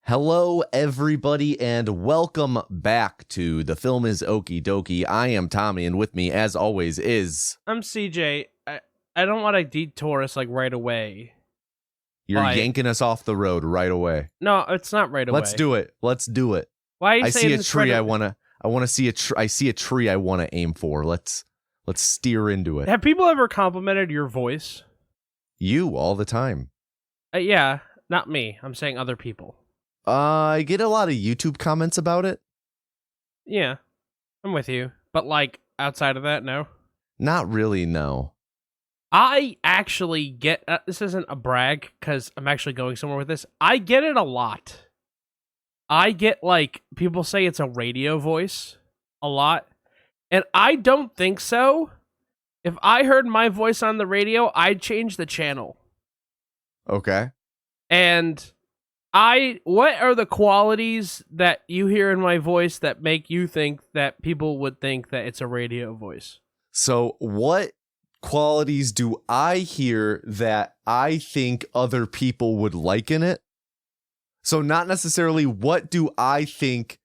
Hello, everybody, and welcome back to The Film is Okie Dokie. I am Tommy, and with me, as always, is... I'm CJ. I don't want to detour us, like, right away. You're yanking us off the road right away. No, it's not right away. Let's do it. Let's do it. Why are you I saying see a this tree right I want to see I see a tree I want to aim for. Let's steer into it. Have people ever complimented your voice? You, all the time. Yeah, not me. I'm saying other people. I get a lot of YouTube comments about it. Yeah, I'm with you. But, like, outside of that, no? Not really, no. I actually get... this isn't a brag, because I'm actually going somewhere with this. I get it a lot. I get, like, people say it's a radio voice a lot. And I don't think so. If I heard my voice on the radio, I'd change the channel. Okay. And... what are the qualities that you hear in my voice that make you think that people would think that it's a radio voice? So what qualities do I hear that I think other people would like in it? So not necessarily what do I think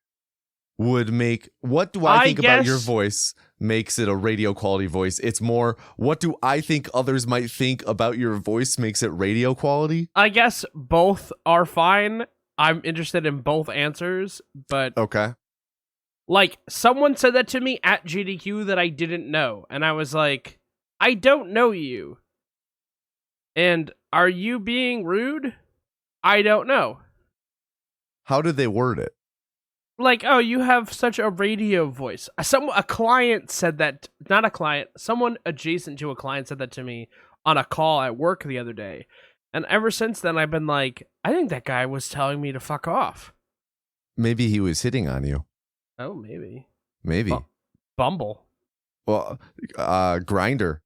would make, what do I think about your voice makes it a radio quality voice? It's more, what do I think others might think about your voice makes it radio quality? I guess both are fine. I'm interested in both answers, but... Okay. Like, someone said that to me at GDQ that I didn't know, and I was like, I don't know you. And are you being rude? I don't know. How did they word it? Like, oh, you have such a radio voice. A client said that, not a client, someone adjacent to a client said that to me on a call at work the other day. And ever since then, I've been like, I think that guy was telling me to fuck off. Maybe he was hitting on you. Oh, maybe. Maybe. Bumble. Well, Grindr.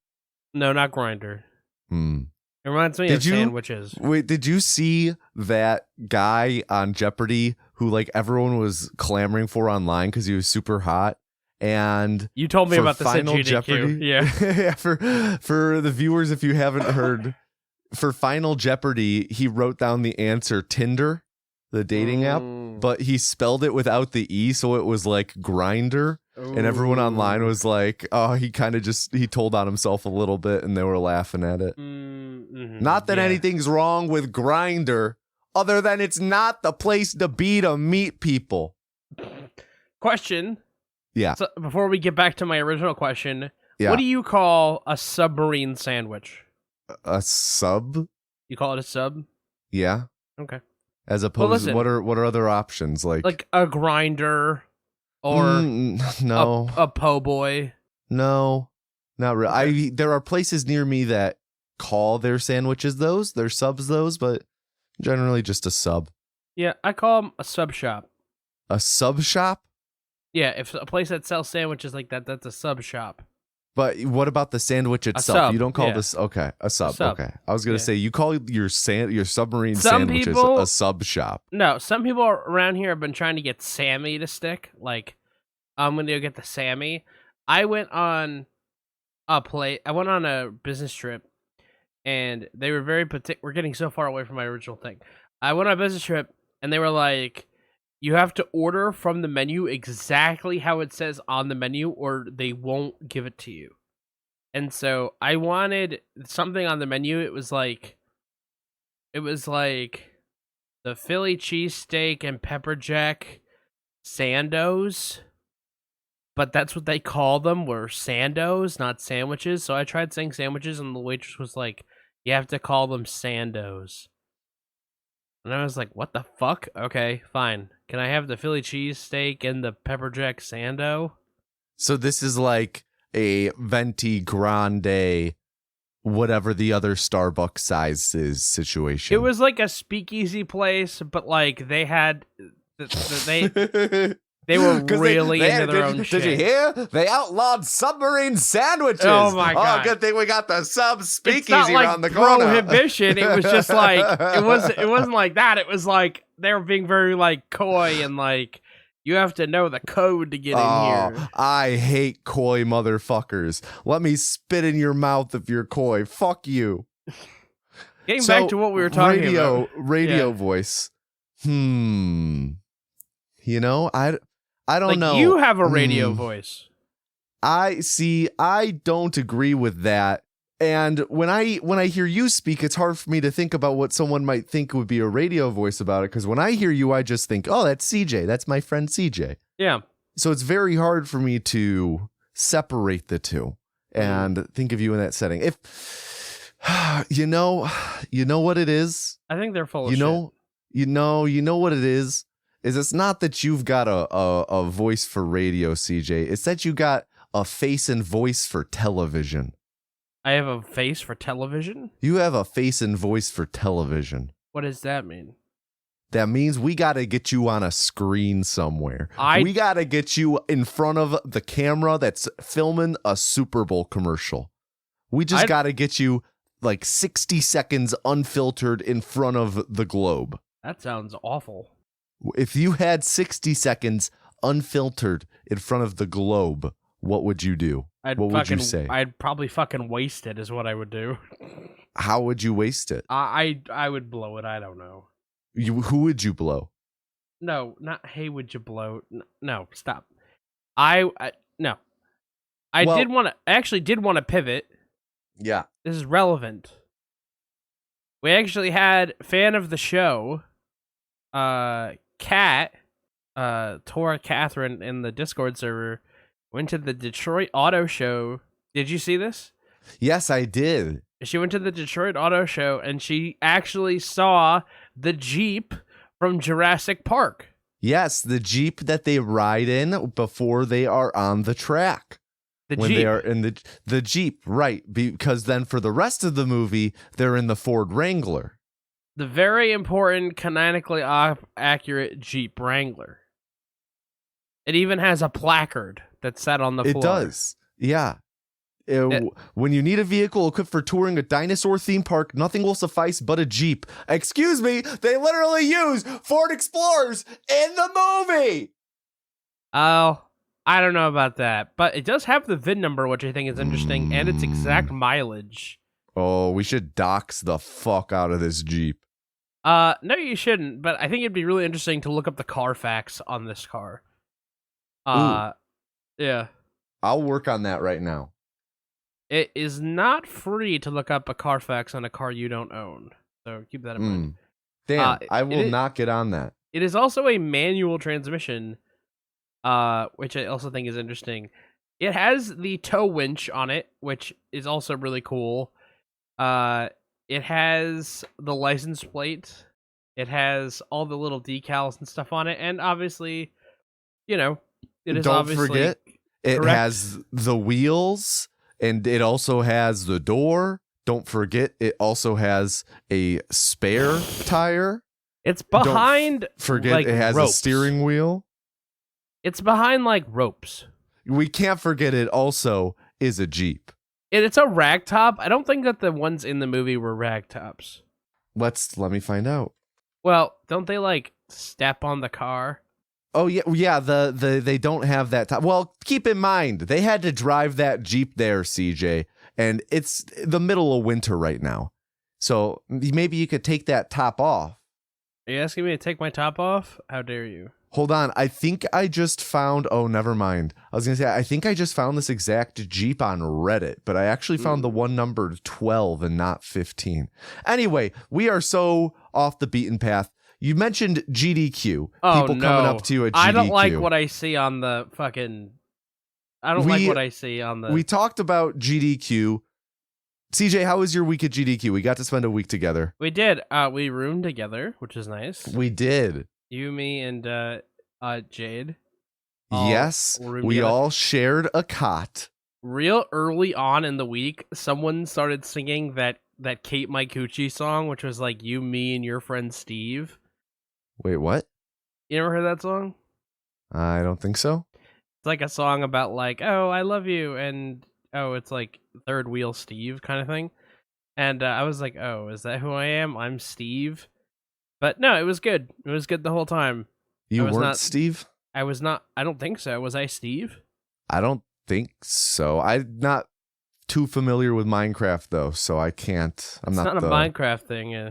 No, not Grindr. It reminds me of sandwiches. Wait, did you see that guy on Jeopardy who like everyone was clamoring for online because he was super hot? And you told me about this at GDQ. Jeopardy, yeah. For the viewers, if you haven't heard, for Final Jeopardy, he wrote down the answer Tinder, the dating app, but he spelled it without the E, so it was like Grinder. And everyone online was like, oh, he kind of he told on himself a little bit, and they were laughing at it. Not that anything's wrong with Grindr, other than it's not the place to be to meet people. Question. Yeah. So before we get back to my original question, what do you call a submarine sandwich? A sub? You call it a sub? Yeah. Okay. As opposed, what are other options like a grinder? Or no, a po' boy. No, not really. Okay. There are places near me that call their sandwiches their subs those, but generally just a sub. Yeah, I call them a sub shop. A sub shop? Yeah, if a place that sells sandwiches like that, that's a sub shop. But what about the sandwich itself? You don't call this a sub. Okay, I was gonna say you call your submarine sandwiches a sub shop. No, some people around here have been trying to get Sammy to stick. Like, I'm gonna go get the Sammy. I went on a business trip, and they were very particular. We're getting so far away from my original thing. I went on a business trip, and they were like, you have to order from the menu exactly how it says on the menu, or they won't give it to you. And so I wanted something on the menu. It was like the Philly cheesesteak and pepper jack sandos, but that's what they call them, were sandos, not sandwiches. So I tried saying sandwiches, and the waitress was like, you have to call them sandos. And I was like, what the fuck? Okay, fine. Can I have the Philly cheesesteak and the pepper jack sando? So this is like a venti grande, whatever the other Starbucks size is situation. It was like a speakeasy place, but like they had they were really into their own shit. Did you hear? They outlawed submarine sandwiches. Oh my god! Oh, good thing we got the sub speakeasy it's not like around the corner. Prohibition. It was just like it wasn't like that. It was like they were being very like coy and like You have to know the code to get in here. I hate coy motherfuckers. Let me spit in your mouth if you're coy. Fuck you. Getting back to what we were talking about. Radio voice. You know, I don't know. You have a radio voice. I don't agree with that. And when I hear you speak, it's hard for me to think about what someone might think would be a radio voice about it. Because when I hear you, I just think, oh, that's CJ. That's my friend CJ. Yeah. So it's very hard for me to separate the two and think of you in that setting. If you know what it is. I think they're full of shit. You know what it is it's not that you've got a voice for radio, CJ. It's that you got a face and voice for television. I have a face for television? You have a face and voice for television. What does that mean? That means we got to get you on a screen somewhere. We got to get you in front of the camera that's filming a Super Bowl commercial. We just got to get you like 60 seconds unfiltered in front of the globe. That sounds awful. If you had 60 seconds unfiltered in front of the globe, what would you do? What would you say? I'd probably fucking waste it is what I would do. How would you waste it? I would blow it. I don't know. Who would you blow? No, not hey, would you blow? No, stop. No. I actually did want to pivot. Yeah. This is relevant. We actually had fan of the show, Kat, Tora Catherine in the Discord server, went to the Detroit Auto Show. Did you see this? Yes, I did. She went to the Detroit Auto Show and she actually saw the Jeep from Jurassic Park. Yes, the Jeep that they ride in before they are on the track. They are in the Jeep, right? Because then for the rest of the movie, they're in the Ford Wrangler. The very important, canonically accurate Jeep Wrangler. It even has a placard that's set on the floor. It does, yeah. When you need a vehicle equipped for touring a dinosaur theme park, nothing will suffice but a Jeep. Excuse me, they literally use Ford Explorers in the movie! Oh, I don't know about that, but it does have the VIN number, which I think is interesting, and its exact mileage. Oh, we should dox the fuck out of this Jeep. No, you shouldn't, but I think it'd be really interesting to look up the Carfax on this car. Yeah. I'll work on that right now. It is not free to look up a Carfax on a car you don't own, so keep that in mind. Damn, I will not get on that. It is also a manual transmission, which I also think is interesting. It has the tow winch on it, which is also really cool. It has the license plate. It has all the little decals and stuff on it, and obviously, it is Don't obviously forget, it correct. has the wheels, and it also has the door. Don't forget, it also has a spare tire. It's behind. Forget it has ropes. a steering wheel. It's behind ropes. We can't forget it also is a Jeep. It's a ragtop. I don't think that the ones in the movie were ragtops. Let me find out. Well, don't they step on the car? Oh yeah. They don't have that top. Well, keep in mind they had to drive that Jeep there, CJ, and it's the middle of winter right now, so maybe you could take that top off. Are you asking me to take my top off? How dare you? Hold on, I think I just found. Oh, never mind. I was gonna say I think I just found this exact Jeep on Reddit, but I actually found the one numbered 12 and not 15. Anyway, we are so off the beaten path. You mentioned GDQ. Oh, People coming up to you at GDQ. I don't like what I see on the fucking... like what I see on the... We talked about GDQ. CJ, how was your week at GDQ? We got to spend a week together. We did. We roomed together, which is nice. We did. You, me, and Jade. Yes, we all shared a cot. Real early on in the week, someone started singing that Kate Micucci song, which was you, me, and your friend Steve. Wait, what? You never heard that song? I don't think so. It's a song about oh, I love you, and oh, it's third wheel Steve kind of thing. And I was oh, is that who I am? I'm Steve. But no, it was good. It was good the whole time. You weren't Steve? I was not. I don't think so. Was I Steve? I don't think so. I'm not too familiar with Minecraft though, so I can't. I'm It's not not the, a Minecraft thing. Yeah.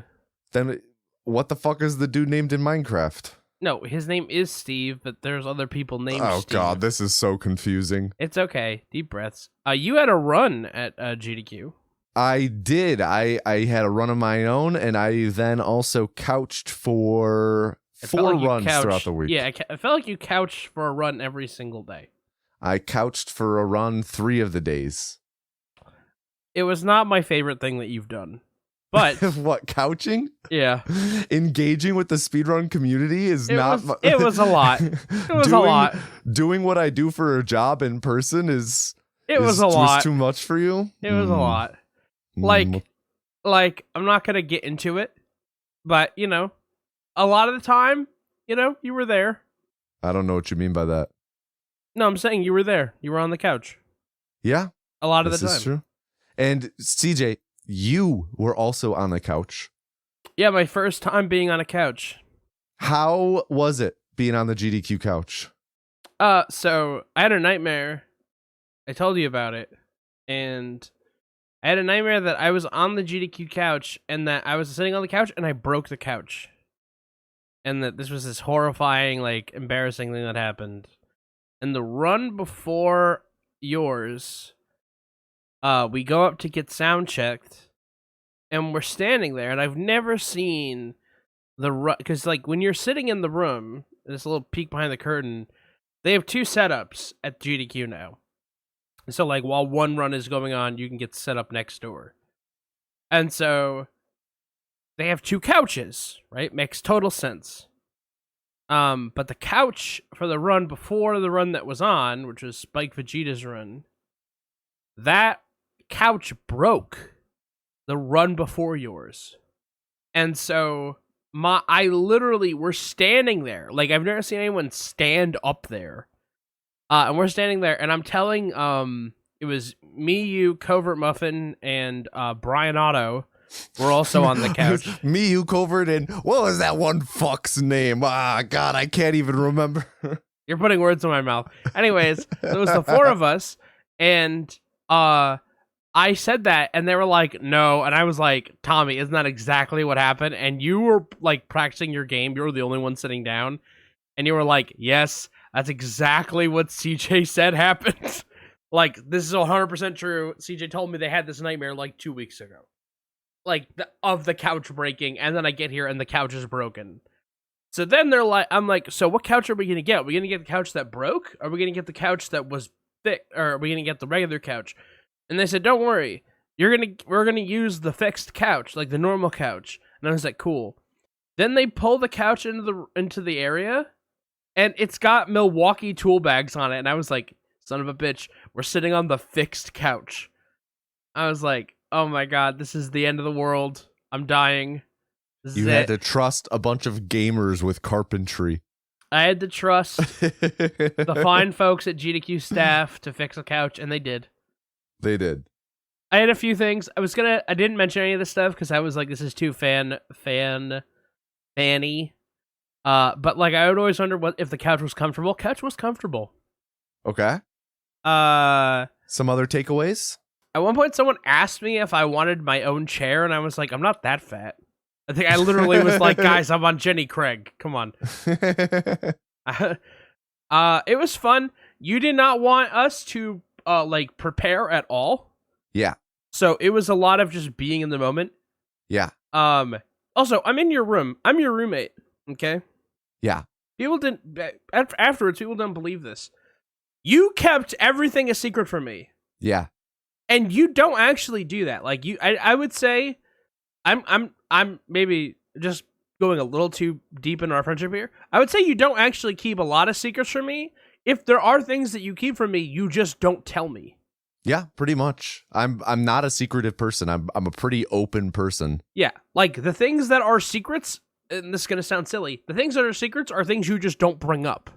Then what the fuck is the dude named in Minecraft? No, his name is Steve, but there's other people named Oh Steve. god, this is so confusing. It's okay. Deep breaths. You had a run at GDQ. I did. I had a run of my own, and I then also couched for It felt 4 like you runs throughout couched- the week. Yeah, I felt like you couched for a run every single day. I couched for a run 3 of the days. It was not my favorite thing that you've done. But What, couching? yeah, Engaging with the speedrun community is it not. was, it was a lot. It was a lot. Doing what I do for a job in person is. It was a was lot. too much for you. It was a lot. Like I'm not gonna get into it, but you know, a lot of the time, you know, you were there. I don't know what you mean by that. No, I'm saying you were there. You were on the couch Yeah, a lot of this the time. is true. And CJ, you were also on the couch. Yeah, my first time being on a couch. How was it being on the GDQ couch? So I had a nightmare. I told you about it, and I had a nightmare that I was on the GDQ couch and that I was sitting on the couch and I broke the couch, and that this was this horrifying, like, embarrassing thing that happened. And the run before yours, we go up to get sound checked, and we're standing there, and I've never seen the run, because, like, when you're sitting in the room, this little peek behind the curtain, they have 2 setups at GDQ now. So, like, while one run is going on, you can get set up next door. And so, they have 2 couches, right? Makes total sense. But the couch for the run before the run that was on, which was Spike Vegeta's run, that couch broke the run before yours. And so, I literally, we're standing there. Like, I've never seen anyone stand up there. And we're standing there, and I'm telling, it was me, you, Covert Muffin, and Brian Otto were also on the couch. Me, you, Covert, and what was that one fuck's name? Ah, God, I can't even remember. You're putting words in my mouth. Anyways, it was the 4 of us, and I said that, and they were like, no, and I was like, Tommy, isn't that exactly what happened? And you were, like, practicing your game. You were the only one sitting down, and you were like, yes, that's exactly what CJ said happened. Like, this is 100% true. CJ told me they had this nightmare like 2 weeks ago. Like, of the couch breaking, and then I get here and the couch is broken. So then they're like, I'm like, so what couch are we going to get? Are we going to get the couch that broke? Are we going to get the couch that was thick? Or are we going to get the regular couch? And they said, don't worry. We're going to use the fixed couch, like the normal couch. And I was like, cool. Then they pull the couch into the area, and it's got Milwaukee tool bags on it. And I was like, son of a bitch, we're sitting on the fixed couch. I was like, oh my god, this is the end of the world. I'm dying. You had to trust a bunch of gamers with carpentry. I had to trust the fine folks at GDQ staff to fix a couch, and they did. They did. I had a few things. I didn't mention any of this stuff because I was like, this is too fanny. But like, I would always wonder what if the couch was comfortable. Couch was comfortable. Okay. Some other takeaways? At one point, someone asked me if I wanted my own chair, and I was like, I'm not that fat. I think I literally was like, guys, I'm on Jenny Craig. Come on. It was fun. You did not want us to like prepare at all. Yeah. So it was a lot of just being in the moment. Yeah. Also, I'm in your room. I'm your roommate. Okay. Yeah. People didn't. Afterwards, people don't believe this. You kept everything a secret from me. Yeah. And you don't actually do that. Like I would say, I'm maybe just going a little too deep into our friendship here. I would say you don't actually keep a lot of secrets from me. If there are things that you keep from me, you just don't tell me. Yeah, pretty much. I'm not a secretive person. I'm a pretty open person. Yeah, like the things that are secrets, and this is gonna sound silly. The things that are secrets are things you just don't bring up.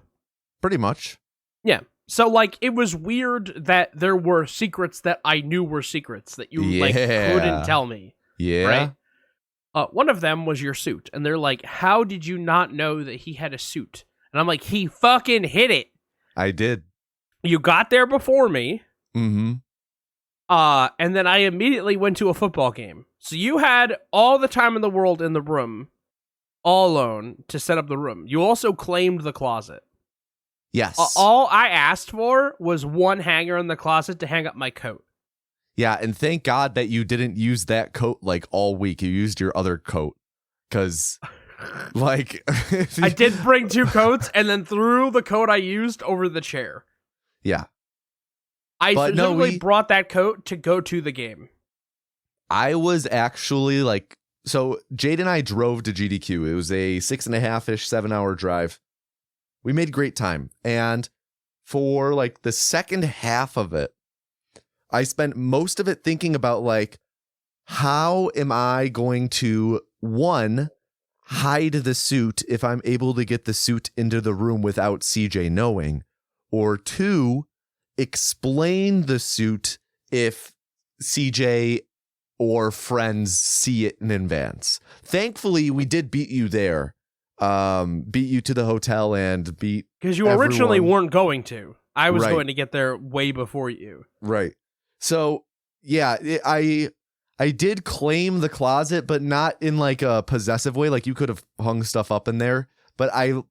Pretty much. Yeah. So like it was weird that there were secrets that I knew were secrets that you like couldn't tell me. Yeah. Right? One of them was your suit, and they're like, "How did you not know that he had a suit?" And And I'm like, he fucking hit it. I did. You got there before me. Mm-hmm. And then I immediately went to a football game. So you had all the time in the world in the room, all alone, to set up the room. You also claimed the closet. Yes. All I asked for was one hanger in the closet to hang up my coat. Yeah, and thank God that you didn't use that coat like all week. You used your other coat. Because, like... I did bring 2 coats and then threw the coat I used over the chair. Yeah. I specifically brought that coat to go to the game. I was actually like... So, Jade and I drove to GDQ. It was a 6.5-ish, 7-hour drive. We made great time. And for like the second half of it, I spent most of it thinking about like, how am I going to, one, hide the suit if I'm able to get the suit into the room without CJ knowing, or 2, explain the suit if CJ or friends see it in advance. Thankfully, we did beat you there. Beat you to the hotel and beat because you originally weren't going to. I was right. going to get there way before you. Right. So yeah, I did claim the closet, but not in like a possessive way. Like you could have hung stuff up in there, but I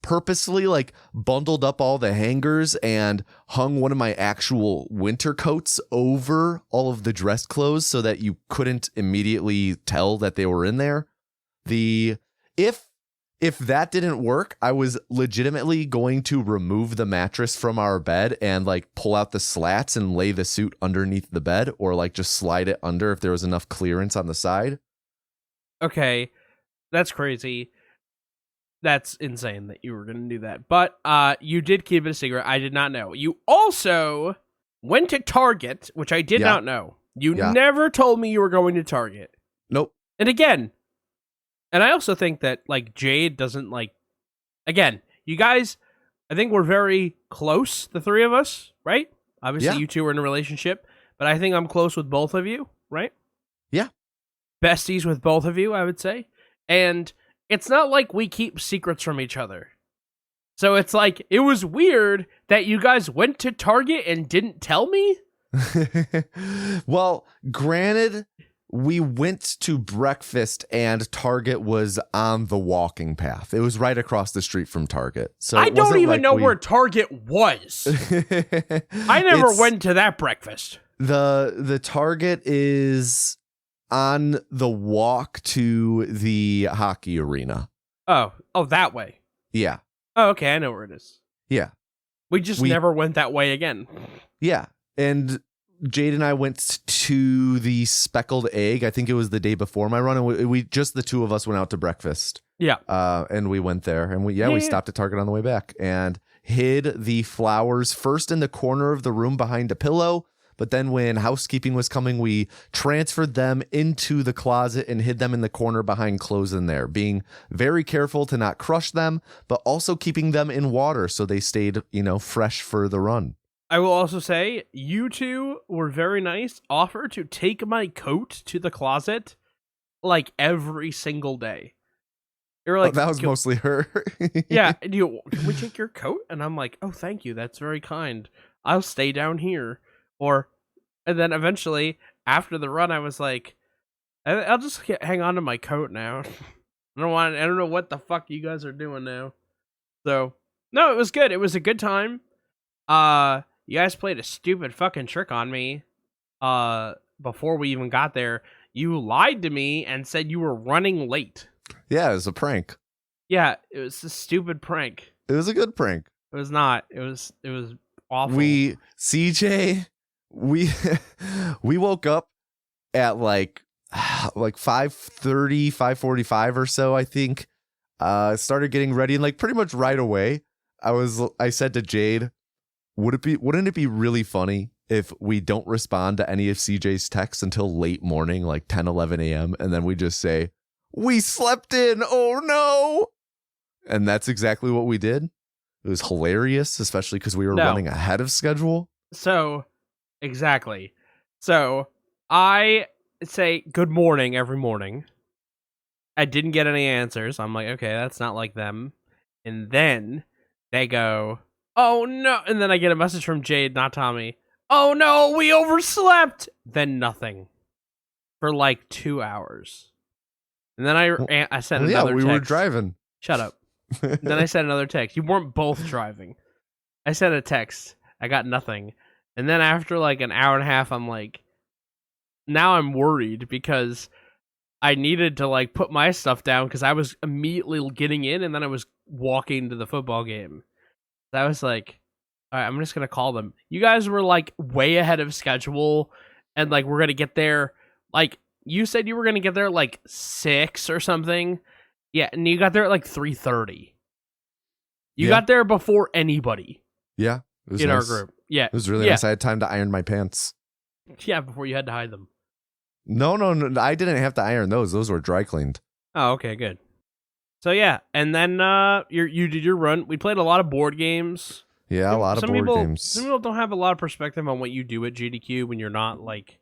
purposely like bundled up all the hangers and hung one of my actual winter coats over all of the dress clothes so that you couldn't immediately tell that they were in there. If that didn't work, I was legitimately going to remove the mattress from our bed and like pull out the slats and lay the suit underneath the bed, or like just slide it under if there was enough clearance on the side. Okay, that's crazy. That's insane that you were going to do that. But you did keep it a secret. I did not know. You also went to Target, which I did not know. You never told me you were going to Target. Nope. And again, and I also think that, like, Jade doesn't, like... Again, you guys, I think we're very close, the 3 of us, right? Obviously, you 2 are in a relationship, but I think I'm close with both of you, right? Yeah. Besties with both of you, I would say. And it's not like we keep secrets from each other. So it's like, it was weird that you guys went to Target and didn't tell me? Well, granted... We went to breakfast and Target was on the walking path. It was right across the street from Target. So I don't even know where Target was. I never went to that breakfast. The Target is on the walk to the hockey arena. Oh, that way. Yeah. Oh, okay, I know where it is. Yeah. We never went that way again. Yeah. And Jade and I went to the Speckled Egg. I think it was the day before my run, and we just the 2 of us went out to breakfast. Yeah. And we went there, and we stopped at Target on the way back and hid the flowers first in the corner of the room behind a pillow. But then when housekeeping was coming, we transferred them into the closet and hid them in the corner behind clothes in there, being very careful to not crush them, but also keeping them in water so they stayed, fresh for the run. I will also say, you 2 were very nice. Offer to take my coat to the closet, like, every single day. You're like, that was mostly her. Yeah, and can we take your coat? And I'm like, oh, thank you. That's very kind. I'll stay down here. And then eventually, after the run, I was like, I'll just hang on to my coat now. I don't know what the fuck you guys are doing now. So, no, it was good. It was a good time. You guys played a stupid fucking trick on me before we even got there. You lied to me and said you were running late. Yeah, it was a prank. Yeah, it was a stupid prank. It was a good prank. It was not. It was awful. CJ, we woke up at like 5:30, 5:45 or so, I think. Started getting ready, and like pretty much right away, I said to Jade, wouldn't it be really funny if we don't respond to any of CJ's texts until late morning, like 10, 11 a.m., and then we just say, we slept in, oh no. And that's exactly what we did. It was hilarious, especially because we were running ahead of schedule. So, exactly. So, I say good morning every morning. I didn't get any answers. I'm like, okay, that's not like them. And then They go, "Oh no!" And then I get a message from Jade, not Tommy. "Oh no, we overslept." Then nothing for like 2 hours. And then I sent another we text. were driving. Shut up. Then I sent another text. You weren't both driving. I sent a text. I got nothing. And then after like an hour and a half, I'm like, now I'm worried because I needed to like put my stuff down because I was immediately getting in and then I was walking to the football game. I was like, all right, I'm just going to call them. You guys were like way ahead of schedule and like we're going to get there. Like you said you were going to get there at like 6 or something. Yeah, and you got there at like 3:30. You got there before anybody. Yeah, it was in nice. our group. Yeah, it was really nice. I had time to iron my pants. Yeah, before you had to hide them. No, I didn't have to iron those. Those were dry cleaned. Oh, okay, good. So yeah, and then you did your run. We played a lot of board games. Yeah, a lot of board games. Some people don't have a lot of perspective on what you do at GDQ when you're not like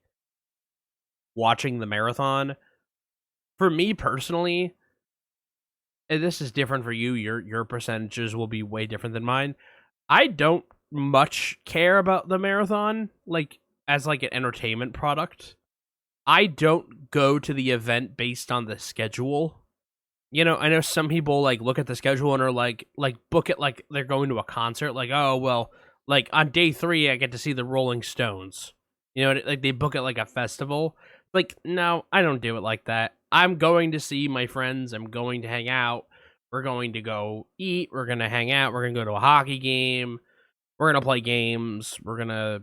watching the marathon. For me personally, and this is different for you. Your percentages will be way different than mine. I don't much care about the marathon like as like an entertainment product. I don't go to the event based on the schedule. You know, I know some people like look at the schedule and are like book it like they're going to a concert. Like, oh well, like on day 3 I get to see the Rolling Stones. You know, like they book it like a festival. Like, no, I don't do it like that. I'm going to see my friends. I'm going to hang out. We're going to go eat. We're going to hang out. We're going to go to a hockey game. We're going to play games. We're going to,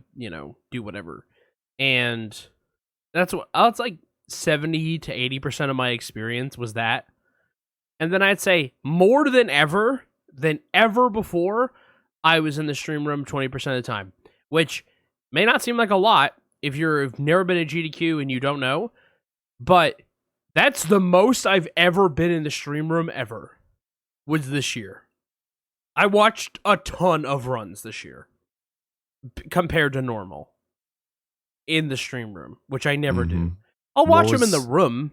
do whatever. And that's like 70 to 80% of my experience was that. And then I'd say more than ever before, I was in the stream room 20% of the time, which may not seem like a lot if you've never been at GDQ and you don't know, but that's the most I've ever been in the stream room ever was this year. I watched a ton of runs this year compared to normal in the stream room, which I never do. I'll watch them in the room.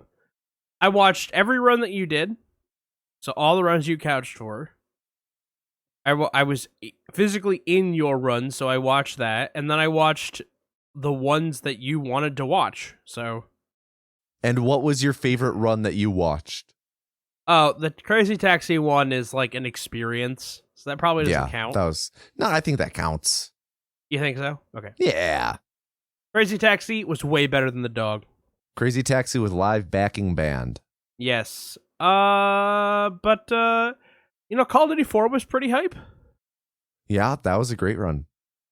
I watched every run that you did. So all the runs you couched for. I was physically in your run, so I watched that. And then I watched the ones that you wanted to watch. So. And what was your favorite run that you watched? Oh, the Crazy Taxi one is like an experience. So that probably doesn't count. No, I think that counts. You think so? Okay. Yeah. Crazy Taxi was way better than the dog. Crazy Taxi with live backing band. Yes. But Call of Duty 4 was pretty hype. Yeah, that was a great run.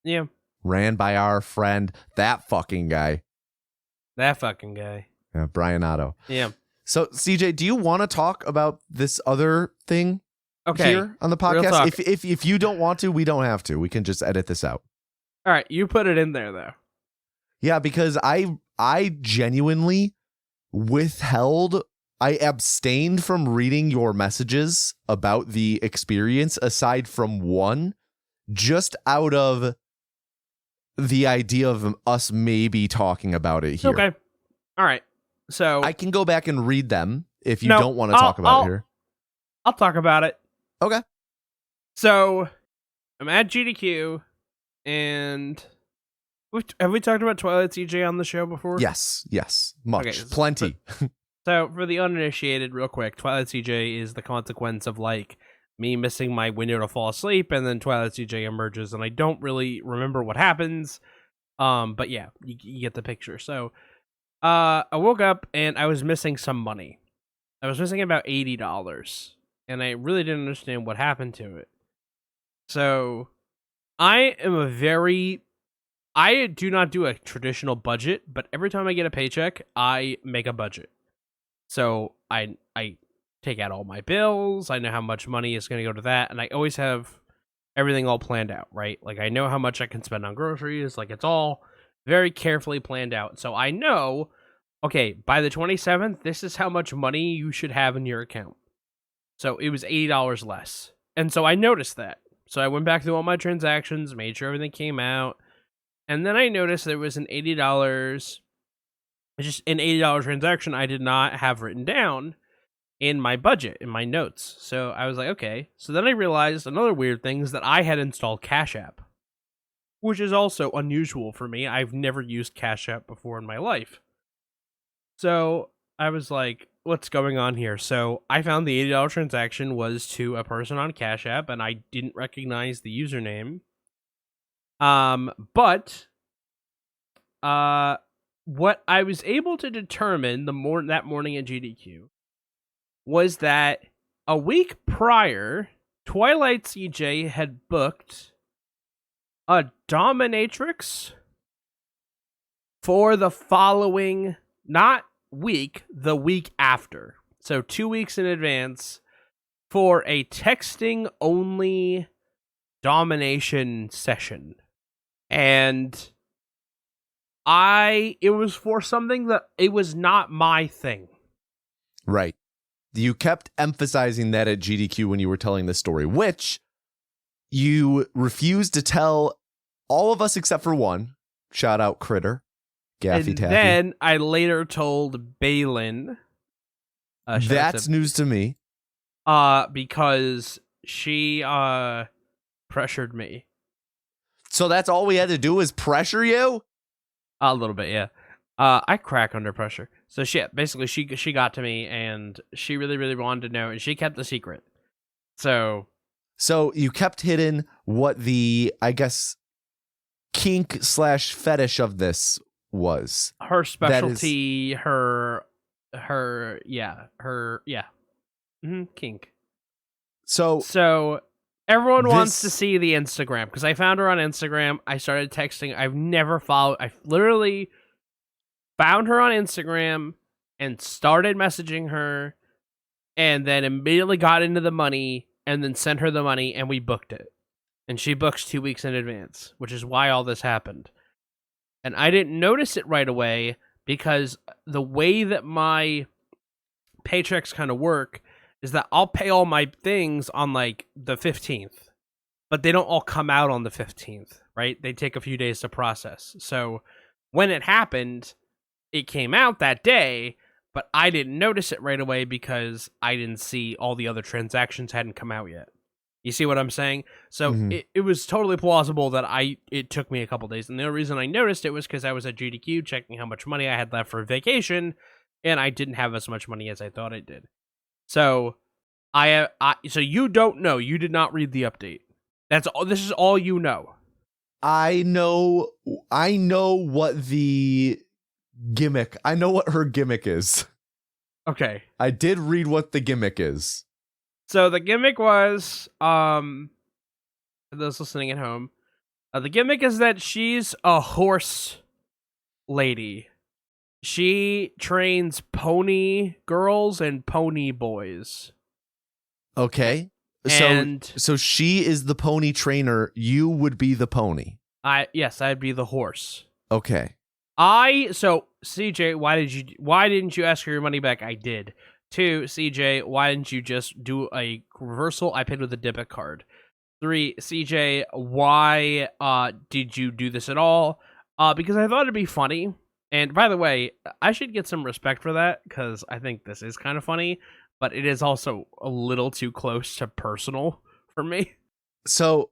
Yeah. Ran by our friend, that fucking guy. Yeah, Brian Otto. Yeah. So, CJ, do you want to talk about this other thing here on the podcast? If you don't want to, we don't have to. We can just edit this out. All right, you put it in there, though. Yeah, because I genuinely I abstained from reading your messages about the experience aside from one, just out of the idea of us maybe talking about it here. Okay. All right. So I can go back and read them if you don't want to talk about it here. I'll talk about it. Okay. So I'm at GDQ and have we talked about Twilight CJ on the show before? Yes. Much. Okay, Plenty. So for the uninitiated, real quick, Twilight CJ is the consequence of like me missing my window to fall asleep, and then Twilight CJ emerges, and I don't really remember what happens. But yeah, you get the picture. So I woke up and I was missing some money. I was missing about $80, and I really didn't understand what happened to it. So I do not do a traditional budget, but every time I get a paycheck, I make a budget. So I take out all my bills. I know how much money is going to go to that, and I always have everything all planned out, right? Like I know how much I can spend on groceries. Like it's all very carefully planned out. So I know, okay, by the 27th, this is how much money you should have in your account. So it was $80 less. And so I noticed that. So I went back through all my transactions, made sure everything came out. And then I noticed there was an $80 transaction I did not have written down. in my budget, in my notes. So I was like, okay. So then I realized another weird thing is that I had installed Cash App, which is also unusual for me. I've never used Cash App before in my life. So I was like, what's going on here? So I found the $80 transaction was to a person on Cash App, and I didn't recognize the username. But what I was able to determine that morning at GDQ was that a week prior, Twilight CJ had booked a dominatrix for the following, not week, the week after. So 2 weeks in advance for a texting only domination session. And it was for something that it was not my thing. Right. You kept emphasizing that at GDQ when you were telling this story, which you refused to tell all of us except for one. Shout out Critter, Gaffy And Taffy. then I later told Balin. That's news to me. Because she pressured me. So that's all we had to do is pressure you? A little bit, yeah. I crack under pressure. So she got to me, and she really, really wanted to know, and she kept the secret. So you kept hidden what the, I guess, kink / fetish of this was. Her specialty, her kink. So everyone wants to see the Instagram, because I found her on Instagram. I started texting. I've never followed. I literally found her on Instagram and started messaging her, and then immediately got into the money, and then sent her the money, and we booked it. And she books 2 weeks in advance, which is why all this happened. And I didn't notice it right away, because the way that my paychecks kind of work is that I'll pay all my things on like the 15th, but they don't all come out on the 15th, right? They take a few days to process. So when it happened, it came out that day, but I didn't notice it right away because I didn't see all the other transactions hadn't come out yet. You see what I'm saying? So it was totally plausible that it took me a couple days. And the only reason I noticed it was because I was at GDQ checking how much money I had left for vacation, and I didn't have as much money as I thought I did. So so you don't know. You did not read the update. That's all. This is all you know. I know what the gimmick. I know what her gimmick is. Okay. I did read what the gimmick is. So the gimmick was, for those listening at home, the gimmick is that she's a horse lady. She trains pony girls and pony boys. Okay. So she is the pony trainer. You would be the pony. Yes, I'd be the horse. Okay. So CJ, why didn't you ask for your money back? I did. 2, CJ, why didn't you just do a reversal? I paid with a debit card. 3, CJ, why did you do this at all? Because I thought it'd be funny. And by the way, I should get some respect for that, because I think this is kind of funny, but it is also a little too close to personal for me. So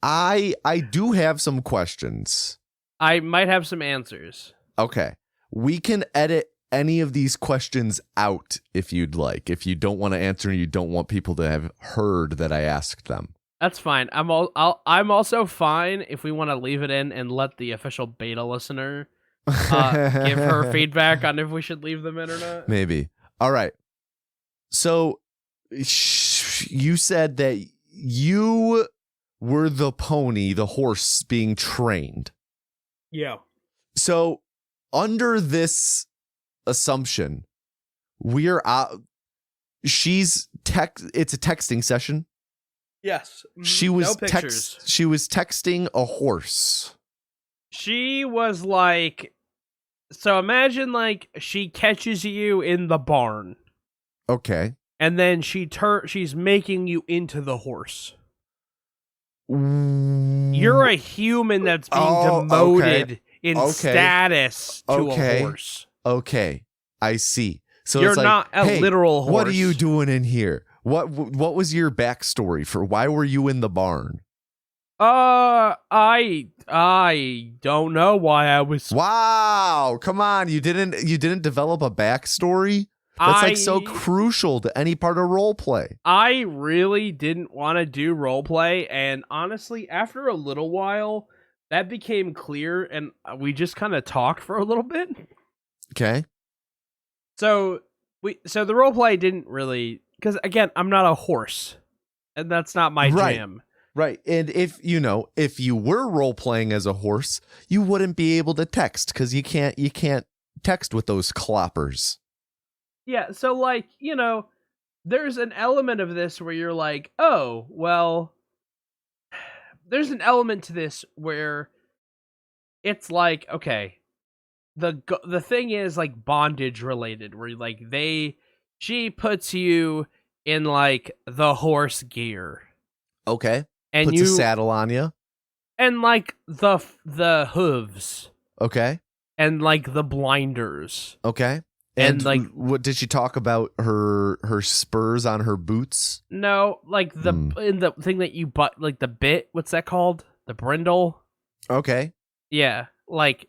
I do have some questions. I might have some answers. Okay. We can edit any of these questions out if you'd like. If you don't want to answer and you don't want people to have heard that I asked them. That's fine. I'm also fine if we want to leave it in and let the official beta listener give her feedback on if we should leave them in or not. Maybe. All right. So you said that you were the pony, the horse being trained. Yeah. So under this assumption, we're out. It's a texting session. Yes. She was no pictures. She was texting a horse. She was like, so imagine like she catches you in the barn. Okay. And then she's making you into the horse. You're a human that's being demoted in status to a horse. Okay, I see. So You're it's like, not a hey, literal horse. what are you doing in here? What was your backstory for why were you in the barn? I don't know why I was. Wow, come on, you didn't develop a backstory? That's like so crucial to any part of role play. I really didn't want to do roleplay, and honestly, after a little while, that became clear, and we just kind of talked for a little bit. Okay. So the roleplay didn't really, because again, I'm not a horse, and that's not my jam. Right. And if you were role playing as a horse, you wouldn't be able to text because you can't text with those cloppers. Yeah, so like, there's an element of this where you're like, oh, well, there's an element to this where it's like, okay, the thing is like bondage related, where like she puts you in like the horse gear. Okay. And puts a saddle on you. And like the hooves. Okay. And like the blinders. Okay. And like, what did she talk about her spurs on her boots? No, like in the thing that you like the bit. What's that called? The brindle. Okay. Yeah, like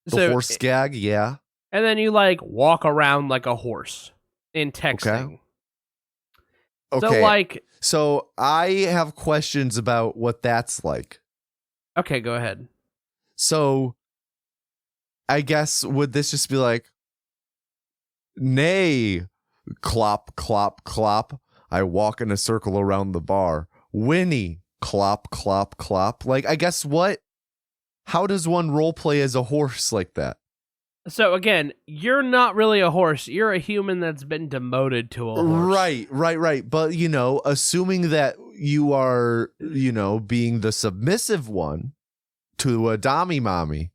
the horse gag. Yeah. And then you like walk around like a horse in texting. Okay. So I have questions about what that's like. Okay, go ahead. So I guess would this just be like, nay, clop, clop, clop. I walk in a circle around the bar. Winnie, clop, clop, clop. Like, I guess how does one role play as a horse like that? So again, you're not really a horse. You're a human that's been demoted to a horse. Right. But, assuming that you are, being the submissive one to a Dami Mommy.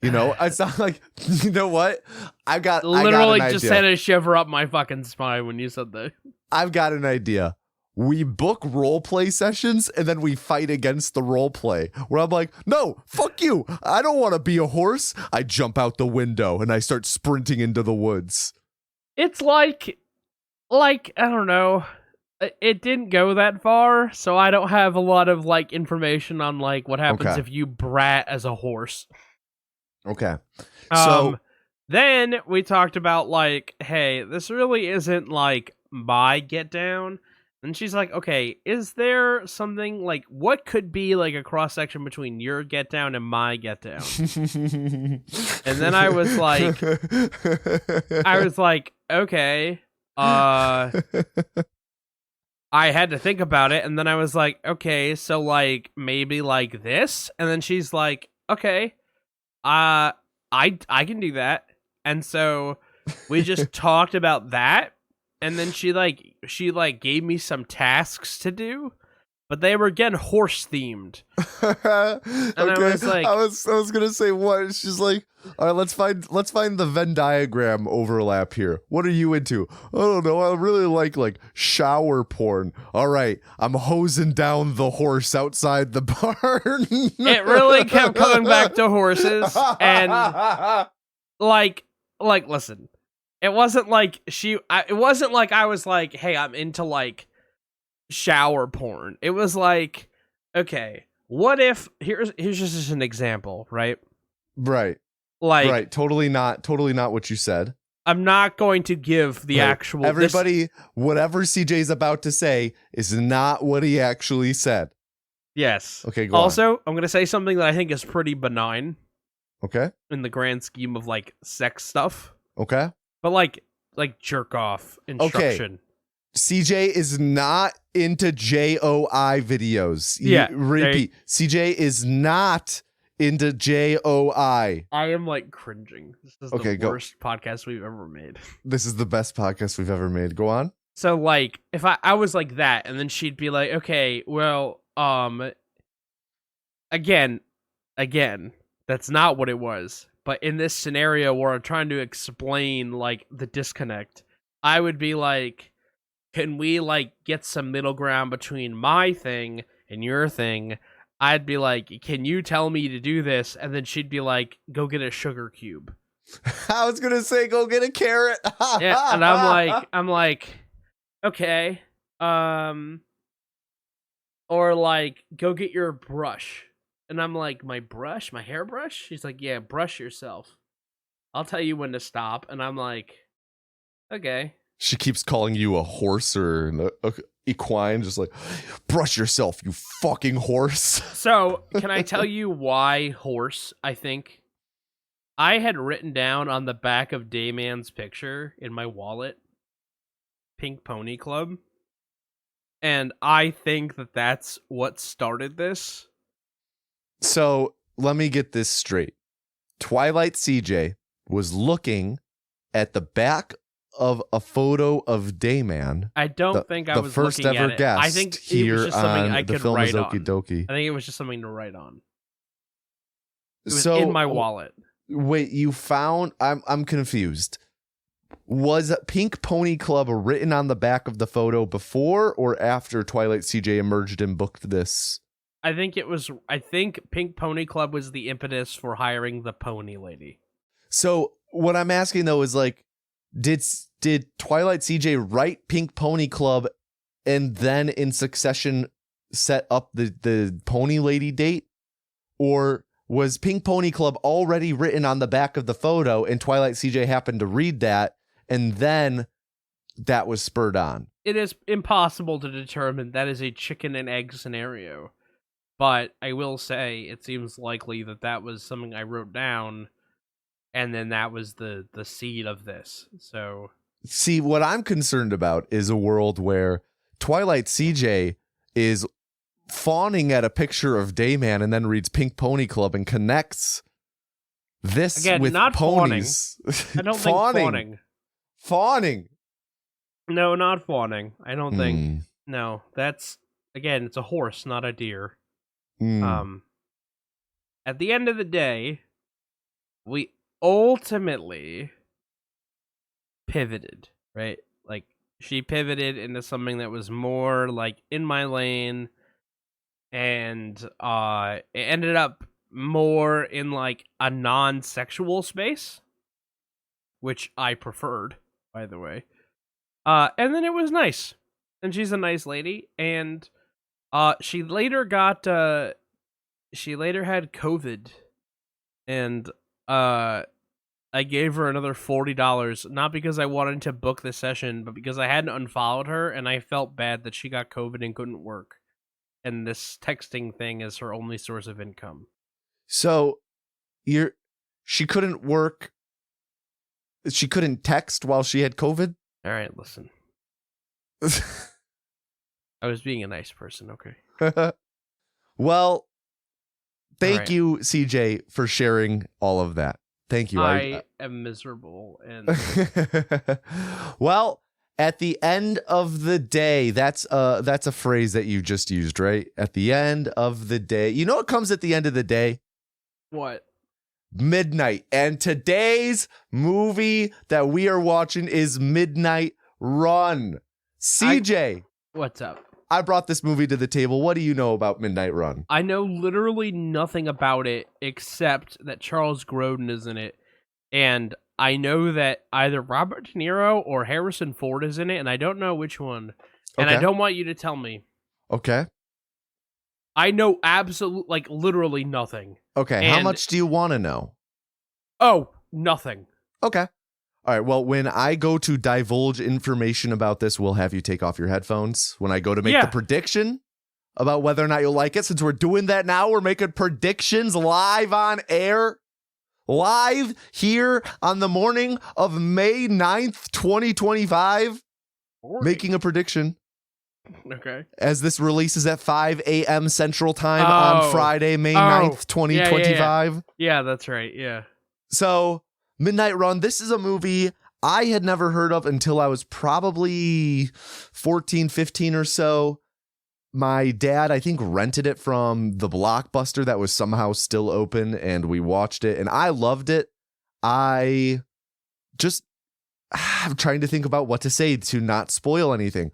It's not like, you know what? I got just had a shiver up my fucking spine when you said that. I've got an idea. We book role play sessions and then we fight against the role play where I'm like, no, fuck you. I don't want to be a horse. I jump out the window and I start sprinting into the woods. It's like, I don't know. It didn't go that far, so I don't have a lot of like information on like what happens if you brat as a horse. Okay. So then we talked about like, hey, this really isn't like my get down. And she's like, okay, is there something like what could be like a cross section between your get down and my get down? And then I was like, okay. I had to think about it, and then I was like, okay, so like maybe like this, and then she's like, okay. I can do that. And so we just talked about that, and then she gave me some tasks to do, but they were again horse themed. And I was like, I was gonna say what? She's like, all right, let's find the Venn diagram overlap here. What are you into? I don't know. I really like shower porn. All right, I'm hosing down the horse outside the barn. It really kept coming back to horses, and like listen, it wasn't like it wasn't like I was like, hey, I'm into like shower porn. It was like, okay, what if here's just an example, right? Right. Like, right, totally not what you said. I'm not going to give the actual everybody whatever CJ's about to say is not what he actually said. Yes. Okay, go also, on. I'm going to say something that I think is pretty benign. Okay. In the grand scheme of like sex stuff. Okay. But like jerk off instruction. Okay. CJ is not into JOI videos. Yeah. Repeat. CJ is not into JOI. I am like cringing. This is the worst podcast we've ever made. This is the best podcast we've ever made. Go on. So like if I was like that, and then she'd be like, okay, well, again, that's not what it was. But in this scenario where I'm trying to explain like the disconnect, I would be like, can we like get some middle ground between my thing and your thing? I'd be like, can you tell me to do this? And then she'd be like, go get a sugar cube. I was gonna say, go get a carrot. Yeah, and I'm like, okay, or like, go get your brush, and I'm like, my brush, my hairbrush. She's like, yeah, brush yourself. I'll tell you when to stop, and I'm like, okay. She keeps calling you a horse or an equine, just like, brush yourself, you fucking horse. So, can I tell you why horse, I think? I had written down on the back of Dayman's picture in my wallet, Pink Pony Club. And I think that that's what started this. So, let me get this straight. Twilight CJ was looking at the back of a photo of Dayman. I don't think I was the first looking ever at it. guest I think it here was just something on I the could film write Okie on. Dokie. I think it was just something to write on. It was So in my wallet. Wait, you found? I'm confused. Was Pink Pony Club written on the back of the photo before or after Twilight CJ emerged and booked this? I think Pink Pony Club was the impetus for hiring the pony lady. So what I'm asking though is like, did Twilight CJ write Pink Pony Club and then in succession set up the pony lady date? Or was Pink Pony Club already written on the back of the photo and Twilight CJ happened to read that and then that was spurred on? It is impossible to determine. That is a chicken and egg scenario. But I will say it seems likely that that was something I wrote down and then that was the seed of this. So see, what I'm concerned about is a world where Twilight CJ is fawning at a picture of Dayman and then reads Pink Pony Club and connects this again, with not ponies. I don't think fawning. Fawning. No, not fawning. I don't think. No, that's again, it's a horse, not a deer. At the end of the day, we ultimately pivoted, right? Like she pivoted into something that was more like in my lane, and it ended up more in like a non-sexual space, which I preferred, by the way. And then it was nice, and she's a nice lady, and she later had COVID, and I gave her another $40, not because I wanted to book the session, but because I hadn't unfollowed her, and I felt bad that she got COVID and couldn't work. And this texting thing is her only source of income. So she couldn't work. She couldn't text while she had COVID? All right, listen. I was being a nice person, okay? Well, thank right. you, CJ, for sharing all of that. Thank you. I am miserable. And well, at the end of the day, that's a phrase that you just used, right? At the end of the day. You know what comes at the end of the day? What? Midnight. And today's movie that we are watching is Midnight Run. CJ. What's up? I brought this movie to the table. What do you know about Midnight Run? I know literally nothing about it except that Charles Grodin is in it. And I know that either Robert De Niro or Harrison Ford is in it, and I don't know which one. And I don't want you to tell me. Okay. I know literally nothing. Okay, how much do you want to know? Oh, nothing. Okay. All right, well, when I go to divulge information about this, we'll have you take off your headphones. When I go to make the prediction about whether or not you'll like it, since we're doing that now, we're making predictions live on air. Live here on the morning of May 9th, 2025. Making a prediction. Okay. As this releases at 5 a.m. Central Time on Friday, May 9th, 2025. Yeah, that's right. Yeah. So, Midnight Run, this is a movie I had never heard of until I was probably 14, 15 or so. My dad, I think, rented it from the Blockbuster that was somehow still open, and we watched it, and I loved it. I'm trying to think about what to say to not spoil anything.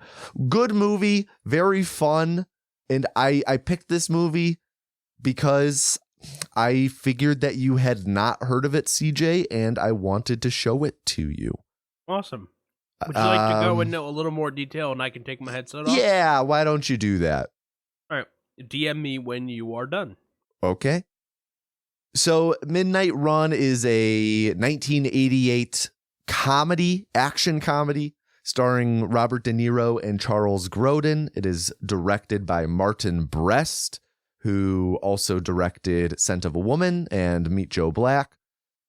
Good movie, very fun, and I picked this movie because I figured that you had not heard of it, CJ, and I wanted to show it to you. Awesome. Would you like to go into a little more detail and I can take my headset off? Yeah, why don't you do that? All right. DM me when you are done. Okay. So Midnight Run is a 1988 action comedy, starring Robert De Niro and Charles Grodin. It is directed by Martin Brest, who also directed Scent of a Woman and Meet Joe Black.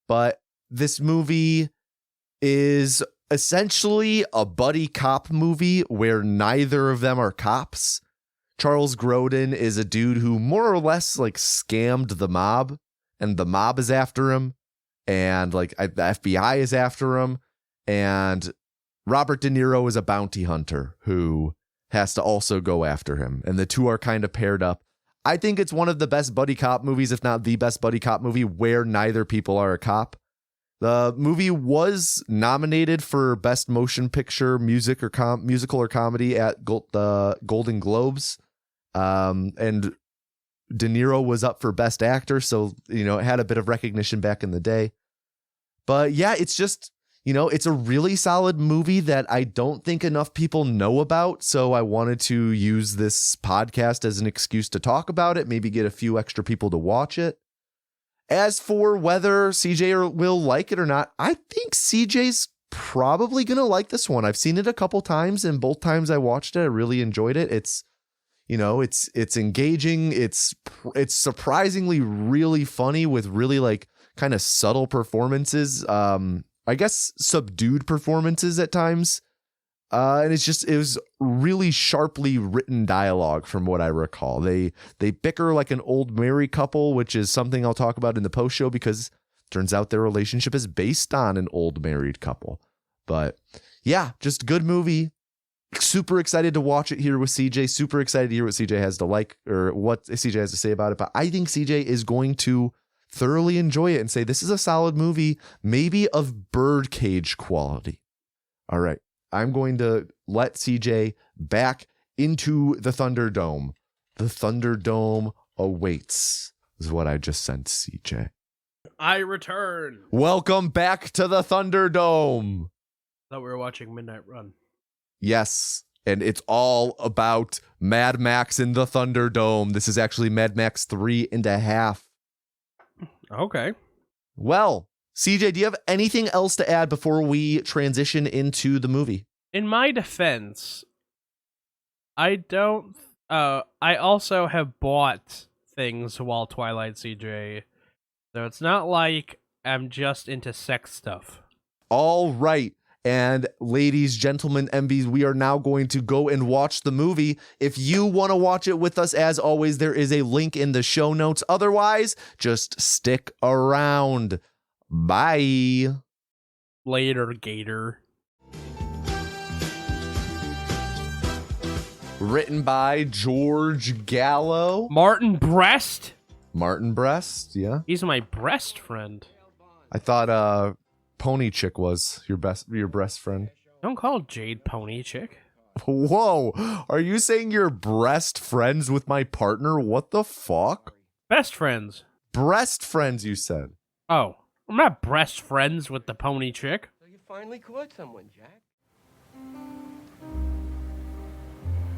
But this movie is essentially a buddy cop movie where neither of them are cops. Charles Grodin is a dude who more or less like scammed the mob, and the mob is after him, and like the FBI is after him, and Robert De Niro is a bounty hunter who has to also go after him, and the two are kind of paired up. I think it's one of the best buddy cop movies, if not the best buddy cop movie, where neither people are a cop. The movie was nominated for Best Motion Picture, Musical or Comedy at the Golden Globes. And De Niro was up for Best Actor, so, you know, it had a bit of recognition back in the day. But yeah, it's just, you know, it's a really solid movie that I don't think enough people know about. So I wanted to use this podcast as an excuse to talk about it, maybe get a few extra people to watch it. As for whether CJ will like it or not, I think CJ's probably going to like this one. I've seen it a couple times, and both times I watched it, I really enjoyed it. It's, you know, it's engaging. It's surprisingly really funny with really like kind of subtle performances. I guess subdued performances at times. And it was really sharply written dialogue from what I recall. They bicker like an old married couple, which is something I'll talk about in the post show, because it turns out their relationship is based on an old married couple. But yeah, just good movie. Super excited to watch it here with CJ. Super excited to hear what CJ has to like, or what CJ has to say about it. But I think CJ is going to thoroughly enjoy it and say this is a solid movie, maybe of Birdcage quality. All right. I'm going to let CJ back into the Thunderdome. The Thunderdome awaits, is what I just sent CJ. I return. Welcome back to the Thunderdome. Thought we were watching Midnight Run. Yes, and it's all about Mad Max in the Thunderdome. This is actually Mad Max 3.5. Okay. Well, CJ, do you have anything else to add before we transition into the movie? In my defense, I don't. I also have bought things while Twilight CJ, so it's not like I'm just into sex stuff. All right. And ladies, gentlemen, MBs, we are now going to go and watch the movie. If you want to watch it with us, as always, there is a link in the show notes. Otherwise, just stick around. Bye. Later, Gator. Written by George Gallo. Martin Brest? Martin Brest, yeah. He's my breast friend. I thought Pony Chick was your breast friend. Don't call Jade Pony Chick. Whoa. Are you saying you're breast friends with my partner? What the fuck? Best friends. Breast friends, you said. Oh. I'm not breast friends with the Pony Chick. So you finally caught someone, Jack.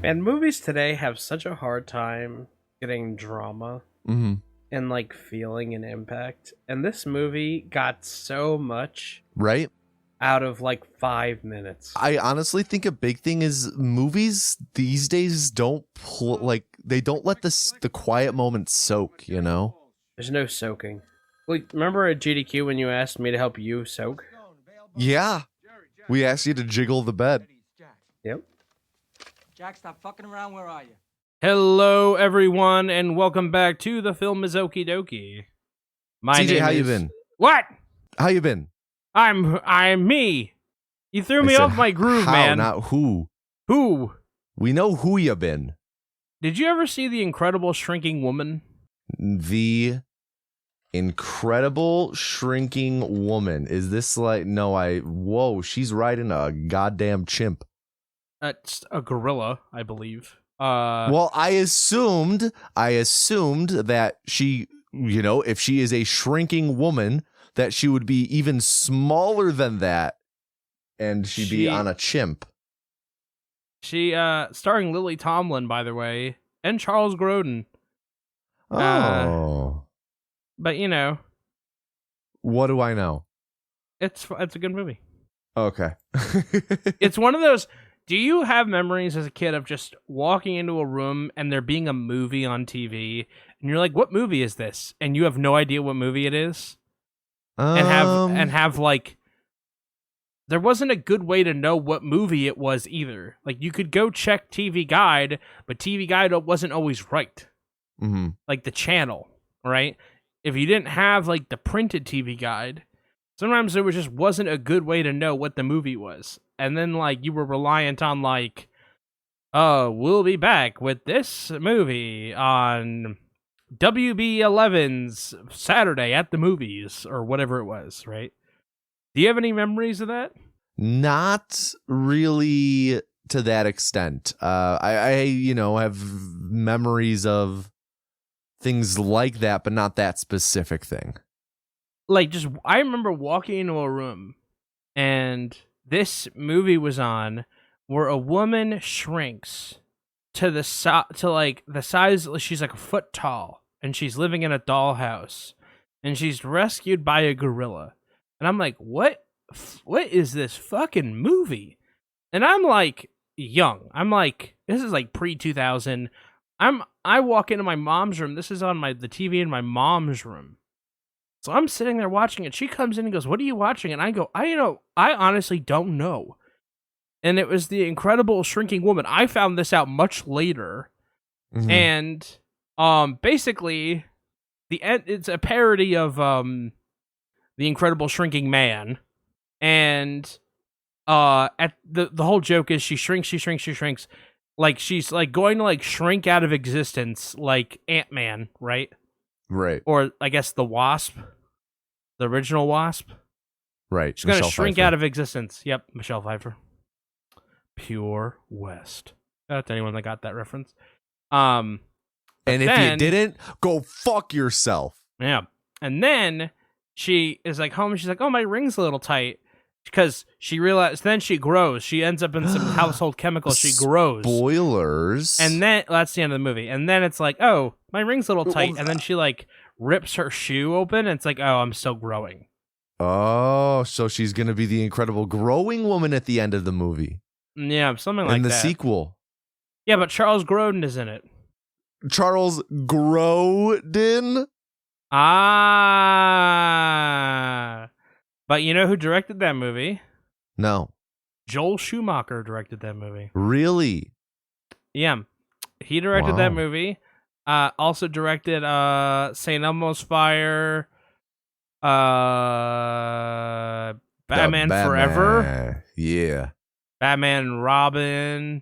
And movies today have such a hard time getting drama and like feeling an impact. And this movie got so much right out of like 5 minutes. I honestly think a big thing is movies these days don't they don't let the quiet moments soak, you know? There's no soaking. Like, remember at GDQ when you asked me to help you soak? Yeah. We asked you to jiggle the bed. Yep. Jack, stop fucking around. Where are you? Hello, everyone, and welcome back to the Film is Okie Dokie. My CJ, name how is... you been? What? How you been? I'm me. You threw me I said, off my groove, how, man. not who. Who? We know who you been. Did you ever see The Incredible Shrinking Woman? The Incredible Shrinking Woman. Is this like... No, whoa, she's riding a goddamn chimp. It's a gorilla, I believe. Well, I assumed that she if she is a shrinking woman, that she would be even smaller than that, and she'd be on a chimp. She, starring Lily Tomlin, by the way, and Charles Grodin. Oh. But, What do I know? it's a good movie. Okay. It's one of those, do you have memories as a kid of just walking into a room and there being a movie on TV, and you're like, what movie is this? And you have no idea what movie it is? And have like, there wasn't a good way to know what movie it was either. Like, you could go check TV Guide, but TV Guide wasn't always right. Mm-hmm. Like the channel, right? If you didn't have like the printed TV Guide, sometimes there just wasn't a good way to know what the movie was. And then like you were reliant on like, oh, we'll be back with this movie on WB11's Saturday at the movies or whatever it was, right? Do you have any memories of that? Not really to that extent. I have memories of things like that, but not that specific thing. Like, just, I remember walking into a room and this movie was on where a woman shrinks to the size, she's like a foot tall, and she's living in a dollhouse, and she's rescued by a gorilla. And I'm like, what is this fucking movie? And I'm like young. I'm like, this is like pre-2000. I walk into my mom's room. This is on the TV in my mom's room. So I'm sitting there watching it. She comes in and goes, what are you watching? And I go, I honestly don't know. And it was The Incredible Shrinking Woman. I found this out much later. Mm-hmm. And basically it's a parody of The Incredible Shrinking Man. And at the whole joke is she shrinks. Like she's like going to like shrink out of existence like Ant-Man, right? Right. Or I guess the Wasp. The original Wasp. Right. She's going to shrink out of existence. Yep, Michelle Pfeiffer. Pure West. Shout out to anyone that got that reference. And if you didn't, go fuck yourself. Yeah. And then she is like home and she's like, oh, my ring's a little tight. Because she realized, then she grows. She ends up in some household chemicals. She grows. Spoilers. And then, that's the end of the movie. And then it's like, oh, my ring's a little tight. And then she like rips her shoe open. And it's like, oh, I'm still growing. Oh, so she's going to be the incredible growing woman at the end of the movie. Yeah, something like that. In the sequel. Yeah, but Charles Grodin is in it. Charles Grodin? Ah. But you know who directed that movie? No. Joel Schumacher directed that movie. Really? Yeah. He directed that movie. Also directed St. Elmo's Fire, Batman Forever. Yeah. Batman and Robin.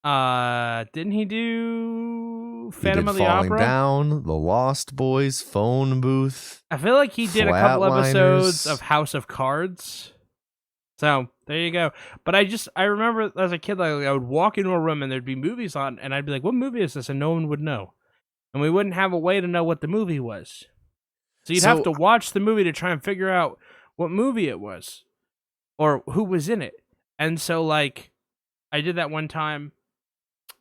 Didn't he do Phantom of the Falling Opera? Down, The Lost Boys, Phone Booth. I feel like he did a couple episodes of House of Cards. So there you go. But I remember as a kid, like I would walk into a room and there'd be movies on, and I'd be like, "What movie is this?" And no one would know, and we wouldn't have a way to know what the movie was. So you'd have to watch the movie to try and figure out what movie it was, or who was in it. And so, like, I did that one time.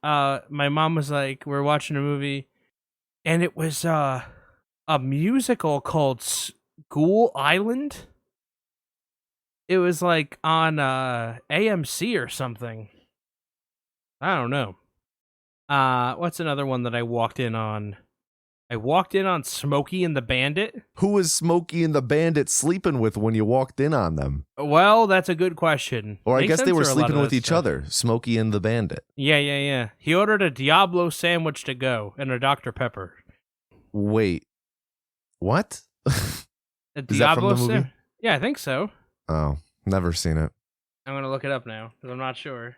My mom was like, we were watching a movie, and it was a musical called School Island. It was like on AMC or something. I don't know. What's another one that I walked in on? I walked in on Smokey and the Bandit. Who was Smokey and the Bandit sleeping with when you walked in on them? Well, that's a good question. Or I guess they were sleeping with each other, Smokey and the Bandit. Yeah. He ordered a Diablo sandwich to go and a Dr. Pepper. Wait. What? A Diablo sandwich? Yeah, I think so. Oh, never seen it. I'm going to look it up now because I'm not sure.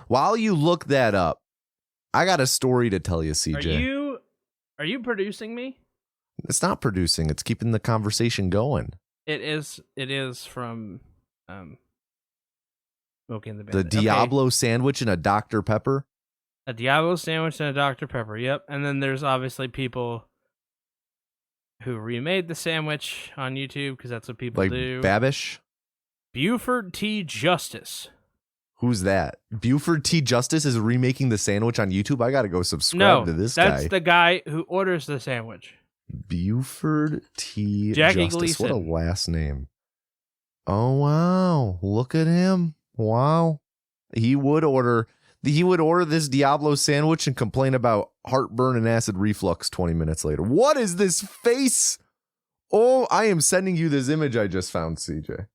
While you look that up, I got a story to tell you, CJ. Are you producing me? It's not producing. It's keeping the conversation going. It is from Smokey and the Bandit. The Diablo sandwich and a Dr. Pepper? A Diablo sandwich and a Dr. Pepper, yep. And then there's obviously people who remade the sandwich on YouTube because that's what people Like do. Babish? Buford T. Justice. Who's that? Buford T. Justice is remaking the sandwich on YouTube? I got to go subscribe No, to this that's guy. the guy who orders the sandwich. Buford T. Jackie Justice. What a Gleason. last name. Oh, wow. Look at him. Wow. He would order this Diablo sandwich and complain about heartburn and acid reflux 20 minutes later. What is this face? Oh, I am sending you this image I just found, CJ.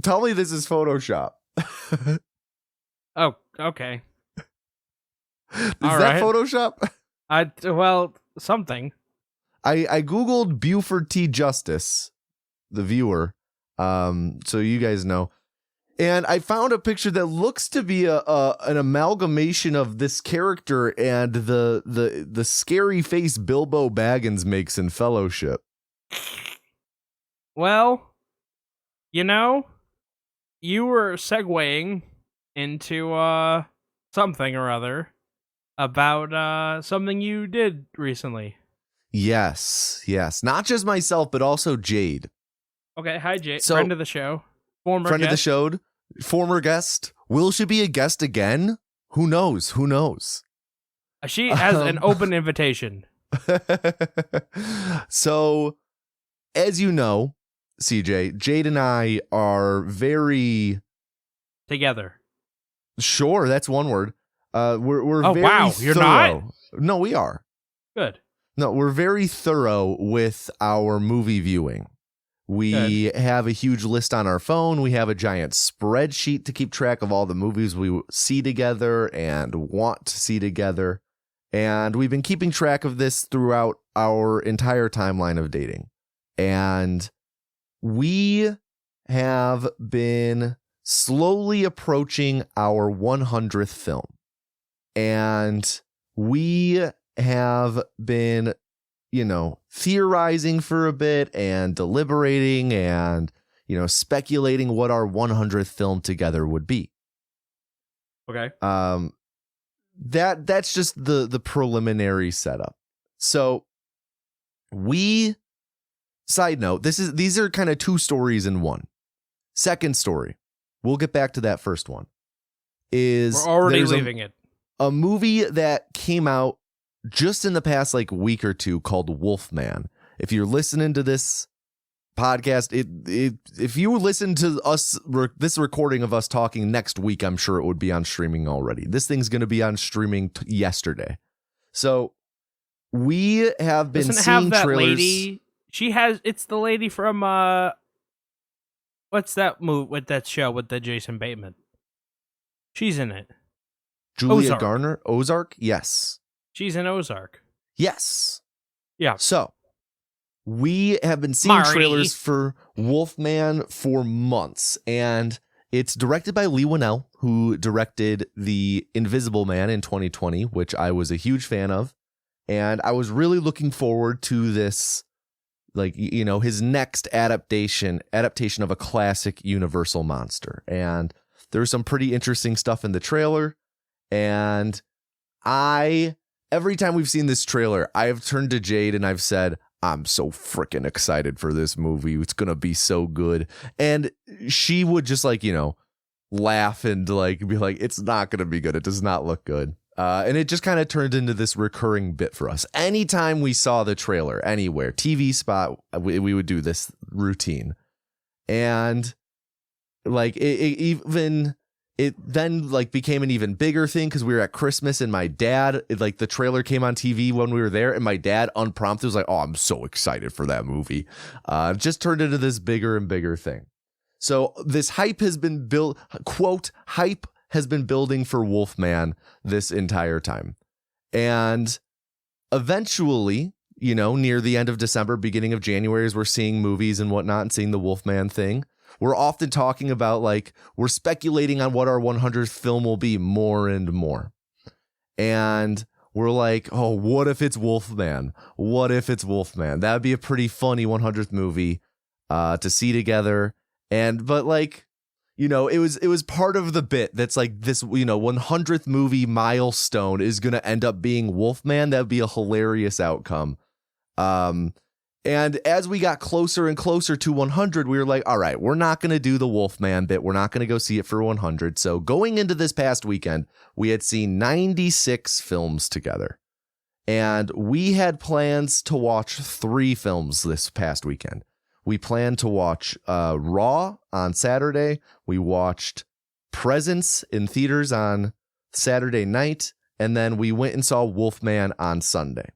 Tell me this is Photoshop. Oh, okay. Is All that right. Photoshop? Well, something. I Googled Buford T. Justice, the viewer, so you guys know. And I found a picture that looks to be an amalgamation of this character and the scary face Bilbo Baggins makes in Fellowship. Well, you were segueing into something or other about something you did recently. Yes. Not just myself, but also Jade. Okay, hi Jade, So- friend of the show, former Friend of the guest. show, former guest. Will she be a guest again? Who knows? She has an open invitation. So, as you know, CJ, Jade and I are very Together. sure. That's one word. We're Oh, very wow, you're thorough. not? No, we are. Good. No, we're very thorough with our movie viewing. We have a huge list on our phone. We have a giant spreadsheet to keep track of all the movies we see together and want to see together. And we've been keeping track of this throughout our entire timeline of dating. And we have been slowly approaching our 100th film. And we have been, theorizing for a bit and deliberating and, speculating what our 100th film together would be. Okay. That's just the preliminary setup. So side note, these are kind of two stories in one. Second story, we'll get back to that first one. We're already leaving it. A movie that came out just in the past week or two called Wolfman. If you're listening to this podcast, if you listen to us this recording of us talking next week, I'm sure it would be on streaming already. This thing's going to be on streaming yesterday. So we have been Doesn't seeing have that trailers. lady. It's the lady from what's that movie with that show with the Jason Bateman? She's in it. Julia Ozark. Garner, Ozark. Yes. She's in Ozark. Yes. Yeah. So we have been seeing Marty. trailers for Wolfman for months, and it's directed by Leigh Whannell, who directed The Invisible Man in 2020, which I was a huge fan of. And I was really looking forward to this, his next adaptation of a classic Universal monster. And there was some pretty interesting stuff in the trailer. And every time we've seen this trailer, I have turned to Jade and I've said, I'm so freaking excited for this movie. It's going to be so good. And she would just laugh and be like, it's not going to be good. It does not look good. And it just kind of turned into this recurring bit for us. Anytime we saw the trailer anywhere, TV spot, we would do this routine. And it then became an even bigger thing because we were at Christmas and my dad, the trailer came on TV when we were there, and my dad unprompted was like, oh, I'm so excited for that movie. It just turned into this bigger and bigger thing. So this hype has been built, quote, hype has been building for Wolfman this entire time. And eventually, near the end of December, beginning of January, as we're seeing movies and whatnot and seeing the Wolfman thing, we're often talking about we're speculating on what our 100th film will be more and more. And we're like, oh, what if it's Wolfman? What if it's Wolfman? That'd be a pretty funny 100th movie to see together. But it was part of the bit that's this, 100th movie milestone is going to end up being Wolfman. That'd be a hilarious outcome. And as we got closer and closer to 100, we were like, all right, we're not going to do the Wolfman bit. We're not going to go see it for 100. So going into this past weekend, we had seen 96 films together. And we had plans to watch 3 films this past weekend. We planned to watch Raw on Saturday. We watched Presence in theaters on Saturday night. And then we went and saw Wolfman on Sunday.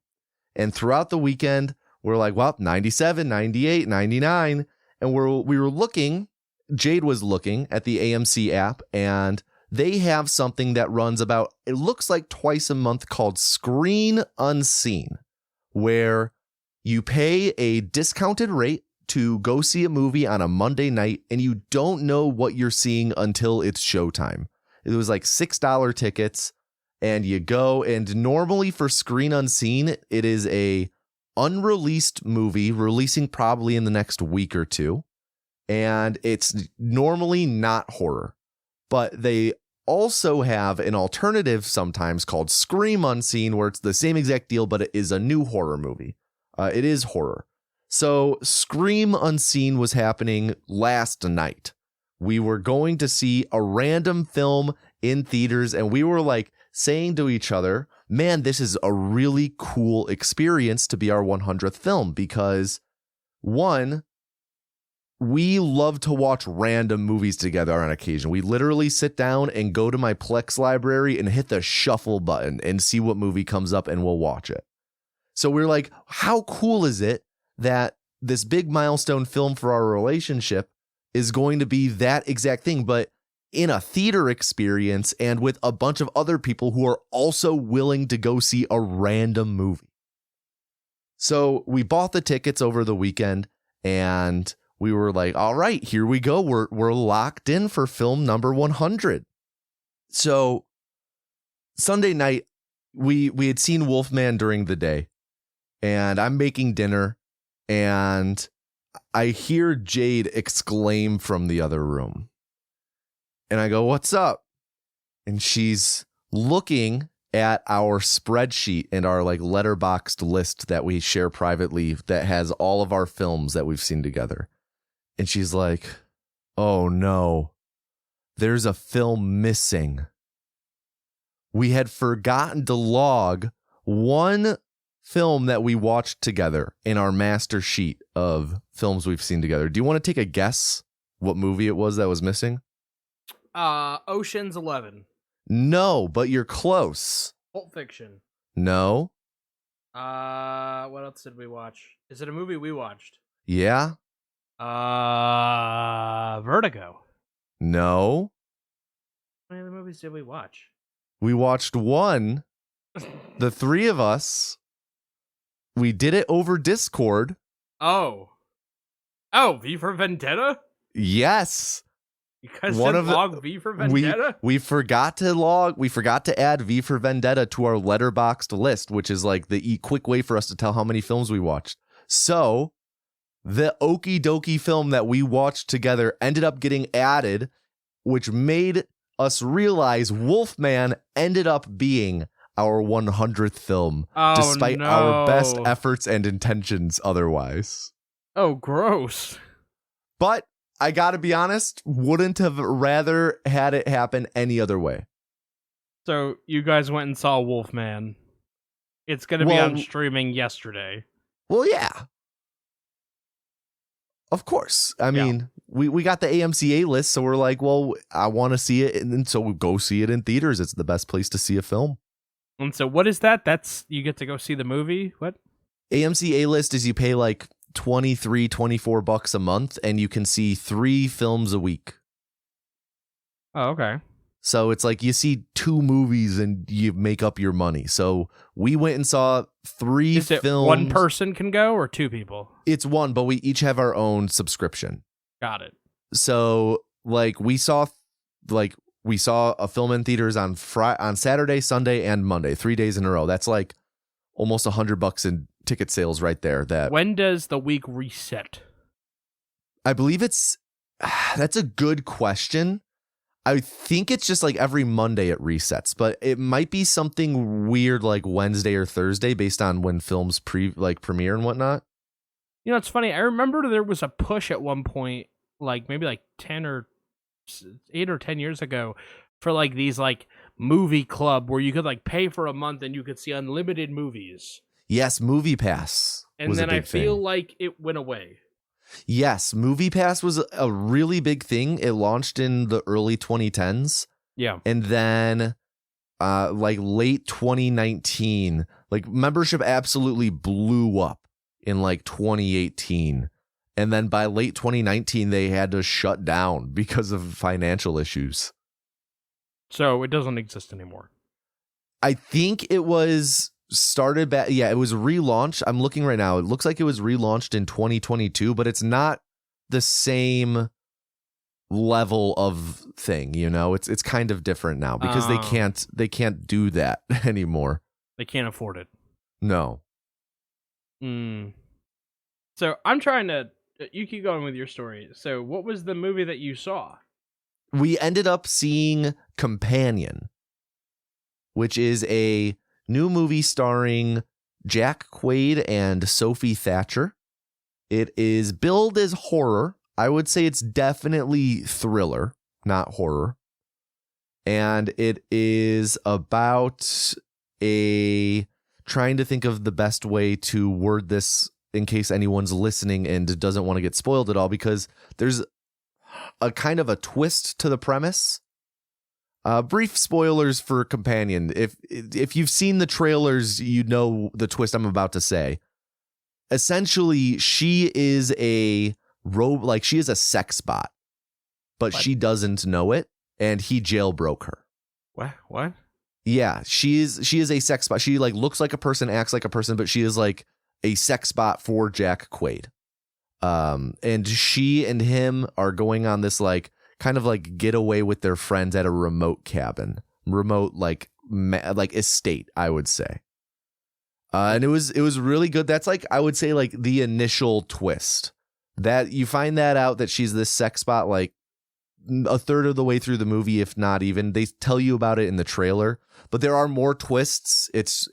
And throughout the weekend, we're like, well, 97, 98, 99. And we were looking, Jade was looking at the AMC app, and they have something that runs about, it looks like twice a month, called Screen Unseen, where you pay a discounted rate to go see a movie on a Monday night, and you don't know what you're seeing until it's showtime. It was like $6 tickets, and you go, and normally for Screen Unseen, it is a unreleased movie releasing probably in the next week or two, and it's normally not horror, but they also have an alternative sometimes called Scream Unseen, where it's the same exact deal, but it is a new horror movie. It is horror. So Scream Unseen was happening last night. We were going to see a random film in theaters, and we were like saying to each other, man, this is a really cool experience to be our 100th film, because one, we love to watch random movies together on occasion. We literally sit down and go to my Plex library and hit the shuffle button and see what movie comes up, and we'll watch it. So we're like, how cool is it that this big milestone film for our relationship is going to be that exact thing, but in a theater experience and with a bunch of other people who are also willing to go see a random movie. So we bought the tickets over the weekend, and we were like, all right, here we go. We're locked in for film number 100. So Sunday night, we had seen Wolfman during the day, and I'm making dinner, and I hear Jade exclaim from the other room. And I go, what's up? And she's looking at our spreadsheet and our like letterboxed list that we share privately that has all of our films that we've seen together. And she's like, oh no, there's a film missing. We had forgotten to log one film that we watched together in our master sheet of films we've seen together. Do you want to take a guess what movie it was that was missing? Ocean's 11. No, but you're close. Pulp Fiction. No. What else did we watch? Is it a movie we watched? Yeah. Vertigo. No. How many other movies did we watch? We watched one. The 3 of us. We did it over Discord. Oh, V for Vendetta? Yes. You guys One didn't of log V for Vendetta? We forgot to add V for Vendetta to our letterboxed list, which is like the quick way for us to tell how many films we watched. So the okie dokie film that we watched together ended up getting added, which made us realize Wolfman ended up being our 100th film, despite our best efforts and intentions otherwise. Oh, gross. But I gotta be honest, wouldn't have rather had it happen any other way. So you guys went and saw Wolfman. It's going to be on streaming yesterday. Well, yeah. Of course. I mean, we got the AMC list, so we're like, well, I want to see it, and so we go see it in theaters. It's the best place to see a film. And so what is that? That's you get to go see the movie? What? AMC A-list is you pay like $24 a month, and you can see 3 films a week. Oh, okay. So it's like you see 2 movies and you make up your money. So we went and saw 3 is it films. One person can go or 2 people? It's one, but we each have our own subscription. Got it. So like we saw a film in theaters on Saturday, Sunday, and Monday, 3 days in a row. That's like almost $100 in ticket sales right there. That when does the week reset? I believe that's a good question. I think it's just like every Monday it resets, but it might be something weird like Wednesday or Thursday based on when films premiere and whatnot. You know, it's funny. I remember there was a push at one point, like maybe like 8 or 10 years ago, for like these like movie club where you could like pay for a month and you could see unlimited movies. Yes, Movie Pass. And was then a I big feel thing. like it went away. Yes, Movie Pass was a really big thing. It launched in the early 2010s. Yeah. And then like late 2019, like membership absolutely blew up in like 2018. And then by late 2019, they had to shut down because of financial issues. So it doesn't exist anymore. I think it was started back. Yeah, it was relaunched. I'm looking right now. It looks like it was relaunched in 2022, but it's not the same level of thing, you know. It's kind of different now because they can't do that anymore. They can't afford it. No. So I'm trying to. You keep going with your story. So what was the movie that you saw? We ended up seeing Companion, which is a new movie starring Jack Quaid and Sophie Thatcher. It is billed as horror. I would say it's definitely thriller, not horror. And it is about trying to think of the best way to word this in case anyone's listening and doesn't want to get spoiled at all, because there's a kind of a twist to the premise. Brief spoilers for Companion. If you've seen the trailers, you know the twist I'm about to say. Essentially, she is a she is a sex bot, but she doesn't know it, and he jailbroke her. What? Yeah, she is a sex bot. She like looks like a person, acts like a person, but she is like a sex bot for Jack Quaid. And she and him are going on this like kind of like getaway with their friends at a remote cabin, remote like estate, I would say. And it was really good. That's like, I would say like the initial twist that you find that out that she's this sex bot like a third of the way through the movie, if not even. They tell you about it in the trailer, but there are more twists. It's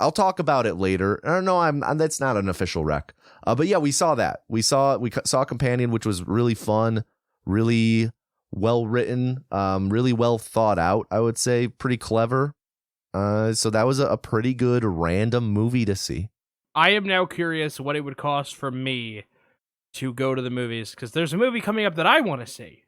I'll talk about it later. No, I'm that's not an official rec. But yeah, we saw that. We saw Companion, which was really fun, really well written, really well thought out. I would say pretty clever. So that was a pretty good random movie to see. I am now curious what it would cost for me to go to the movies, because there's a movie coming up that I want to see.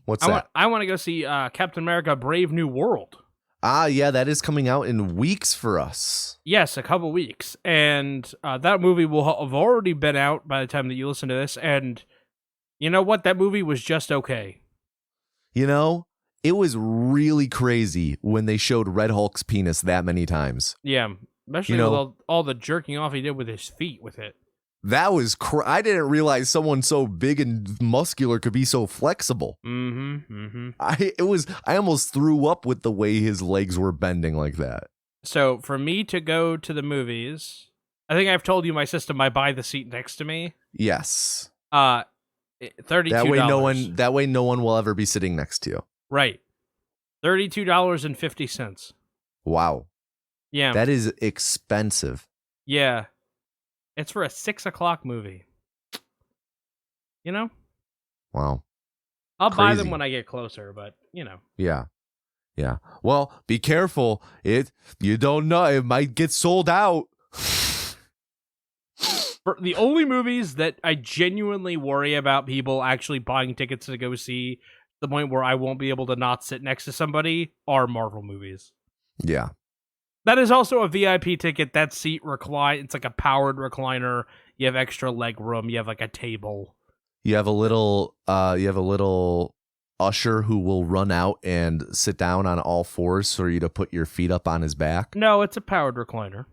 What's that? I want to go see Captain America: Brave New World. Yeah, that is coming out in weeks for us. Yes, a couple weeks. And that movie will have already been out by the time that you listen to this. And you know what? That movie was just okay. You know, it was really crazy when they showed Red Hulk's penis that many times. Yeah, especially with all the jerking off he did with his feet with it. That was I didn't realize someone so big and muscular could be so flexible. I almost threw up with the way his legs were bending like that. So for me to go to the movies, I think I've told you my system. I buy the seat next to me. Yes. $32. That way no one will ever be sitting next to you. Right. $32.50. Wow. Yeah. That is expensive. Yeah. It's for a 6:00 movie. You know? Wow. I'll buy them when I get closer, but you know. Yeah. Yeah. Well, be careful. You don't know. It might get sold out. For the only movies that I genuinely worry about people actually buying tickets to go see, the point where I won't be able to not sit next to somebody, are Marvel movies. Yeah. That is also a VIP ticket. That seat it's like a powered recliner. You have extra leg room. You have like a table. You have a little usher who will run out and sit down on all fours for you to put your feet up on his back. No, it's a powered recliner.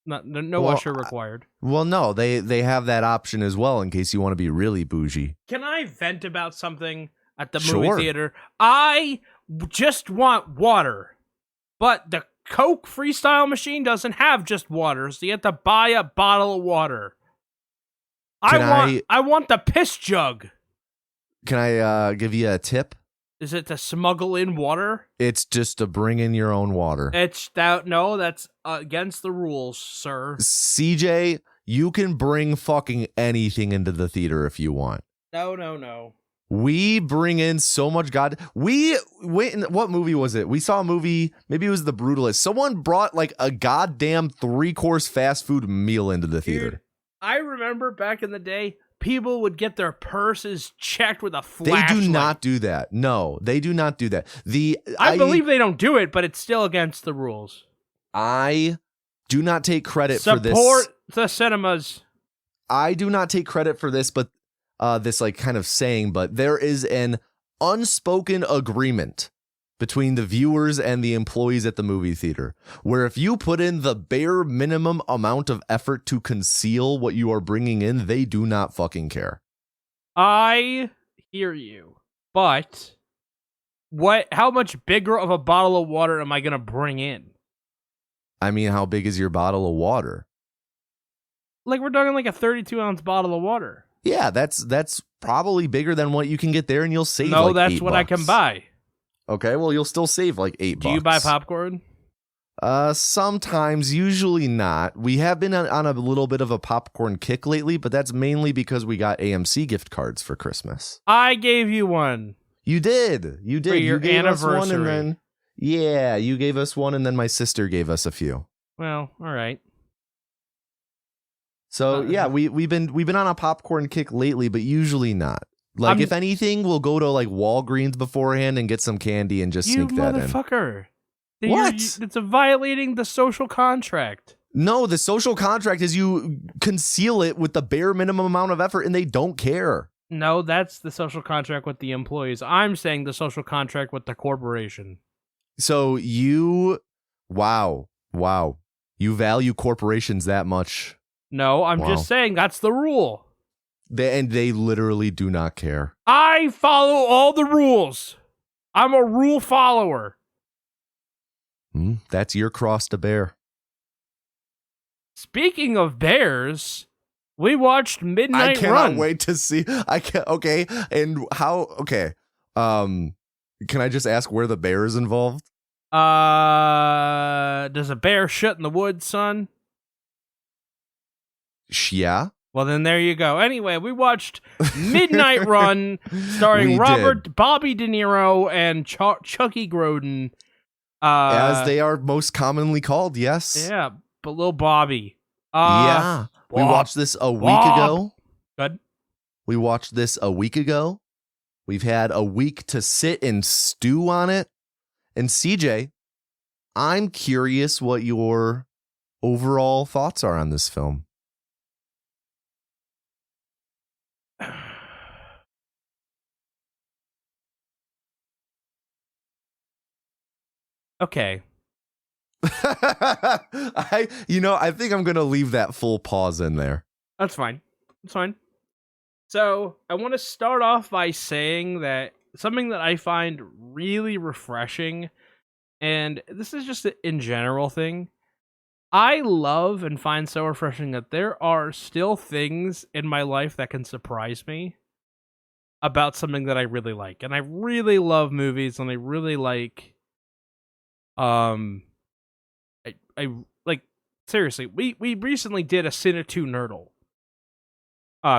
No usher required. Well, no, they have that option as well in case you want to be really bougie. Can I vent about something at the movie theater? I just want water, but the Coke Freestyle machine doesn't have just water, so you have to buy a bottle of water. I want the piss jug. Can I give you a tip? Is it to smuggle in water? It's just to bring in your own water. That's against the rules, sir. CJ, you can bring fucking anything into the theater if you want. No. We bring in so much we went in, what movie was it? We saw a movie, maybe it was The Brutalist. Someone brought like a goddamn 3-course fast food meal into the theater. Dude, I remember back in the day, people would get their purses checked with a They flashlight. do not do that. No, they do not do that. I believe they don't do it, but it's still against the rules. I do not take credit for this. Support the cinemas. I do not take credit for this, but this like kind of saying, but there is an unspoken agreement between the viewers and the employees at the movie theater, where if you put in the bare minimum amount of effort to conceal what you are bringing in, they do not fucking care. I hear you, but how much bigger of a bottle of water am I going to bring in? I mean, how big is your bottle of water? Like, we're talking like a 32-ounce bottle of water. Yeah, that's probably bigger than what you can get there, and you'll save No, like that's $8. what I can buy. Okay, well, you'll still save like $8. Do you buy popcorn? Sometimes, usually not. We have been on a little bit of a popcorn kick lately, but that's mainly because we got AMC gift cards for Christmas. I gave you one. You did. You did. For your you gave us one, and anniversary. then you gave us one, and then my sister gave us a few. Well, all right. So yeah, we've been on a popcorn kick lately, but usually not. Like, if anything, we'll go to like Walgreens beforehand and get some candy and just You sneak that in. motherfucker. What? It's violating the social contract. No, the social contract is you conceal it with the bare minimum amount of effort, and they don't care. No, that's the social contract with the employees. I'm saying the social contract with the corporation. So wow, you value corporations that much. No, I'm Wow. just saying that's the rule. And they literally do not care. I follow all the rules. I'm a rule follower. That's your cross to bear. Speaking of bears, we watched Midnight I cannot Run. wait to see. Okay, and how? Okay, can I just ask where the bear is involved? Does a bear shit in the woods, son? Yeah. Well, then there you go. Anyway, we watched Midnight Run, starring We Bobby De Niro and Chucky Grodin. As they are most commonly called, yes. Yeah, but little Bobby. Yeah. We Bob. watched this a week Bob. ago. Good. We watched this a week ago. We've had a week to sit and stew on it. And CJ, I'm curious what your overall thoughts are on this film. Okay. I think I'm going to leave that full pause in there. That's fine. It's fine. So, I want to start off by saying that something that I find really refreshing, and this is just an in general thing, I love and find so refreshing that there are still things in my life that can surprise me about something that I really like. And I really love movies, and I really like I like, seriously, we recently did a Cine 2 Nerdle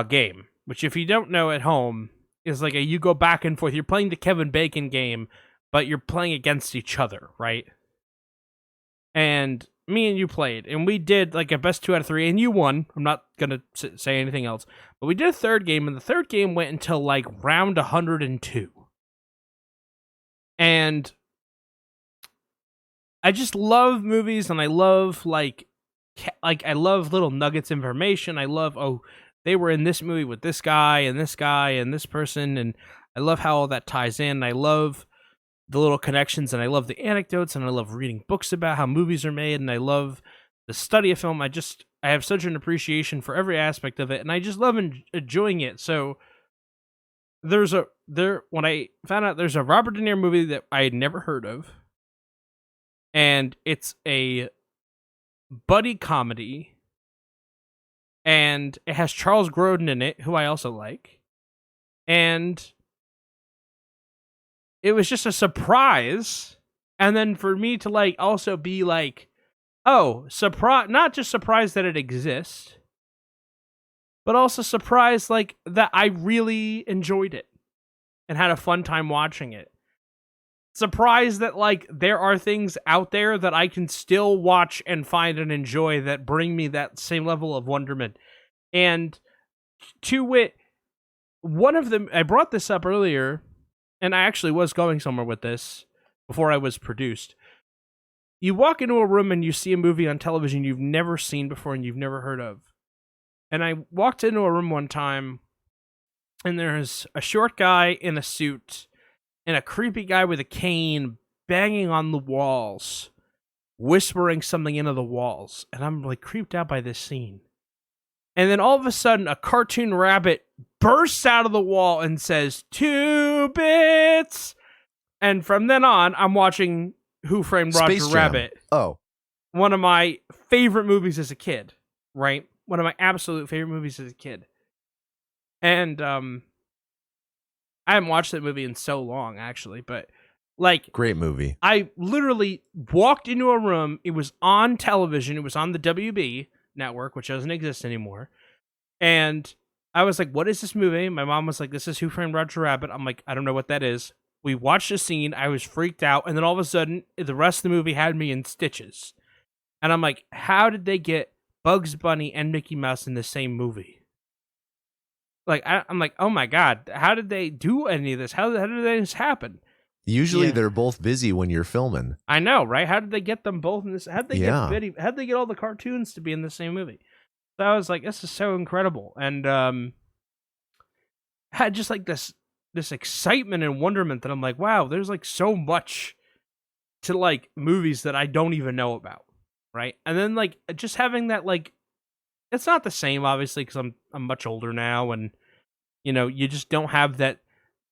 game, which, if you don't know at home, is like you go back and forth. You're playing the Kevin Bacon game, but you're playing against each other, right? And me and you played, and we did like a best 2 out of 3, and you won. I'm not gonna say anything else, but we did a third game, and the third game went until like round 102. And I just love movies, and I love like I love little nuggets of information. I love, they were in this movie with this guy and this guy and this person, and I love how all that ties in. I love the little connections, and I love the anecdotes, and I love reading books about how movies are made, and I love the study of film. I have such an appreciation for every aspect of it, and I just love enjoying it. So when I found out there's a Robert De Niro movie that I had never heard of, and it's a buddy comedy, and it has Charles Grodin in it, who I also like, and it was just a surprise. And then for me to like also be like, oh, surprise, not just surprised that it exists, but also surprised like that I really enjoyed it and had a fun time watching it. Surprised that like there are things out there that I can still watch and find and enjoy that bring me that same level of wonderment. And to wit, one of them, I brought this up earlier, and I actually was going somewhere with this before I was produced. You walk into a room and you see a movie on television you've never seen before and you've never heard of. And I walked into a room one time, and there's a short guy in a suit and a creepy guy with a cane banging on the walls, whispering something into the walls. And I'm like creeped out by this scene. And then all of a sudden, a cartoon rabbit bursts out of the wall and says, 2 bits! And from then on, I'm watching Who Framed Roger Space Jam. Rabbit. Oh, One of my favorite movies as a kid, right? One of my absolute favorite movies as a kid. And I haven't watched that movie in so long, actually, but like, great movie. I literally walked into a room. It was on television. It was on the WB network, which doesn't exist anymore. And I was like, what is this movie? My mom was like, this is Who Framed Roger Rabbit. I'm like, I don't know what that is. We watched the scene. I was freaked out. And then all of a sudden, the rest of the movie had me in stitches. And I'm like, how did they get Bugs Bunny and Mickey Mouse in the same movie? Like, I'm like, oh my God, how did they do any of this? How did this happen? Usually Yeah. they're both busy when you're filming. I know, right? How did they get them both in this? How did they Yeah. how'd they get all the cartoons to be in the same movie? So I was like, this is so incredible. And had just like this excitement and wonderment that I'm like, wow, there's like so much to like movies that I don't even know about. Right. And then like just having that, like, it's not the same, obviously, because I'm much older now, and you know, you just don't have that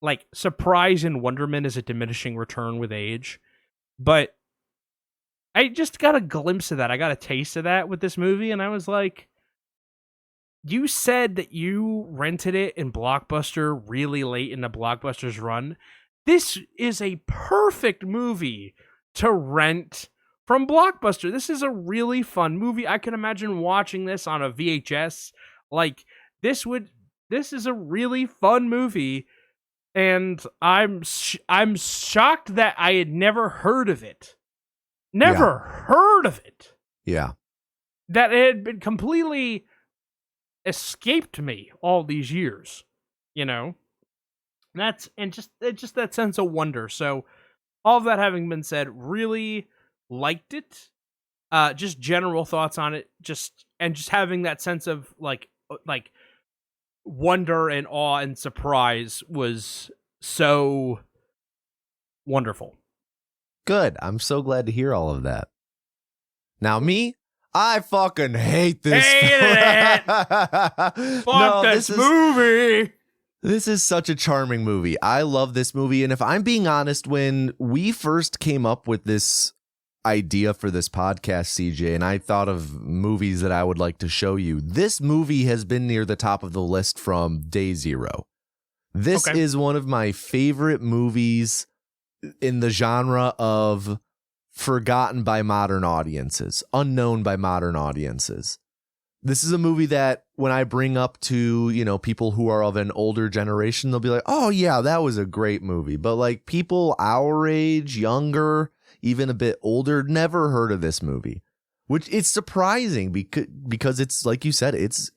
like surprise and wonderment is a diminishing return with age. But I just got a glimpse of that. I got a taste of that with this movie, and I was like, you said that you rented it in Blockbuster really late in the Blockbuster's run. This is a perfect movie to rent from Blockbuster. This is a really fun movie. I can imagine watching this on a VHS. Like, this is a really fun movie, and I'm shocked that I had never heard of it. Never heard of it. Yeah. That it had been completely escaped me all these years, you know? Just that sense of wonder. So, all of that having been said, really liked it. Just general thoughts on it, just having that sense of like wonder and awe and surprise was so wonderful. Good. I'm so glad to hear all of that. Now me, I fucking hate this. Hated it. Fuck this movie. This is such a charming movie. I love this movie. And if I'm being honest, when we first came up with this idea for this podcast, CJ, and I thought of movies that I would like to show you, this movie has been near the top of the list from day zero. This is one of my favorite movies in the genre of forgotten by modern audiences, unknown by modern audiences. This is a movie that when I bring up to, you know, people who are of an older generation, they'll be like, oh yeah, that was a great movie. But like people our age, younger, even a bit older, never heard of this movie, which it's surprising because it's like you said, it's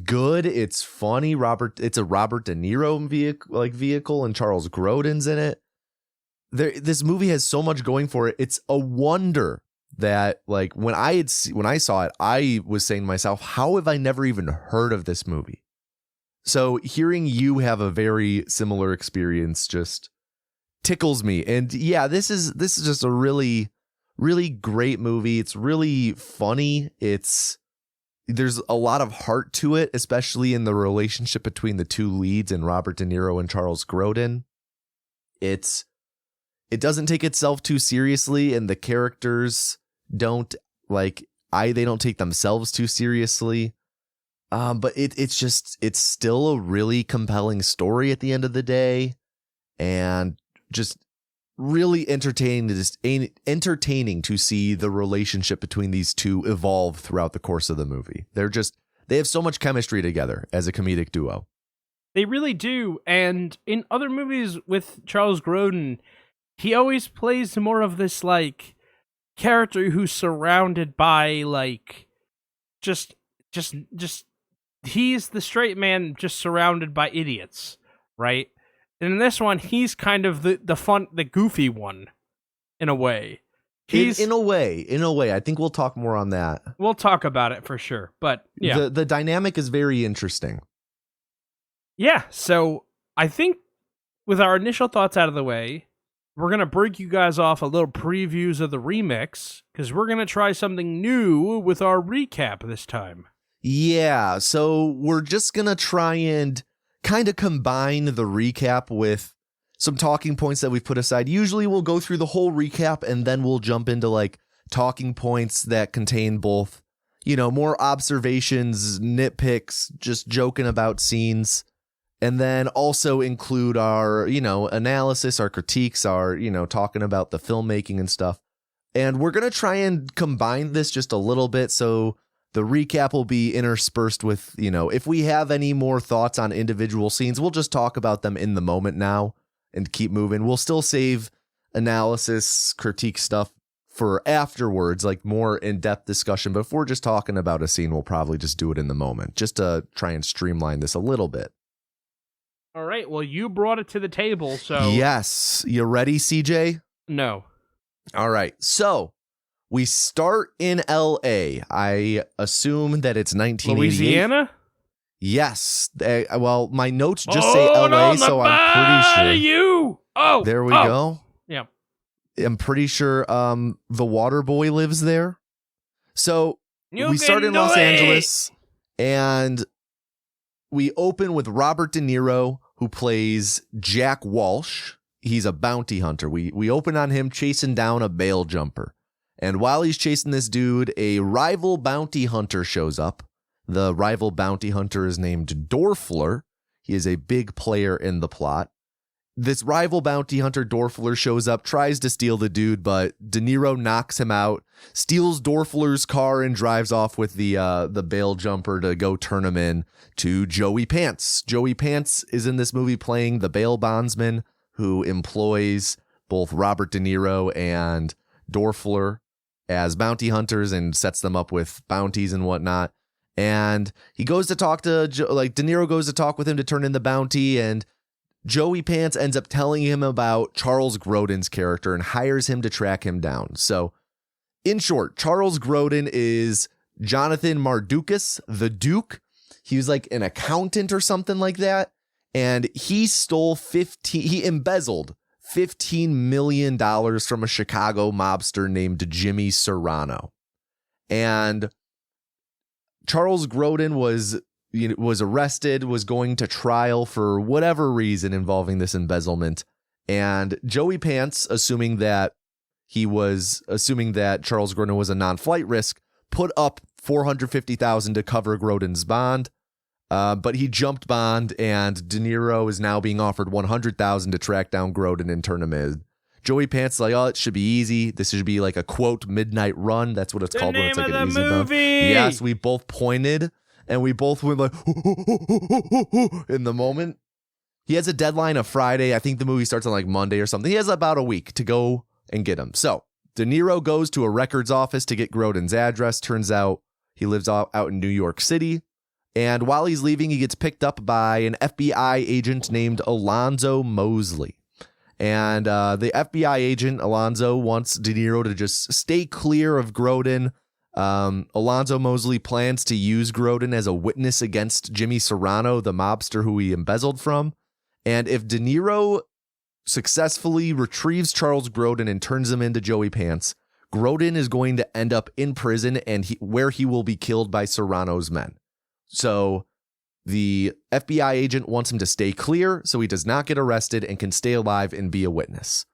good, it's funny. It's a Robert De Niro vehicle, and Charles Grodin's in it. This movie has so much going for it. It's a wonder that like when I saw it, I was saying to myself, how have I never even heard of this movie? So hearing you have a very similar experience just tickles me. And yeah, this is just a really, really great movie. It's really funny. There's a lot of heart to it, especially in the relationship between the two leads and Robert De Niro and Charles Grodin. It doesn't take itself too seriously, and the characters don't they don't take themselves too seriously. But it's still a really compelling story at the end of the day, and just really entertaining to see the relationship between these two evolve throughout the course of the movie. they have so much chemistry together as a comedic duo. They really do. And in other movies with Charles Grodin, he always plays more of this like character who's surrounded by like just he's the straight man just surrounded by idiots, right? And in this one, he's kind of the fun, the goofy one in a way. He's In a way. I think we'll talk more on that. We'll talk about it for sure. But yeah. The dynamic is very interesting. Yeah, so I think with our initial thoughts out of the way, we're going to break you guys off a little previews of the remix, because we're going to try something new with our recap this time. Yeah, so we're just going to try and kind of combine the recap with some talking points that we've put aside. Usually we'll go through the whole recap and then we'll jump into like talking points that contain both, you know, more observations, nitpicks, just joking about scenes. And then also include our, you know, analysis, our critiques, our, you know, talking about the filmmaking and stuff. And we're going to try and combine this just a little bit. So the recap will be interspersed with, you know, if we have any more thoughts on individual scenes, we'll just talk about them in the moment now and keep moving. We'll still save analysis, critique stuff for afterwards, like more in-depth discussion. But if we're just talking about a scene, we'll probably just do it in the moment just to try and streamline this a little bit. All right, well, you brought it to the table, so... Yes. You ready, CJ? No. All right. So we start in L.A. I assume that it's 1988. Louisiana? Yes. Well, my notes just say L.A., so I'm pretty sure. You! Oh! There we go. Yeah. I'm pretty sure the water boy lives there. So we start in Los Angeles, and we open with Robert De Niro, who plays Jack Walsh. He's a bounty hunter. We open on him chasing down a bail jumper. And while he's chasing this dude, a rival bounty hunter shows up. The rival bounty hunter is named Dorfler. He is a big player in the plot. This rival bounty hunter, Dorfler, shows up, tries to steal the dude, but De Niro knocks him out, steals Dorfler's car, and drives off with the bail jumper to go turn him in to Joey Pants. Joey Pants is in this movie playing the bail bondsman who employs both Robert De Niro and Dorfler as bounty hunters and sets them up with bounties and whatnot. And he goes to talk to, De Niro goes to talk with him to turn in the bounty, and Joey Pants ends up telling him about Charles Grodin's character and hires him to track him down. So, in short, Charles Grodin is Jonathan Mardukas, the Duke. He was like an accountant or something like that. And he embezzled $15 million from a Chicago mobster named Jimmy Serrano. And Charles Grodin was arrested, was going to trial for whatever reason involving this embezzlement. And Joey Pants, assuming that Charles Grodin was a non-flight risk, put up $450,000 to cover Grodin's bond. But he jumped bond, and De Niro is now being offered $100,000 to track down Grodin and turn him in. Joey Pants is like, oh, it should be easy. This should be like a quote midnight run. That's what it's called when it's like an easy movie. Yes, we both pointed. And we both went like in the moment. He has a deadline of Friday. I think the movie starts on like Monday or something. He has about a week to go and get him. So De Niro goes to a records office to get Grodin's address. Turns out he lives out in New York City. And while he's leaving, he gets picked up by an FBI agent named Alonzo Mosley. And the FBI agent, Alonzo, wants De Niro to just stay clear of Grodin. Alonzo Mosley plans to use Grodin as a witness against Jimmy Serrano, the mobster who he embezzled from. And if De Niro successfully retrieves Charles Grodin and turns him into Joey Pants, Grodin is going to end up in prison and where he will be killed by Serrano's men. So the FBI agent wants him to stay clear so he does not get arrested and can stay alive and be a witness.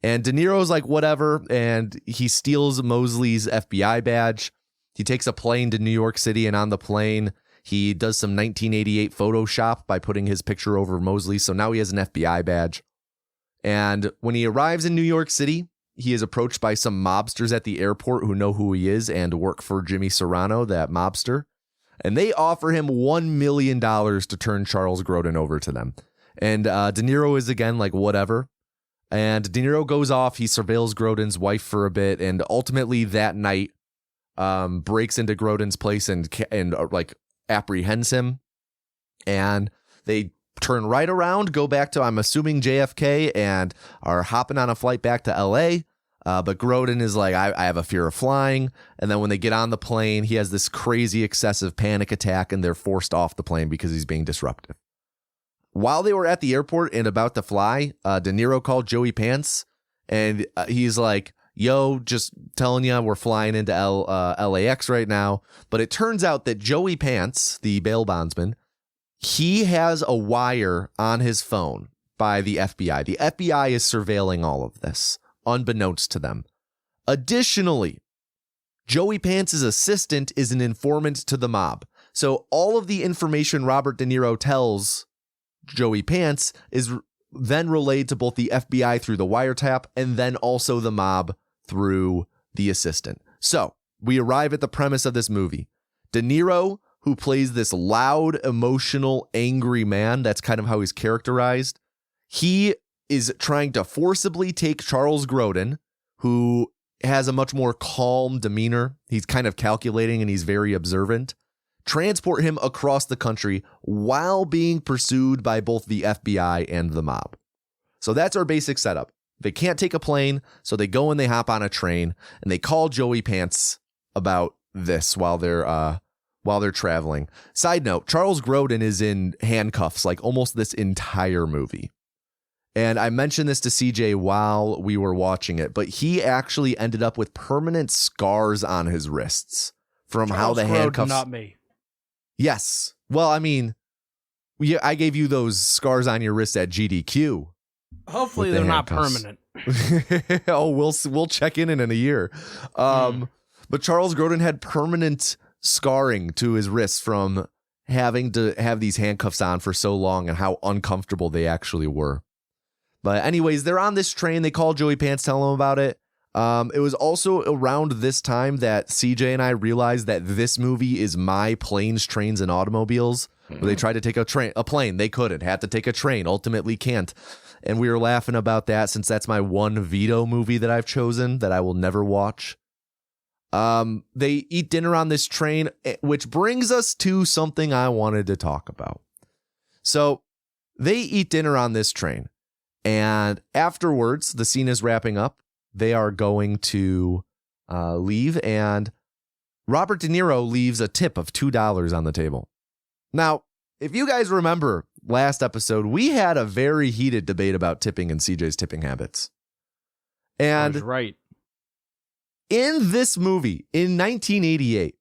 And De Niro's like, whatever, and he steals Mosley's FBI badge. He takes a plane to New York City, and on the plane, he does some 1988 Photoshop by putting his picture over Mosley, so now he has an FBI badge. And when he arrives in New York City, he is approached by some mobsters at the airport who know who he is and work for Jimmy Serrano, that mobster. and they offer him $1 million to turn Charles Grodin over to them. And De Niro is again like, whatever. And De Niro goes off. He surveils Grodin's wife for a bit, and ultimately that night breaks into Grodin's place and like apprehends him. And they turn right around, go back to, I'm assuming, JFK, and are hopping on a flight back to LA. But Grodin is like, I have a fear of flying. And then when they get on the plane, he has this crazy excessive panic attack, and they're forced off the plane because he's being disruptive. While they were at the airport and about to fly, De Niro called Joey Pants, and he's like, yo, just telling you, we're flying into LAX right now. But it turns out that Joey Pants, the bail bondsman, he has a wire on his phone by the FBI. The FBI is surveilling all of this, unbeknownst to them. Additionally, Joey Pants' assistant is an informant to the mob. So all of the information Robert De Niro tells Joey Pants is then relayed to both the FBI through the wiretap and then also the mob through the assistant. So we arrive at the premise of this movie. De Niro, who plays this loud, emotional, angry man, that's kind of how he's characterized, he is trying to forcibly take Charles Grodin, who has a much more calm demeanor. He's kind of calculating and he's very observant. Transport him across the country while being pursued by both the FBI and the mob. So that's our basic setup. They can't take a plane, so they go and they hop on a train, and they call Joey Pants about this while they're traveling. Side note, Charles Grodin is in handcuffs like almost this entire movie. And I mentioned this to CJ while we were watching it, but he actually ended up with permanent scars on his wrists from Charles how the Grodin, handcuffs. not me. Yes. Well, I mean, I gave you those scars on your wrist at GDQ. Hopefully with the they're not handcuffs. permanent. Oh, we'll check in a year. But Charles Grodin had permanent scarring to his wrists from having to have these handcuffs on for so long and how uncomfortable they actually were. But anyways, they're on this train. They call Joey Pants, tell him about it. It was also around this time that CJ and I realized that this movie is My Planes, Trains, and Automobiles. Where they tried to take a plane. They couldn't. Had to take a train. Ultimately can't. And we were laughing about that since that's my one veto movie that I've chosen that I will never watch. They eat dinner on this train, which brings us to something I wanted to talk about. So they eat dinner on this train. And afterwards, the scene is wrapping up. They are going to leave, and Robert De Niro leaves a tip of $2 on the table. Now, if you guys remember last episode, we had a very heated debate about tipping and CJ's tipping habits. And That's right. in this movie, in 1988,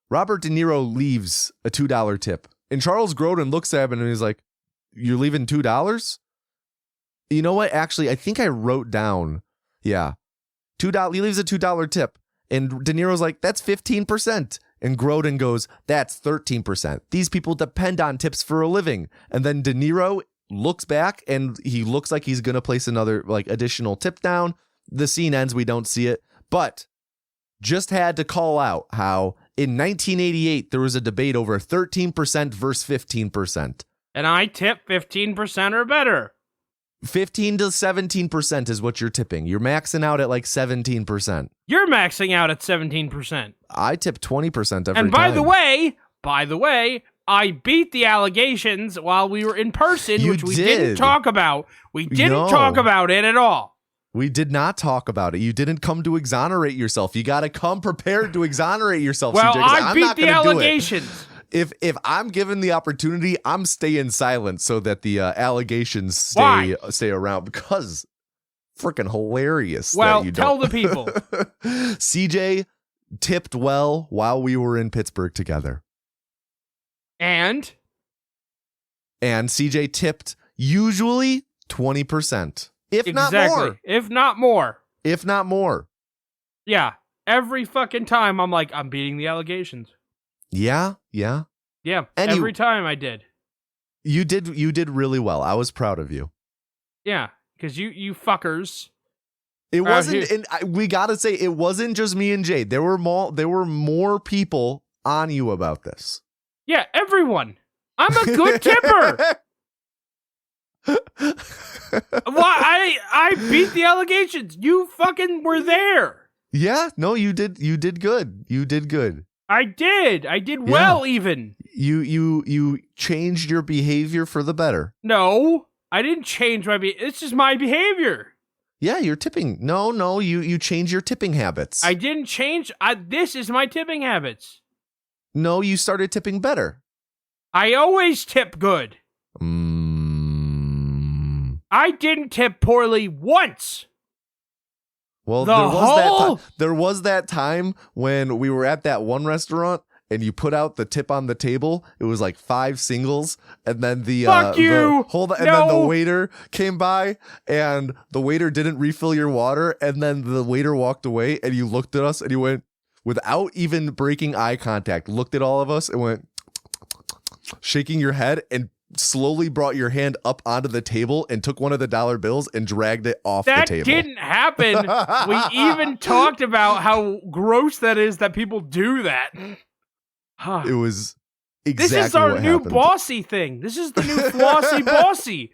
Robert De Niro leaves a $2 tip. And Charles Grodin looks at him and he's like, "You're leaving $2? You know what? Actually, I think I wrote down, yeah, $2. He leaves a $2 tip. And De Niro's like, that's 15%. And Grodin goes, that's 13%. These people depend on tips for a living. And then De Niro looks back and he looks like he's going to place another like additional tip down. The scene ends. We don't see it. But just had to call out how in 1988, there was a debate over 13% versus 15%. And I tip 15% or better. 15 to 17% is what you're tipping. You're maxing out at like 17%. You're maxing out at 17%. I tip 20% every time. And by the way, I beat the allegations while we were in person, which we didn't talk about. We didn't talk about it at all. We did not talk about it. You didn't come to exonerate yourself. You got to come prepared to exonerate yourself, Well, CJ, 'cause I I'm beat not the gonna do it. allegations. If I'm given the opportunity, I'm staying silent so that the allegations Why? stay around because freaking hilarious. Well, that you tell don't. the people. CJ tipped well while we were in Pittsburgh together. And CJ tipped usually 20%, if not more. If not more. If not more. Yeah. Every fucking time I'm like, I'm beating the allegations. Yeah. Yeah. Every time I did. You did really well. I was proud of you. Yeah. Because you fuckers. It wasn't, and we gotta say, it wasn't just me and Jade. There were more people on you about this. Yeah, everyone. I'm a good tipper. I beat the allegations. You fucking were there. Yeah, no, you did good. You did good. I did well even. You changed your behavior for the better. No, I didn't change my behavior. It's just my behavior. Yeah, you're tipping. No, you change your tipping habits. I didn't change. This is my tipping habits. No, you started tipping better. I always tip good. I didn't tip poorly once. Well, there was that time when we were at that one restaurant and you put out the tip on the table. It was like 5 singles, and then then the waiter came by and the waiter didn't refill your water, and then the waiter walked away and you looked at us and you went, without even breaking eye contact, looked at all of us and went, shaking your head, and slowly brought your hand up onto the table and took one of the dollar bills and dragged it off the table. That didn't happen. We even talked about how gross that is that people do that. It was exactly This is our what new happened. bossy thing. This is the new flossy bossy.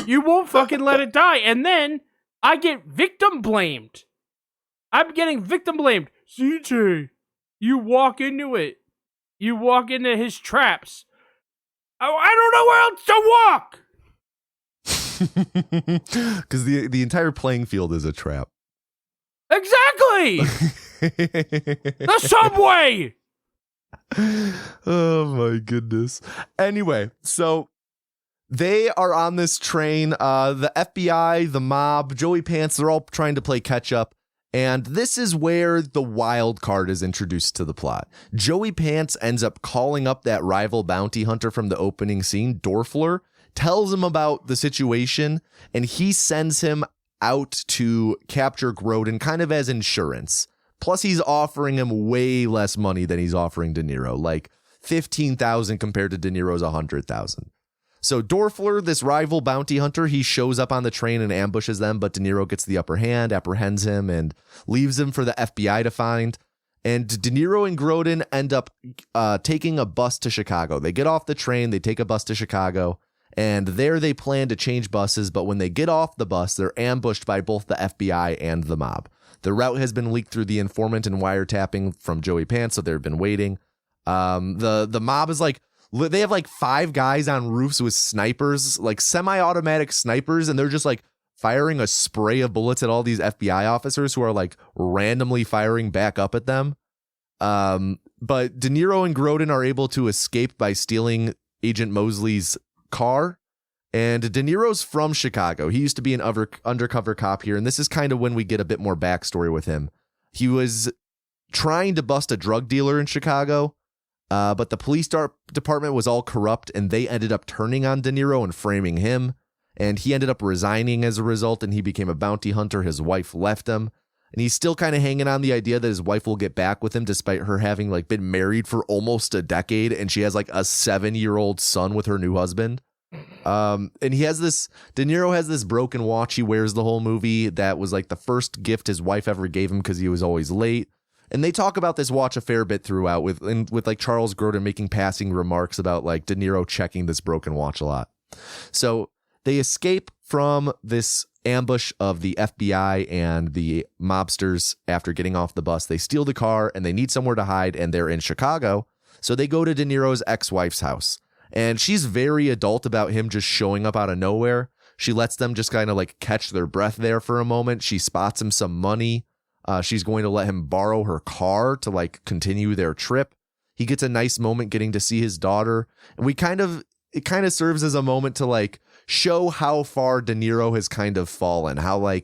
You won't fucking let it die. And then I get victim blamed. I'm getting victim blamed. CJ, you walk into it. You walk into his traps. I don't know where else to walk. Because the entire playing field is a trap. Exactly. The subway. Oh my goodness. Anyway, so they are on this train. The FBI, the mob, Joey Pants, they're all trying to play catch up. And this is where the wild card is introduced to the plot. Joey Pants ends up calling up that rival bounty hunter from the opening scene, Dorfler, tells him about the situation, and he sends him out to capture Grodin kind of as insurance. Plus, he's offering him way less money than he's offering De Niro, like $15,000 compared to De Niro's $100,000. So Dorfler, this rival bounty hunter, he shows up on the train and ambushes them, but De Niro gets the upper hand, apprehends him, and leaves him for the FBI to find. And De Niro and Grodin end up taking a bus to Chicago. They get off the train, they take a bus to Chicago, and there they plan to change buses, but when they get off the bus, they're ambushed by both the FBI and the mob. The route has been leaked through the informant and wiretapping from Joey Pants, so they've been waiting. The mob is like, they have like 5 guys on roofs with snipers, like semi-automatic snipers, and they're just like firing a spray of bullets at all these FBI officers who are like randomly firing back up at them. But De Niro and Grodin are able to escape by stealing Agent Mosley's car. And De Niro's from Chicago. He used to be an undercover cop here, and this is kind of when we get a bit more backstory with him. He was trying to bust a drug dealer in Chicago, but the police department was all corrupt, and they ended up turning on De Niro and framing him. And he ended up resigning as a result, and he became a bounty hunter. His wife left him, and he's still kind of hanging on the idea that his wife will get back with him, despite her having like been married for almost a decade, and she has like a 7-year-old son with her new husband. And De Niro has this broken watch he wears the whole movie that was like the first gift his wife ever gave him because he was always late. And they talk about this watch a fair bit throughout with like Charles Grodin making passing remarks about like De Niro checking this broken watch a lot. So they escape from this ambush of the FBI and the mobsters after getting off the bus. They steal the car and they need somewhere to hide, and they're in Chicago. So they go to De Niro's ex-wife's house. And she's very adult about him just showing up out of nowhere. She lets them just kind of like catch their breath there for a moment. She spots him some money. She's going to let him borrow her car to like continue their trip. He gets a nice moment getting to see his daughter. And it kind of serves as a moment to like show how far De Niro has kind of fallen, how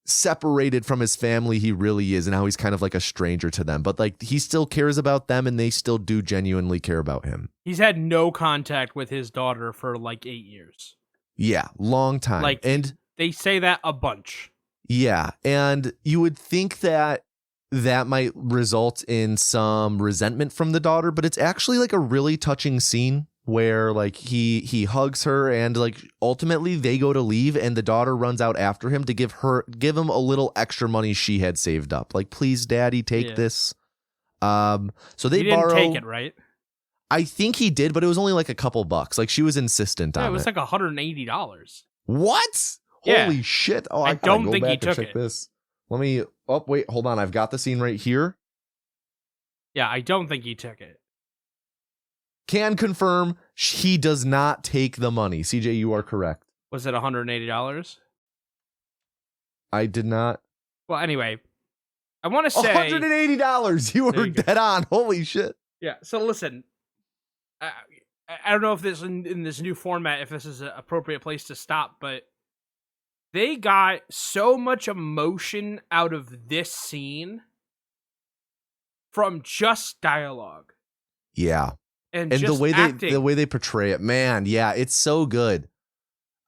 separated from his family he really is, and how he's kind of like a stranger to them, but like he still cares about them and they still do genuinely care about him. He's had no contact with his daughter for like 8 years. Yeah, long time. Like, and they say that a bunch. Yeah, and you would think that might result in some resentment from the daughter, but it's actually like a really touching scene where like he hugs her, and like ultimately they go to leave, and the daughter runs out after him to give him a little extra money she had saved up. Like, please, daddy, take this. So they He didn't borrow. take it, right? I think he did, but it was only like a couple bucks. Like she was insistent Yeah, on it was it. like $180. What? Yeah. Holy shit! Oh, I I gotta don't go think he back and took check it. this. Let me. Oh wait, hold on. I've got the scene right here. Yeah, I don't think he took it. Can confirm he does not take the money. CJ, you are correct. Was it $180? I did not. Well, anyway, I want to say $180. You There were you go. dead on. Holy shit. Yeah. So listen, I don't know if this in this new format, if this is an appropriate place to stop, but they got so much emotion out of this scene from just dialogue Yeah. and And just acting. the way they portray it, man, yeah, it's so good.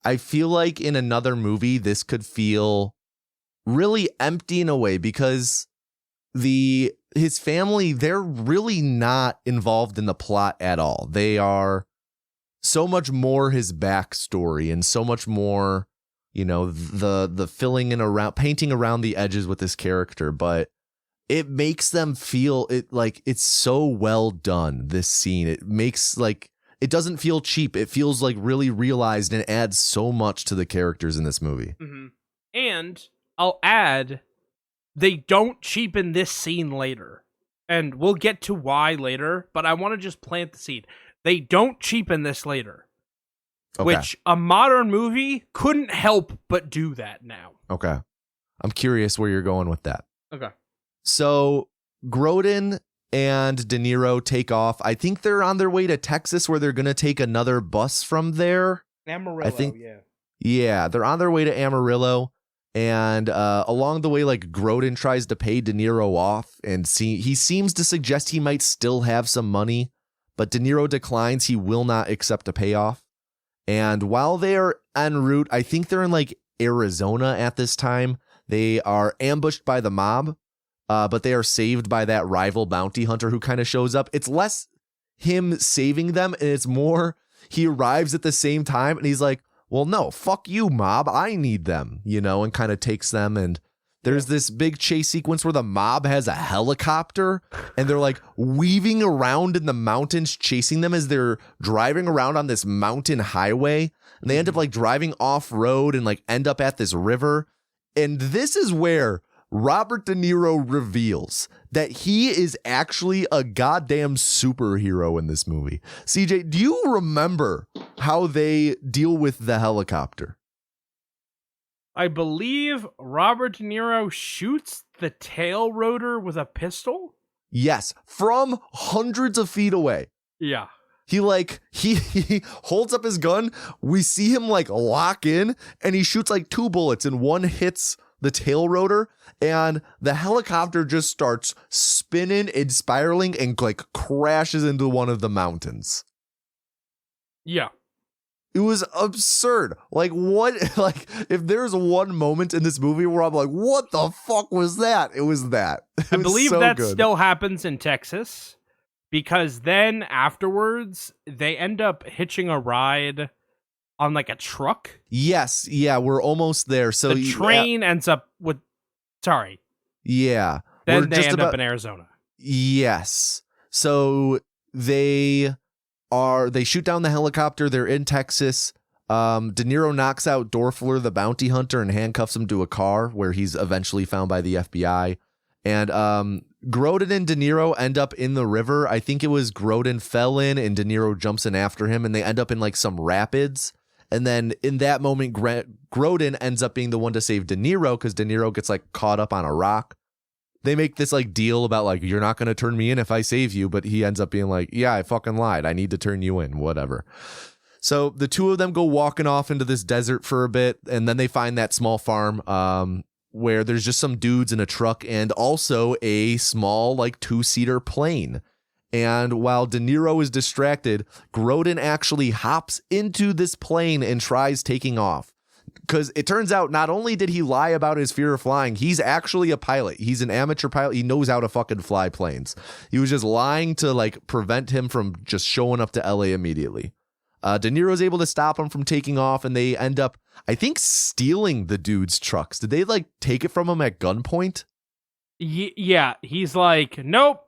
I feel like in another movie this could feel really empty in a way because his family, they're really not involved in the plot at all. They are so much more his backstory and so much more, you know, the filling in around, painting around the edges with this character, but it makes them feel it like it's so well done, this scene. It makes like it doesn't feel cheap. It feels like really realized and adds so much to the characters in this movie. Mhm. And I'll add, they don't cheapen this scene later. And we'll get to why later, but I want to just plant the seed. They don't cheapen this later. Okay. Which a modern movie couldn't help but do that now. Okay. I'm curious where you're going with that. Okay. So Grodin and De Niro take off. I think they're on their way to Texas where they're going to take another bus from there. Amarillo, I think- yeah. Yeah, they're on their way to Amarillo. And along the way, like Grodin tries to pay De Niro off and he seems to suggest he might still have some money, but De Niro declines. He will not accept a payoff. And while they are en route, I think they're in like Arizona at this time. They are ambushed by the mob, but they are saved by that rival bounty hunter who kind of shows up. It's less him saving them, and it's more he arrives at the same time and he's like, well, no, fuck you, mob. I need them, you know, and kind of takes them. And there's this big chase sequence where the mob has a helicopter and they're like weaving around in the mountains, chasing them as they're driving around on this mountain highway. And they end up like driving off road and like end up at this river. And this is where Robert De Niro reveals that he is actually a goddamn superhero in this movie. CJ, do you remember how they deal with the helicopter? I believe Robert De Niro shoots the tail rotor with a pistol? Yes, from hundreds of feet away. Yeah. He he holds up his gun. We see him like lock in and he shoots like 2 bullets and one hits the tail rotor and the helicopter just starts spinning and spiraling and like crashes into one of the mountains. Yeah. It was absurd. Like what, like if there's one moment in this movie where I'm like, what the fuck was that? It was that. It I was believe so that good. still happens in Texas because then afterwards they end up hitching a ride on like a truck. Yes. Yeah. We're almost there. So The train ends up with, sorry, yeah. then We're they just end about- up in Arizona. Yes. So they shoot down the helicopter. They're in Texas. De Niro knocks out Dorfler, the bounty hunter, and handcuffs him to a car where he's eventually found by the FBI. And Grodin and De Niro end up in the river. I think it was Grodin fell in and De Niro jumps in after him and they end up in like some rapids. And then in that moment, Grodin ends up being the one to save De Niro because De Niro gets like caught up on a rock. They make this like deal about like, you're not going to turn me in if I save you. But he ends up being like, yeah, I fucking lied. I need to turn you in, whatever. So the two of them go walking off into this desert for a bit. And then they find that small farm where there's just some dudes in a truck and also a small like 2-seater plane. And while De Niro is distracted, Grodin actually hops into this plane and tries taking off. Because it turns out not only did he lie about his fear of flying, he's actually a pilot. He's an amateur pilot. He knows how to fucking fly planes. He was just lying to like prevent him from just showing up to LA immediately. De Niro's able to stop him from taking off and they end up, I think, stealing the dude's trucks. Did they like take it from him at gunpoint? Yeah, he's like, nope,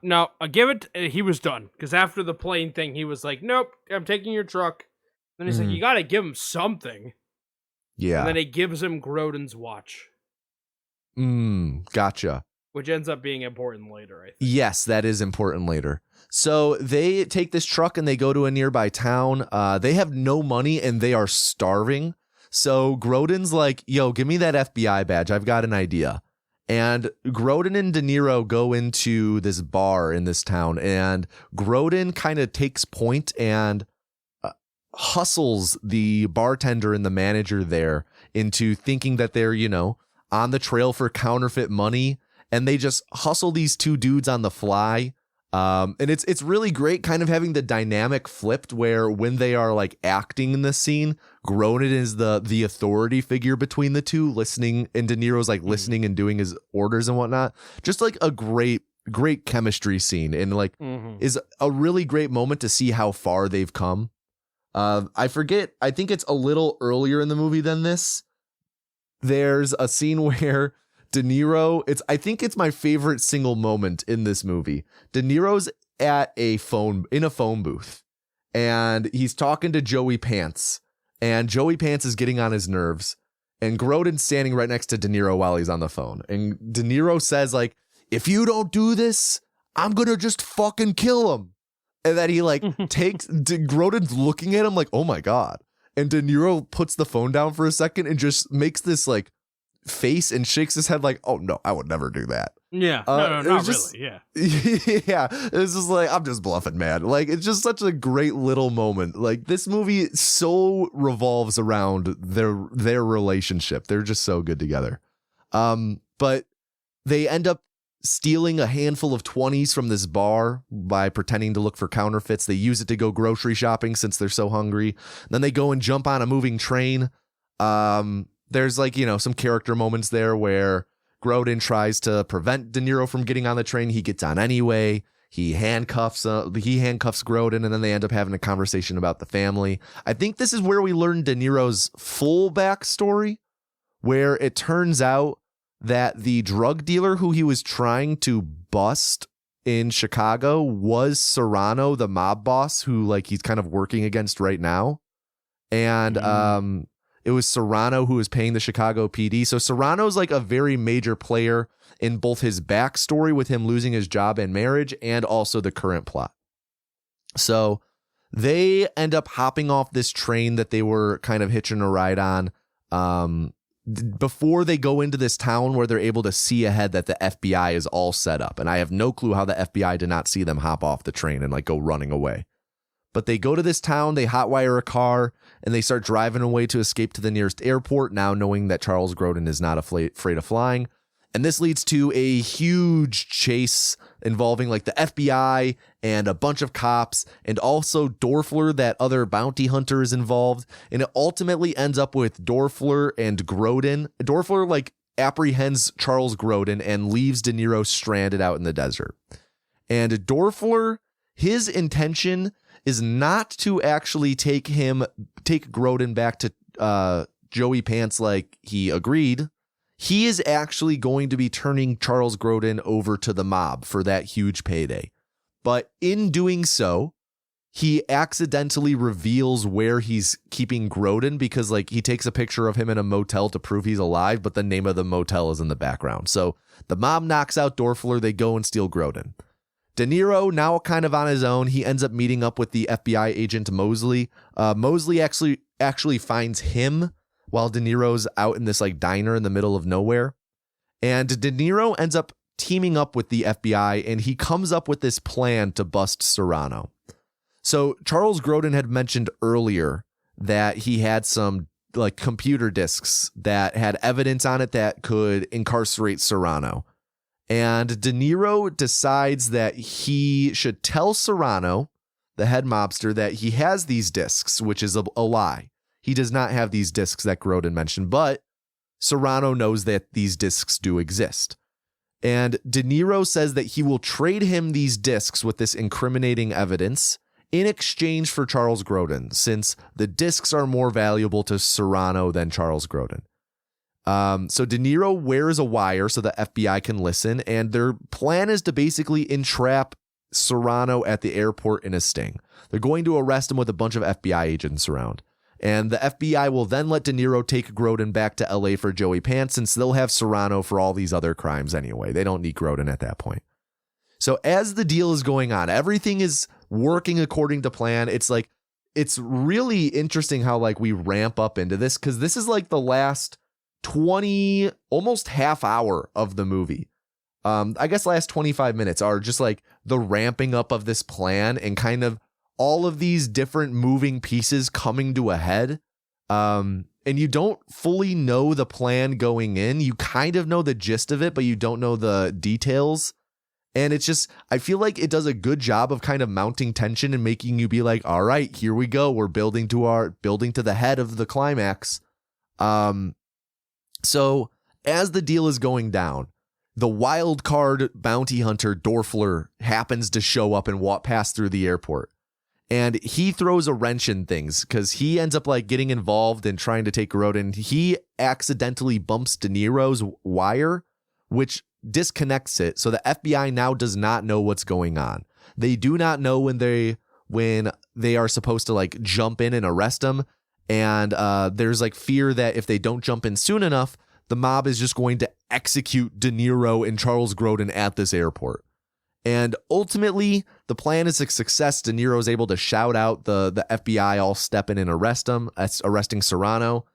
No, I give it. He was done because after the plane thing, he was like, "Nope, I'm taking your truck." Then he's like, "You got to give him something." Yeah. And then he gives him Grodin's watch. Gotcha. Which ends up being important later, I think. Yes, that is important later. So they take this truck and they go to a nearby town. They have no money and they are starving. So Grodin's like, yo, give me that FBI badge. I've got an idea. And Grodin and De Niro go into this bar in this town, and Grodin kind of takes point and hustles the bartender and the manager there into thinking that they're, on the trail for counterfeit money. And they just hustle these two dudes on the fly. And it's really great kind of having the dynamic flipped where when they are like acting in the scene, Grodin is the authority figure between the two, listening, and De Niro's like listening and doing his orders and whatnot. Just like a great chemistry scene, and like is a really great moment to see how far they've come. I forget, I think it's a little earlier in the movie than this. There's a scene where De Niro, I think it's my favorite single moment in this movie. De Niro's in a phone booth, and he's talking to Joey Pants, and Joey Pants is getting on his nerves, and Grodin's standing right next to De Niro while he's on the phone. And De Niro says, like, if you don't do this, I'm gonna just fucking kill him. And then he like Grodin's looking at him like, oh my God. And De Niro puts the phone down for a second and just makes this like face and shakes his head like, oh no, I would never do that. Yeah, no, not just, really. Yeah, yeah, it's just like, I'm just bluffing, man. Like, it's just such a great little moment. Like, this movie so revolves around their relationship. They're just so good together. But they end up stealing a handful of 20s from this bar by pretending to look for counterfeits. They use it to go grocery shopping since they're so hungry. Then they go and jump on a moving train. There's like, some character moments there where Grodin tries to prevent De Niro from getting on the train. He gets on anyway. He handcuffs Grodin, and then they end up having a conversation about the family. I think this is where we learn De Niro's full backstory, where it turns out that the drug dealer who he was trying to bust in Chicago was Serrano, the mob boss, who like he's kind of working against right now. And it was Serrano who was paying the Chicago PD. So Serrano's like a very major player in both his backstory with him losing his job and marriage, and also the current plot. So they end up hopping off this train that they were kind of hitching a ride on before they go into this town, where they're able to see ahead that the FBI is all set up. And I have no clue how the FBI did not see them hop off the train and like go running away. But they go to this town, they hotwire a car, and they start driving away to escape to the nearest airport, now knowing that Charles Grodin is not afraid of flying. And this leads to a huge chase involving like the FBI and a bunch of cops, and also Dorfler, that other bounty hunter, is involved. And it ultimately ends up with Dorfler and Grodin. Dorfler like apprehends Charles Grodin and leaves De Niro stranded out in the desert. And Dorfler, his intention is not to actually take Grodin back to Joey Pants like he agreed. He is actually going to be turning Charles Grodin over to the mob for that huge payday. But in doing so, he accidentally reveals where he's keeping Grodin, because like he takes a picture of him in a motel to prove he's alive, but the name of the motel is in the background. So the mob knocks out Dorfler, they go and steal Grodin. De Niro, now kind of on his own, he ends up meeting up with the FBI agent Mosley. Mosley actually finds him while De Niro's out in this like diner in the middle of nowhere. And De Niro ends up teaming up with the FBI, and he comes up with this plan to bust Serrano. So Charles Grodin had mentioned earlier that he had some like computer disks that had evidence on it that could incarcerate Serrano. And De Niro decides that he should tell Serrano, the head mobster, that he has these disks, which is a lie. He does not have these disks that Grodin mentioned, but Serrano knows that these disks do exist. And De Niro says that he will trade him these disks with this incriminating evidence in exchange for Charles Grodin, since the disks are more valuable to Serrano than Charles Grodin. So De Niro wears a wire so the FBI can listen, and their plan is to basically entrap Serrano at the airport in a sting. They're going to arrest him with a bunch of FBI agents around. And the FBI will then let De Niro take Grodin back to LA for Joey Pants, since they'll have Serrano for all these other crimes anyway. They don't need Grodin at that point. So as the deal is going on, everything is working according to plan. It's really interesting how like we ramp up into this, because this is like the last 20, almost half hour of the movie. I guess last 25 minutes are just like the ramping up of this plan and kind of all of these different moving pieces coming to a head. And you don't fully know the plan going in. You kind of know the gist of it, but you don't know the details. And it's just, I feel like it does a good job of kind of mounting tension and making you be like, all right, here we go. We're building to the head of the climax. So as the deal is going down, the wild card bounty hunter Dorfler happens to show up and walk past through the airport. And he throws a wrench in things because he ends up like getting involved in trying to take Grodin. He accidentally bumps De Niro's wire, which disconnects it. So the FBI now does not know what's going on. They do not know when they are supposed to like jump in and arrest him. And there's like fear that if they don't jump in soon enough, the mob is just going to execute De Niro and Charles Grodin at this airport. And ultimately, the plan is a success. De Niro is able to shout out the FBI all step in and arrest him, arresting Serrano.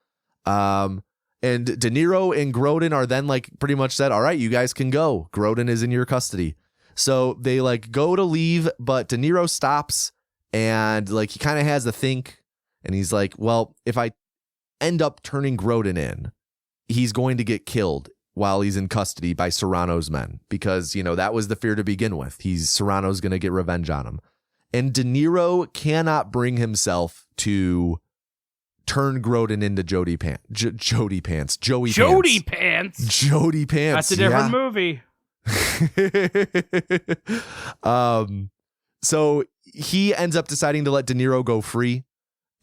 And De Niro and Grodin are then like pretty much said, all right, you guys can go. Grodin is in your custody. So they like go to leave, but De Niro stops and like he kind of has a think. And he's like, well, if I end up turning Grodin in, he's going to get killed while he's in custody by Serrano's men, because, you know, that was the fear to begin with. Serrano's going to get revenge on him. And De Niro cannot bring himself to turn Grodin into Joey Pants. That's a different movie. So he ends up deciding to let De Niro go free,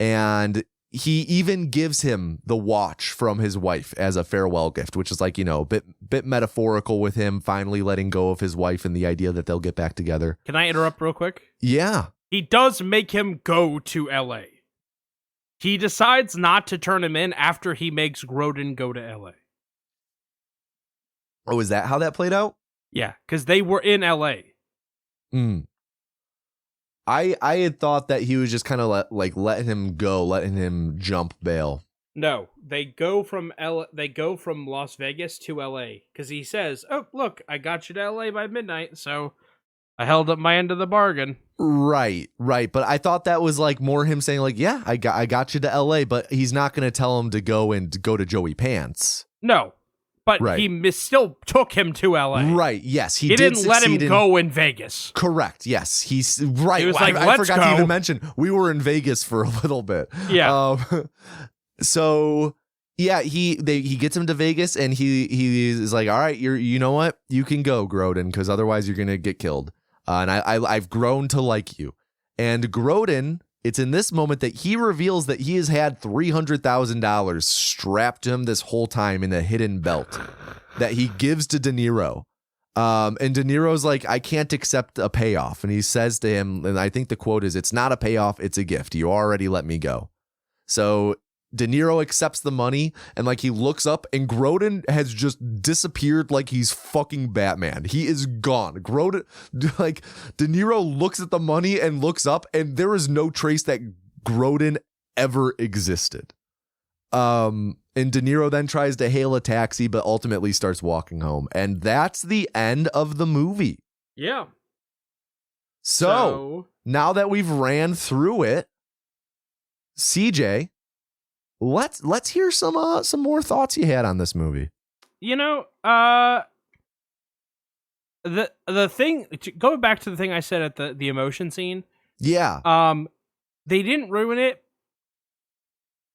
and he even gives him the watch from his wife as a farewell gift, which is like, you know, a bit metaphorical with him finally letting go of his wife and the idea that they'll get back together. Can I interrupt real quick? Yeah. He does make him go to LA. He decides not to turn him in after he makes Grodin go to LA. Oh, is that how that played out? Yeah, because they were in LA. I had thought that he was just kind of letting him go, letting him jump bail. No, they go from Las Vegas to LA because he says, "Oh, look, I got you to LA by midnight, so I held up my end of the bargain." Right. But I thought that was like more him saying like, "Yeah, I got you to LA," but he's not going to tell him to go to Joey Pants. No. But right. He still took him to LA. Right, yes. He didn't let him go in Vegas. Correct, yes. He's right. He was like, I forgot to even mention, we were in Vegas for a little bit. Yeah. So, yeah, he gets him to Vegas, and he is like, all right, you know what? You can go, Grodin, because otherwise you're going to get killed. And I've grown to like you. And Grodin, it's in this moment that he reveals that he has had $300,000 strapped to him this whole time in a hidden belt that he gives to De Niro. And De Niro's like, I can't accept a payoff. And he says to him, and I think the quote is, it's not a payoff, it's a gift. You already let me go. So De Niro accepts the money, and like he looks up, and Grodin has just disappeared like he's fucking Batman. He is gone. Grodin, like De Niro looks at the money and looks up, and there is no trace that Grodin ever existed. And De Niro then tries to hail a taxi, but ultimately starts walking home, and that's the end of the movie. Yeah. So now that we've ran through it, CJ, let's hear some more thoughts you had on this movie. You know, the thing, going back to the thing I said at the emotion scene. Yeah. They didn't ruin it.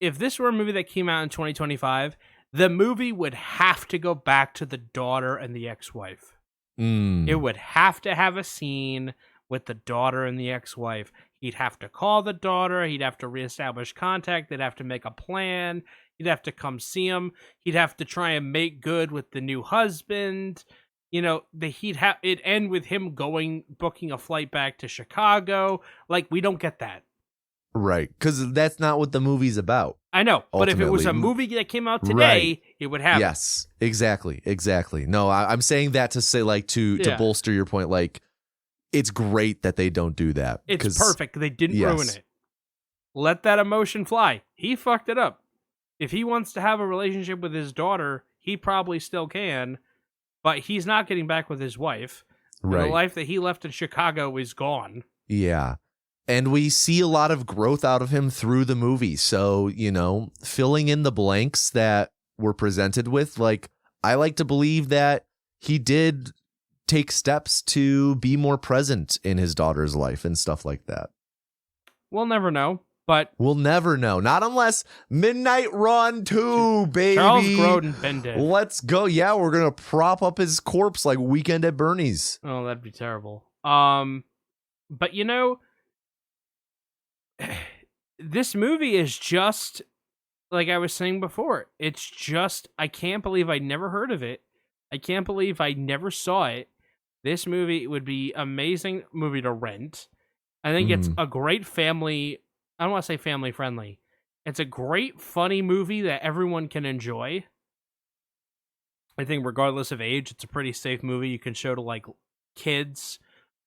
If this were a movie that came out in 2025, the movie would have to go back to the daughter and the ex-wife. It would have to have a scene with the daughter and the ex-wife. He'd have to call the daughter. He'd have to reestablish contact. They'd have to make a plan. He'd have to come see him. He'd have to try and make good with the new husband. You know, it'd end with him booking a flight back to Chicago. Like, we don't get that. Right, because that's not what the movie's about. I know, but if it was a movie that came out today, it would have. Yes, exactly. No, I'm saying that to say, like, to bolster your point. Like, it's great that they don't do that. It's perfect. They didn't ruin it. Let that emotion fly. He fucked it up. If he wants to have a relationship with his daughter, he probably still can, but he's not getting back with his wife. Right. The life that he left in Chicago is gone. Yeah. And we see a lot of growth out of him through the movie. So, you know, filling in the blanks that we're presented with, like, I like to believe that he did take steps to be more present in his daughter's life and stuff like that. We'll never know, but... We'll never know. Not unless Midnight Run 2, baby. Charles Grodin been dead. Let's go. Yeah, we're going to prop up his corpse like Weekend at Bernie's. Oh, that'd be terrible. But, you know... This movie is just, like I was saying before, it's just, I can't believe I never heard of it. I can't believe I never saw it. This movie would be amazing movie to rent. I think it's a great family, I don't want to say family friendly. It's a great, funny movie that everyone can enjoy. I think regardless of age, it's a pretty safe movie you can show to, like, kids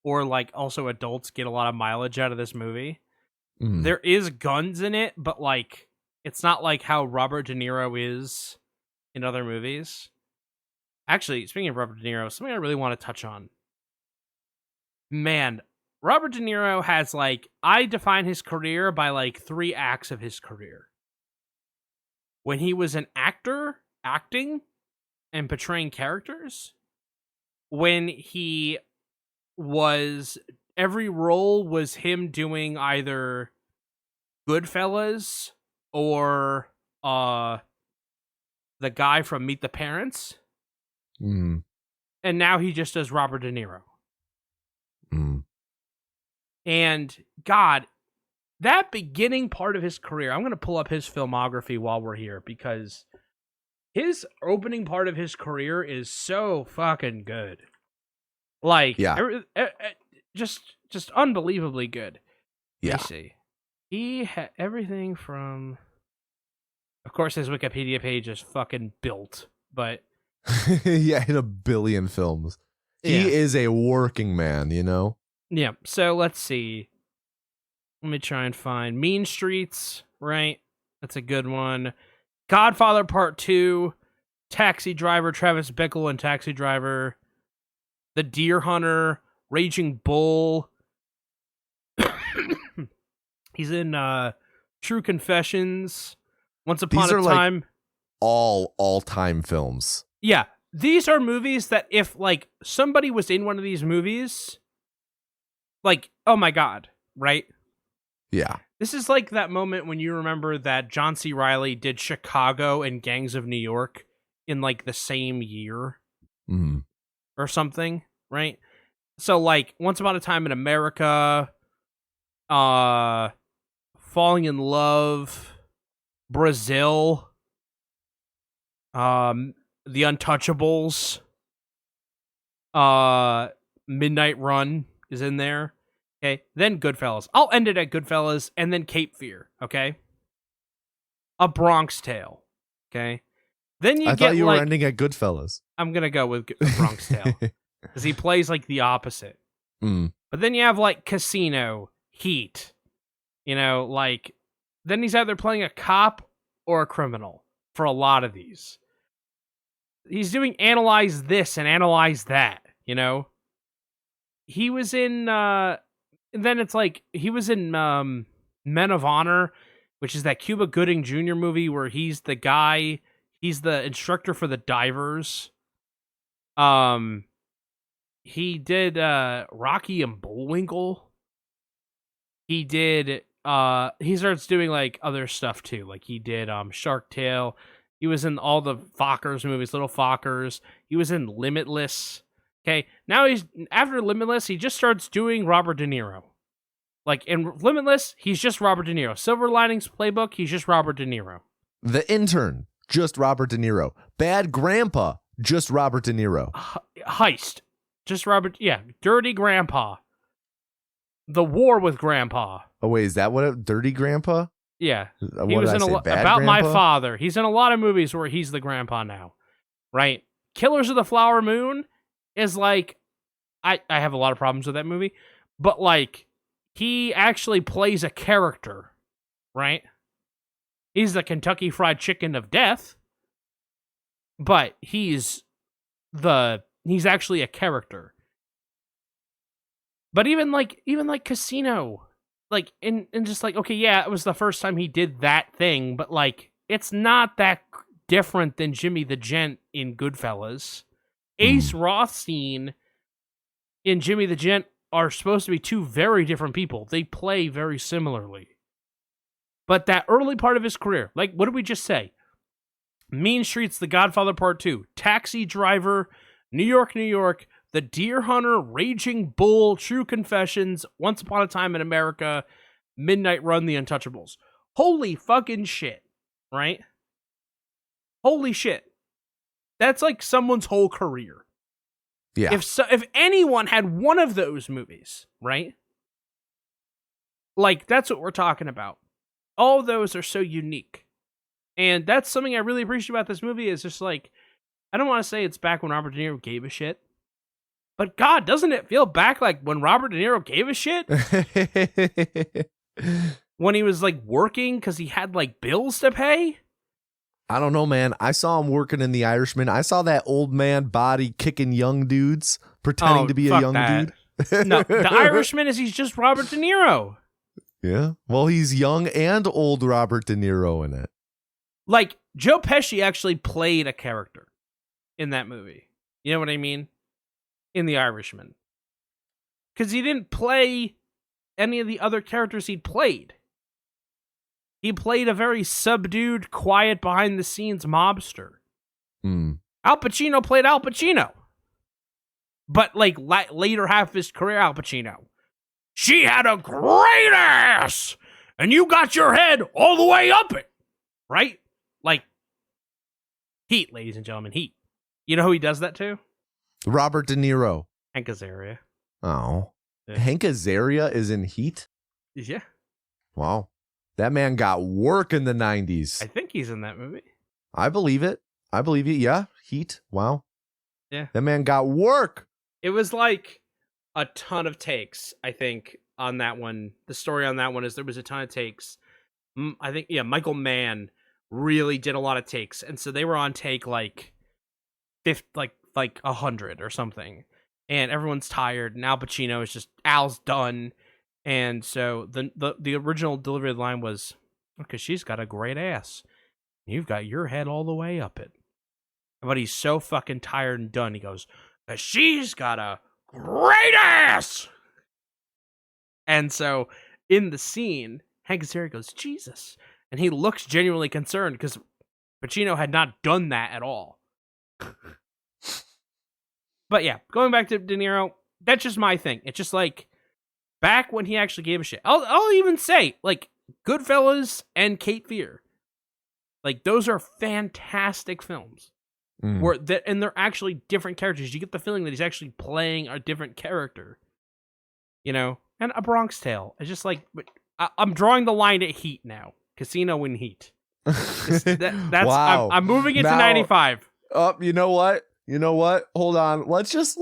or, like, also adults get a lot of mileage out of this movie. There is guns in it, but, like, it's not like how Robert De Niro is in other movies. Actually, speaking of Robert De Niro, something I really want to touch on. Man, Robert De Niro has, like, I define his career by, like, 3 acts of his career. When he was an actor, acting and portraying characters. When he was... Every role was him doing either Goodfellas or the guy from Meet the Parents. And now he just does Robert De Niro. And God, that beginning part of his career, I'm going to pull up his filmography while we're here because his opening part of his career is so fucking good. Like, just unbelievably good. Yeah. Let me see. He had everything from... Of course, his Wikipedia page is fucking built, but... Yeah, in a billion films. He is a working man, you know? Yeah, so let's see. Let me try and find Mean Streets, right? That's a good one. Godfather Part 2, Taxi Driver, Travis Bickle and Taxi Driver, The Deer Hunter, Raging Bull. He's in True Confessions, Once Upon a Time. Like all-time films. Yeah, these are movies that if, like, somebody was in one of these movies, like, oh my God, right? Yeah. This is like that moment when you remember that John C. Reilly did Chicago and Gangs of New York in, like, the same year or something, right? So, like, Once Upon a Time in America, Falling in Love, Brazil, The Untouchables, Midnight Run is in there. Okay, then Goodfellas. I'll end it at Goodfellas, and then Cape Fear, okay? A Bronx Tale, okay? Then I thought you were ending at Goodfellas. I'm gonna go with A Bronx Tale, because he plays, like, the opposite. But then you have, like, Casino, Heat, you know, like, then he's either playing a cop or a criminal for a lot of these. He's doing Analyze This and Analyze That, you know? He was in, then it's like, he was in Men of Honor, which is that Cuba Gooding Jr. movie where he's the guy, he's the instructor for the divers. He did Rocky and Bullwinkle. He did, he starts doing, like, other stuff too. Like, he did Shark Tale. He was in all the Fockers movies, Little Fockers. He was in Limitless. Okay, now he's, after Limitless, he just starts doing Robert De Niro. Like in Limitless, he's just Robert De Niro. Silver Linings Playbook, he's just Robert De Niro. The Intern, just Robert De Niro. Bad Grandpa, just Robert De Niro. Heist, just Robert. Yeah, Dirty Grandpa. The War with Grandpa. Oh wait, is that what Dirty Grandpa? Yeah, What he was did I in say? About Bad My Grandpa? Father. He's in a lot of movies where he's the grandpa now, right? Killers of the Flower Moon is like, I have a lot of problems with that movie, but like, he actually plays a character, right? He's the Kentucky Fried Chicken of death, but he's actually a character. But even like Casino, like and just like, okay, yeah, it was the first time he did that thing, but like it's not that different than Jimmy the Gent in Goodfellas. Ace Rothstein in Jimmy the Gent are supposed to be two very different people. They play very similarly. But that early part of his career, like what did we just say? Mean Streets, The Godfather Part 2, Taxi Driver, New York, New York, The Deer Hunter, Raging Bull, True Confessions, Once Upon a Time in America, Midnight Run, The Untouchables. Holy fucking shit, right? Holy shit. That's like someone's whole career. Yeah. If anyone had one of those movies, right? Like, that's what we're talking about. All of those are so unique. And that's something I really appreciate about this movie is just like, I don't want to say it's back when Robert De Niro gave a shit. But God, doesn't it feel back like when Robert De Niro gave a shit? When he was like working because he had like bills to pay? I don't know, man. I saw him working in The Irishman. I saw that old man body kicking young dudes, pretending to be a fuck young that. dude. No, The Irishman is he's just Robert De Niro. Yeah. Well, he's young and old Robert De Niro in it. Like, Joe Pesci actually played a character in that movie. You know what I mean? In The Irishman. Because he didn't play any of the other characters he'd played. He played a very subdued, quiet, behind-the-scenes mobster. Al Pacino played Al Pacino. But, like, later half of his career, Al Pacino. She had a great ass! And you got your head all the way up it! Right? Like, Heat, ladies and gentlemen, Heat. You know who he does that to? Robert De Niro. Hank Azaria. Oh. Yeah. Hank Azaria is in Heat? Yeah. Wow. That man got work in the 90s. I think he's in that movie. I believe it. I believe you. Yeah. Heat. Wow. Yeah. That man got work. It was like a ton of takes, I think, on that one. The story on that one is there was a ton of takes. I think, yeah, Michael Mann really did a lot of takes. And so they were on take like 100 or something. And everyone's tired. And Al Pacino is just, Al's done. And so the original delivery of the line was, because she's got a great ass. You've got your head all the way up it. But he's so fucking tired and done. He goes, she's got a great ass. And so in the scene, Hank Azaria goes, Jesus. And he looks genuinely concerned because Pacino had not done that at all. But yeah, going back to De Niro, that's just my thing. It's just like, back when he actually gave a shit. I'll even say, like, Goodfellas and Cape Fear. Like, those are fantastic films. And they're actually different characters. You get the feeling that he's actually playing a different character. You know? And A Bronx Tale. It's just like, I'm drawing the line at Heat now. Casino and Heat. That's wow. I'm moving it now, to 95. You know what? Hold on. Let's just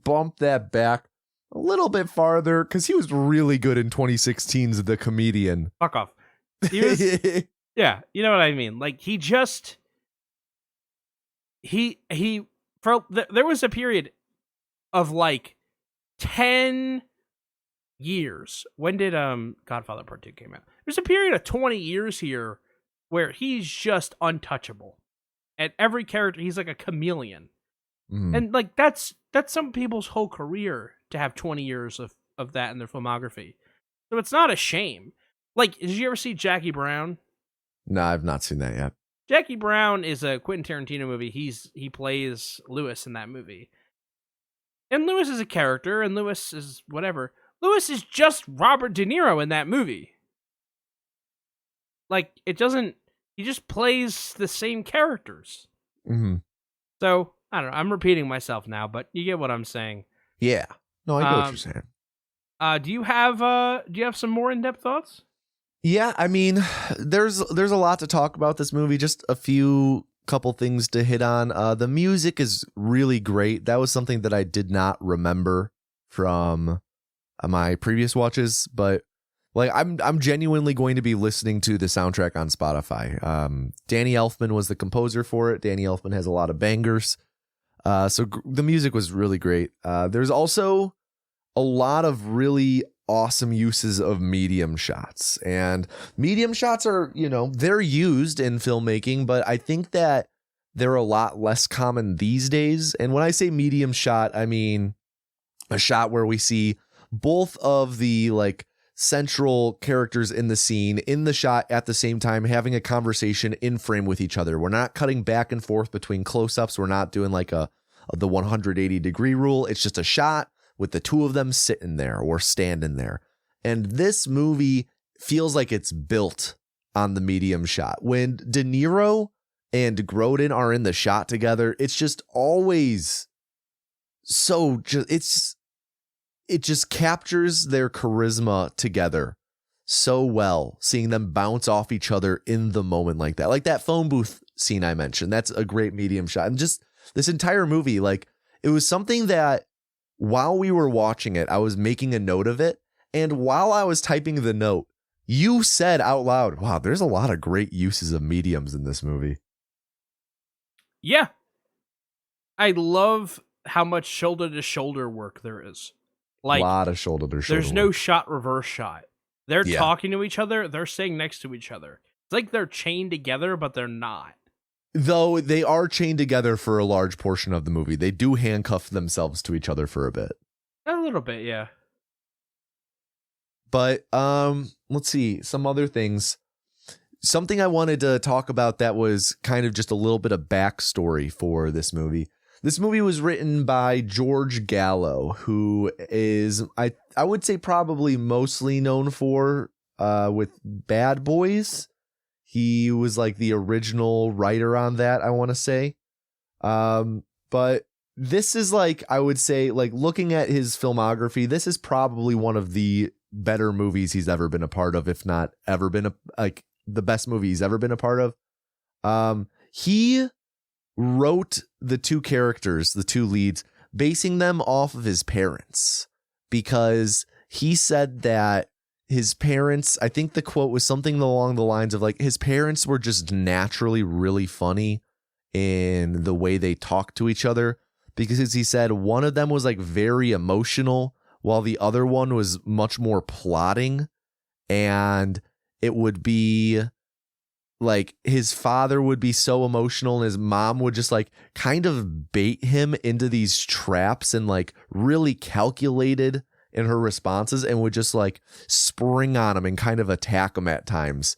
bump that back a little bit farther because he was really good in 2016's The Comedian. Fuck off. He was, yeah, you know what I mean. Like, he just there was a period of like 10 years. When did Godfather Part 2 came out? There's a period of 20 years here where he's just untouchable. At every character, he's like a chameleon. And like that's some people's whole career to have 20 years of that in their filmography. So it's not a shame. Like, did you ever see Jackie Brown? No, I've not seen that yet. Jackie Brown is a Quentin Tarantino movie. He plays Lewis in that movie. And Lewis is a character, and Lewis is whatever. Lewis is just Robert De Niro in that movie. Like, it doesn't... He just plays the same characters. Mm-hmm. So, I don't know. I'm repeating myself now, but you get what I'm saying. Yeah. No, I get what you're saying. Do you have some more in-depth thoughts? Yeah, I mean, there's a lot to talk about this movie. Just a couple things to hit on. The music is really great. That was something that I did not remember from my previous watches, but like I'm genuinely going to be listening to the soundtrack on Spotify. Danny Elfman was the composer for it. Danny Elfman has a lot of bangers. So the music was really great. There's also a lot of really awesome uses of medium shots, and medium shots are, they're used in filmmaking, but I think that they're a lot less common these days. And when I say medium shot, I mean a shot where we see both of the like central characters in the scene in the shot at the same time having a conversation in frame with each other. We're not cutting back and forth between close-ups. We're not doing like the 180 degree rule. It's just a shot with the two of them sitting there or standing there. And this movie feels like it's built on the medium shot. When De Niro and Grodin are in the shot together, it's just always it just captures their charisma together so well, seeing them bounce off each other in the moment like that. Like that phone booth scene I mentioned, that's a great medium shot. And just this entire movie, like it was something that while we were watching it, I was making a note of it. And while I was typing the note, you said out loud, wow, there's a lot of great uses of mediums in this movie. Yeah. I love how much shoulder to shoulder work there is. Like a lot of shoulder to shoulder. There's no shot reverse shot. They're talking to each other. They're sitting next to each other. It's like they're chained together, but they're not. Though they are chained together for a large portion of the movie. They do handcuff themselves to each other for a bit. A little bit, yeah. But let's see, some other things. Something I wanted to talk about that was kind of just a little bit of backstory for this movie. This movie was written by George Gallo, who is, I would say, probably mostly known for with Bad Boys. He was like the original writer on that, I want to say. But this is like, I would say, like looking at his filmography, this is probably one of the better movies he's ever been a part of, if not ever been like the best movie he's ever been a part of. He wrote the two characters, the two leads, basing them off of his parents, because he said that his parents, I think the quote was something along the lines of like, his parents were just naturally really funny in the way they talked to each other, because he said one of them was like very emotional while the other one was much more plotting. And it would be like his father would be so emotional and his mom would just like kind of bait him into these traps and like really calculated in her responses and would just like spring on him and kind of attack him at times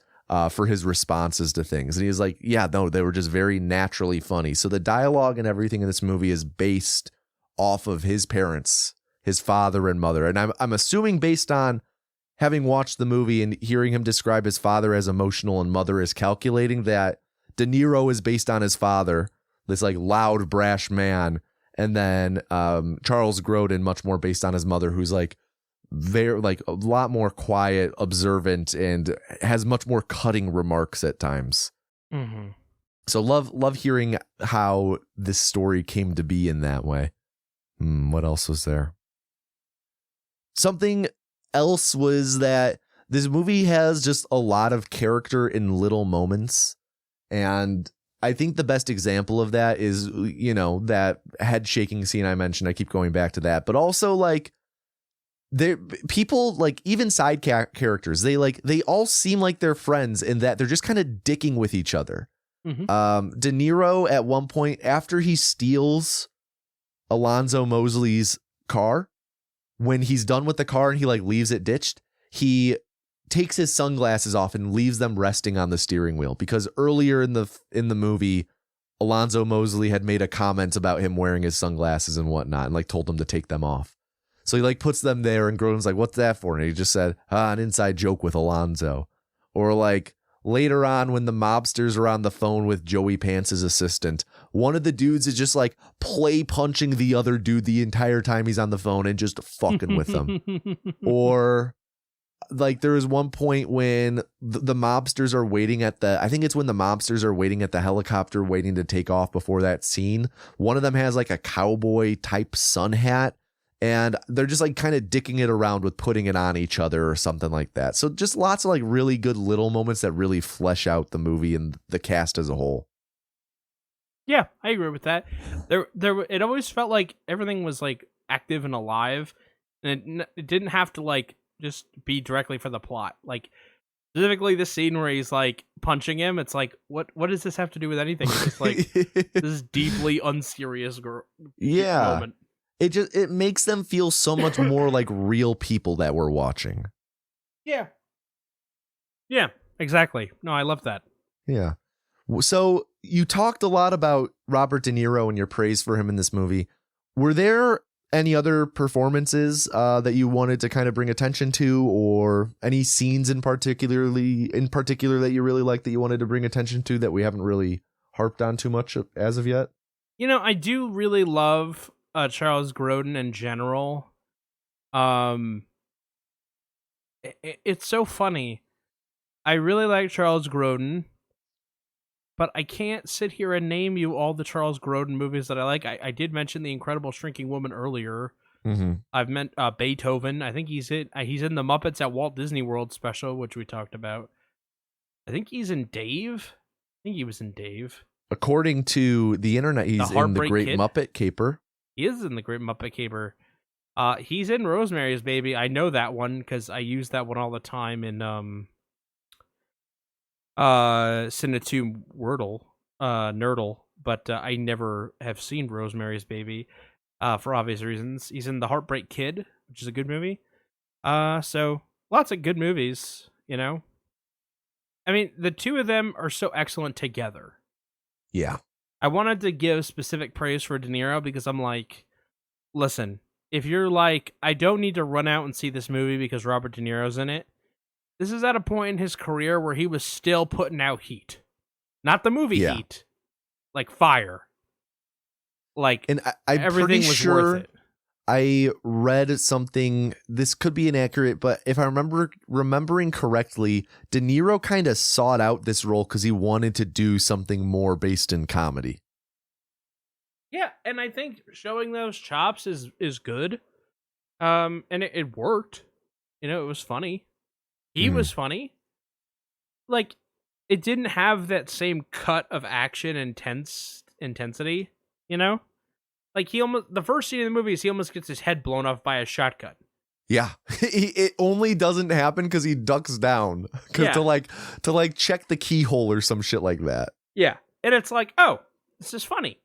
for his responses to things. And he was like, yeah, no, they were just very naturally funny. So the dialogue and everything in this movie is based off of his parents, his father and mother. And I'm assuming, based on having watched the movie and hearing him describe his father as emotional and mother as calculating, that De Niro is based on his father, this like loud, brash man. And then Charles Grodin, much more based on his mother, who's like very like a lot more quiet, observant, and has much more cutting remarks at times. Mm-hmm. So love hearing how this story came to be in that way. What else was there? Something else was that this movie has just a lot of character in little moments. And I think the best example of that is, that head shaking scene I mentioned. I keep going back to that, but also like people, like even side characters, they all seem like they're friends in that they're just kind of dicking with each other. Mm-hmm. De Niro at one point, after he steals Alonzo Mosley's car, when he's done with the car and he like leaves it ditched, he takes his sunglasses off and leaves them resting on the steering wheel, because earlier in the movie, Alonzo Mosley had made a comment about him wearing his sunglasses and whatnot and like told him to take them off. So he like puts them there, and Grodin's like, what's that for? And he just said, an inside joke with Alonzo. Or like later on when the mobsters are on the phone with Joey Pants' assistant, one of the dudes is just like play punching the other dude the entire time he's on the phone and just fucking with them. Or like there is one point when the mobsters are waiting at I think it's when the mobsters are waiting at the helicopter waiting to take off before that scene. One of them has like a cowboy type sun hat, and they're just like kind of dicking it around with putting it on each other or something like that. So just lots of like really good little moments that really flesh out the movie and the cast as a whole. Yeah, I agree with that. It always felt like everything was like active and alive, and it didn't have to like just be directly for the plot. Like specifically the scene where he's like punching him, it's like what does this have to do with anything? It's just like this deeply unserious moment. It makes them feel so much more like real people that we're watching. Yeah, exactly. No, I love that. Yeah. So you talked a lot about Robert De Niro and your praise for him in this movie. Were there any other performances that you wanted to kind of bring attention to, or any scenes in particular that you really like that you wanted to bring attention to that we haven't really harped on too much as of yet? You know, I do really love Charles Grodin in general. It's so funny. I really like Charles Grodin, but I can't sit here and name you all the Charles Grodin movies that I like. I did mention The Incredible Shrinking Woman earlier. Mm-hmm. I've meant Beethoven. I think he's in the Muppets at Walt Disney World special, which we talked about. I think he's in Dave. I think he was in Dave. According to the internet, he's in The Great Kid. Muppet Caper. He is in The Great Muppet Caper. He's in Rosemary's Baby. I know that one because I use that one all the time in Cinetune Nerdle, but I never have seen Rosemary's Baby for obvious reasons. He's in The Heartbreak Kid, which is a good movie. So lots of good movies, you know. I mean, the two of them are so excellent together. Yeah. I wanted to give specific praise for De Niro because I'm like, listen, if you're like, I don't need to run out and see this movie because Robert De Niro's in it, this is at a point in his career where he was still putting out heat. Not the movie heat. Like fire. Like, and I'm everything pretty was sure worth it. I read something, this could be inaccurate, but if I remembering correctly, De Niro kind of sought out this role because he wanted to do something more based in comedy. Yeah, and I think showing those chops is good. And it worked. You know, it was funny. He was funny. Like, it didn't have that same cut of action intensity, you know? Like, the first scene of the movie is he almost gets his head blown off by a shotgun. Yeah, it only doesn't happen because he ducks down to like check the keyhole or some shit like that. Yeah, and it's like, oh, this is funny.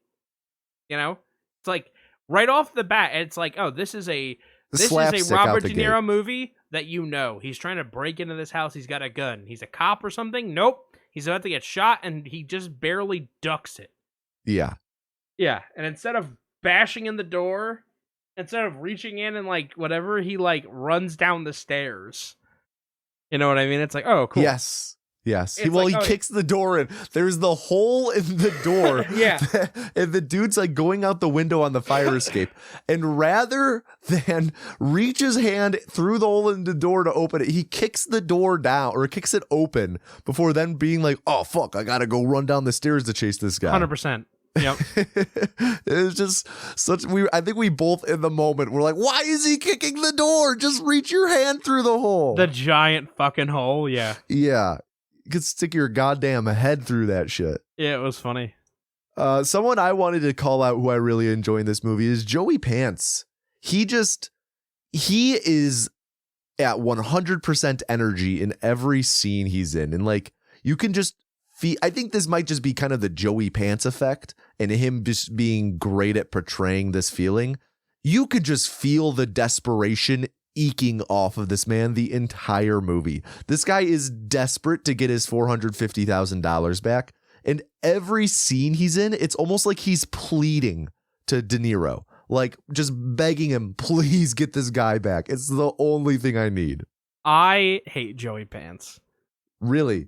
You know, it's like right off the bat, it's like, oh, this is a Robert De Niro movie that you know. He's trying to break into this house. He's got a gun. He's a cop or something. Nope, he's about to get shot, and he just barely ducks it. Yeah, yeah, and instead of bashing in the door, instead of reaching in and like whatever, he like runs down the stairs. You know what I mean? It's like, oh, cool. Yes. He like, kicks the door in. There's the hole in the door. Yeah. And the dude's like going out the window on the fire escape. And rather than reach his hand through the hole in the door to open it, he kicks the door down or kicks it open before then being like, oh, fuck, I got to go run down the stairs to chase this guy. 100%. Yep. It's just I think we both in the moment were like, why is he kicking the door? Just reach your hand through the hole. The giant fucking hole. Yeah. Yeah. You could stick your goddamn head through that shit. Yeah, it was funny. Someone I wanted to call out who I really enjoy in this movie is Joey Pants. He is at 100% energy in every scene he's in. And like, you can just I think this might just be kind of the Joey Pants effect and him just being great at portraying this feeling. You could just feel the desperation eking off of this man the entire movie. This guy is desperate to get his $450,000 back. And every scene he's in, it's almost like he's pleading to De Niro. like just begging him, please get this guy back. It's the only thing I need. I hate Joey Pants. Really?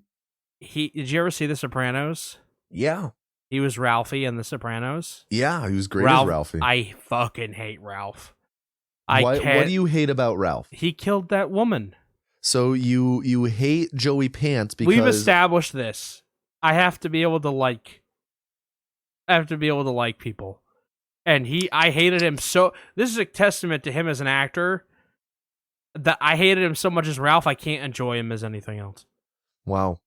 Did you ever see The Sopranos? Yeah. He was Ralphie in The Sopranos. Yeah, he was great as Ralphie. I fucking hate Ralph. What do you hate about Ralph? He killed that woman. So you hate Joey Pants because we've established this. I have to be able to like people. And I hated him so. This is a testament to him as an actor that I hated him so much as Ralph. I can't enjoy him as anything else. Wow.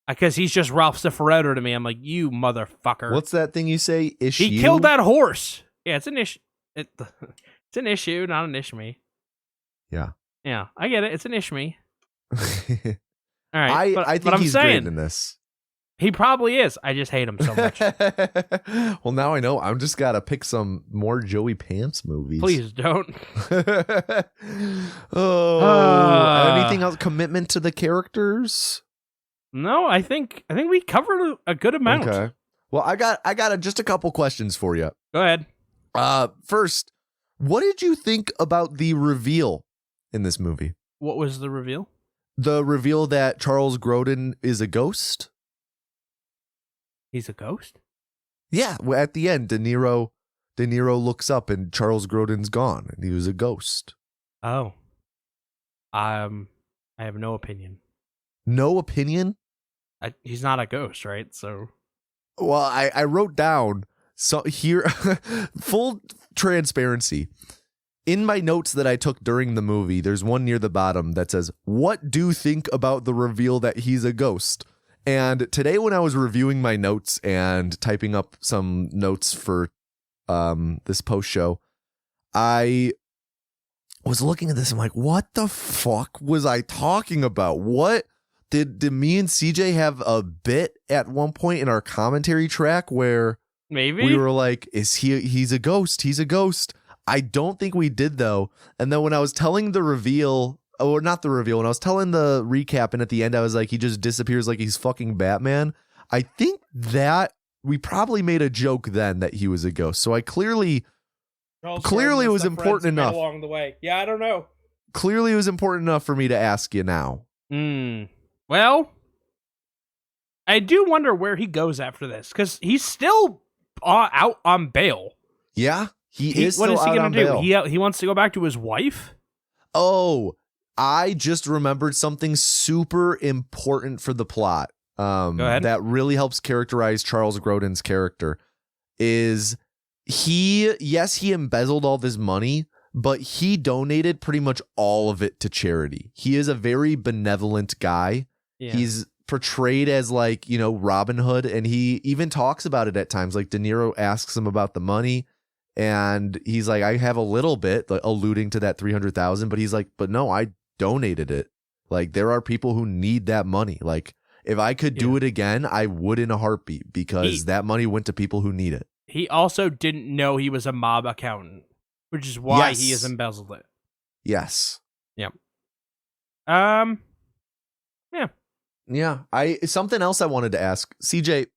Because he's just Ralph Cifaretto to me. I'm like, you motherfucker. What's that thing you say? Issue? He killed that horse. Yeah, it's an issue. It's an issue, not an ishme. Yeah. Yeah, I get it. It's an ishme. All right. I think he's great in this. He probably is. I just hate him so much. Well, now I know. I'm just got to pick some more Joey Pants movies. Please don't. Anything else? Commitment to the characters? No, I think we covered a good amount. Okay. Well, I got just a couple questions for you. Go ahead. First, what did you think about the reveal in this movie? What was the reveal? The reveal that Charles Grodin is a ghost. He's a ghost? Yeah, at the end, De Niro looks up and Charles Grodin's gone, and he was a ghost. Oh. I have no opinion. No opinion? He's not a ghost, right? So. Well, I wrote down, so here, full transparency. In my notes that I took during the movie, there's one near the bottom that says, "What do you think about the reveal that he's a ghost?" And today when I was reviewing my notes and typing up some notes for this post show, I was looking at this. I'm like, what the fuck was I talking about? What did me and CJ have a bit at one point in our commentary track where maybe we were like, he's a ghost. He's a ghost. I don't think we did though. And then when I was telling the reveal, or not the reveal, when I was telling the recap and at the end I was like, he just disappears like he's fucking Batman. I think that we probably made a joke then that he was a ghost. So I clearly it was important enough along the way. Yeah, I don't know. Clearly it was important enough for me to ask you now. Well, I do wonder where he goes after this because he's still out on bail. Yeah, he is. What still is he out going on to do? bail. He wants to go back to his wife? Oh, I just remembered something super important for the plot. Go ahead. That really helps characterize Charles Grodin's character. Is he embezzled all this money, but he donated pretty much all of it to charity. He is a very benevolent guy. Yeah. He's portrayed as like, Robin Hood, and he even talks about it at times. Like De Niro asks him about the money, and he's like, I have a little bit, like, alluding to that 300,000, but he's like, but no, I donated it. Like, there are people who need that money. Like, if I could do it again, I would in a heartbeat, because that money went to people who need it. He also didn't know he was a mob accountant, which is why he has embezzled it. Yes. Yep. Yeah. Something else I wanted to ask. CJ,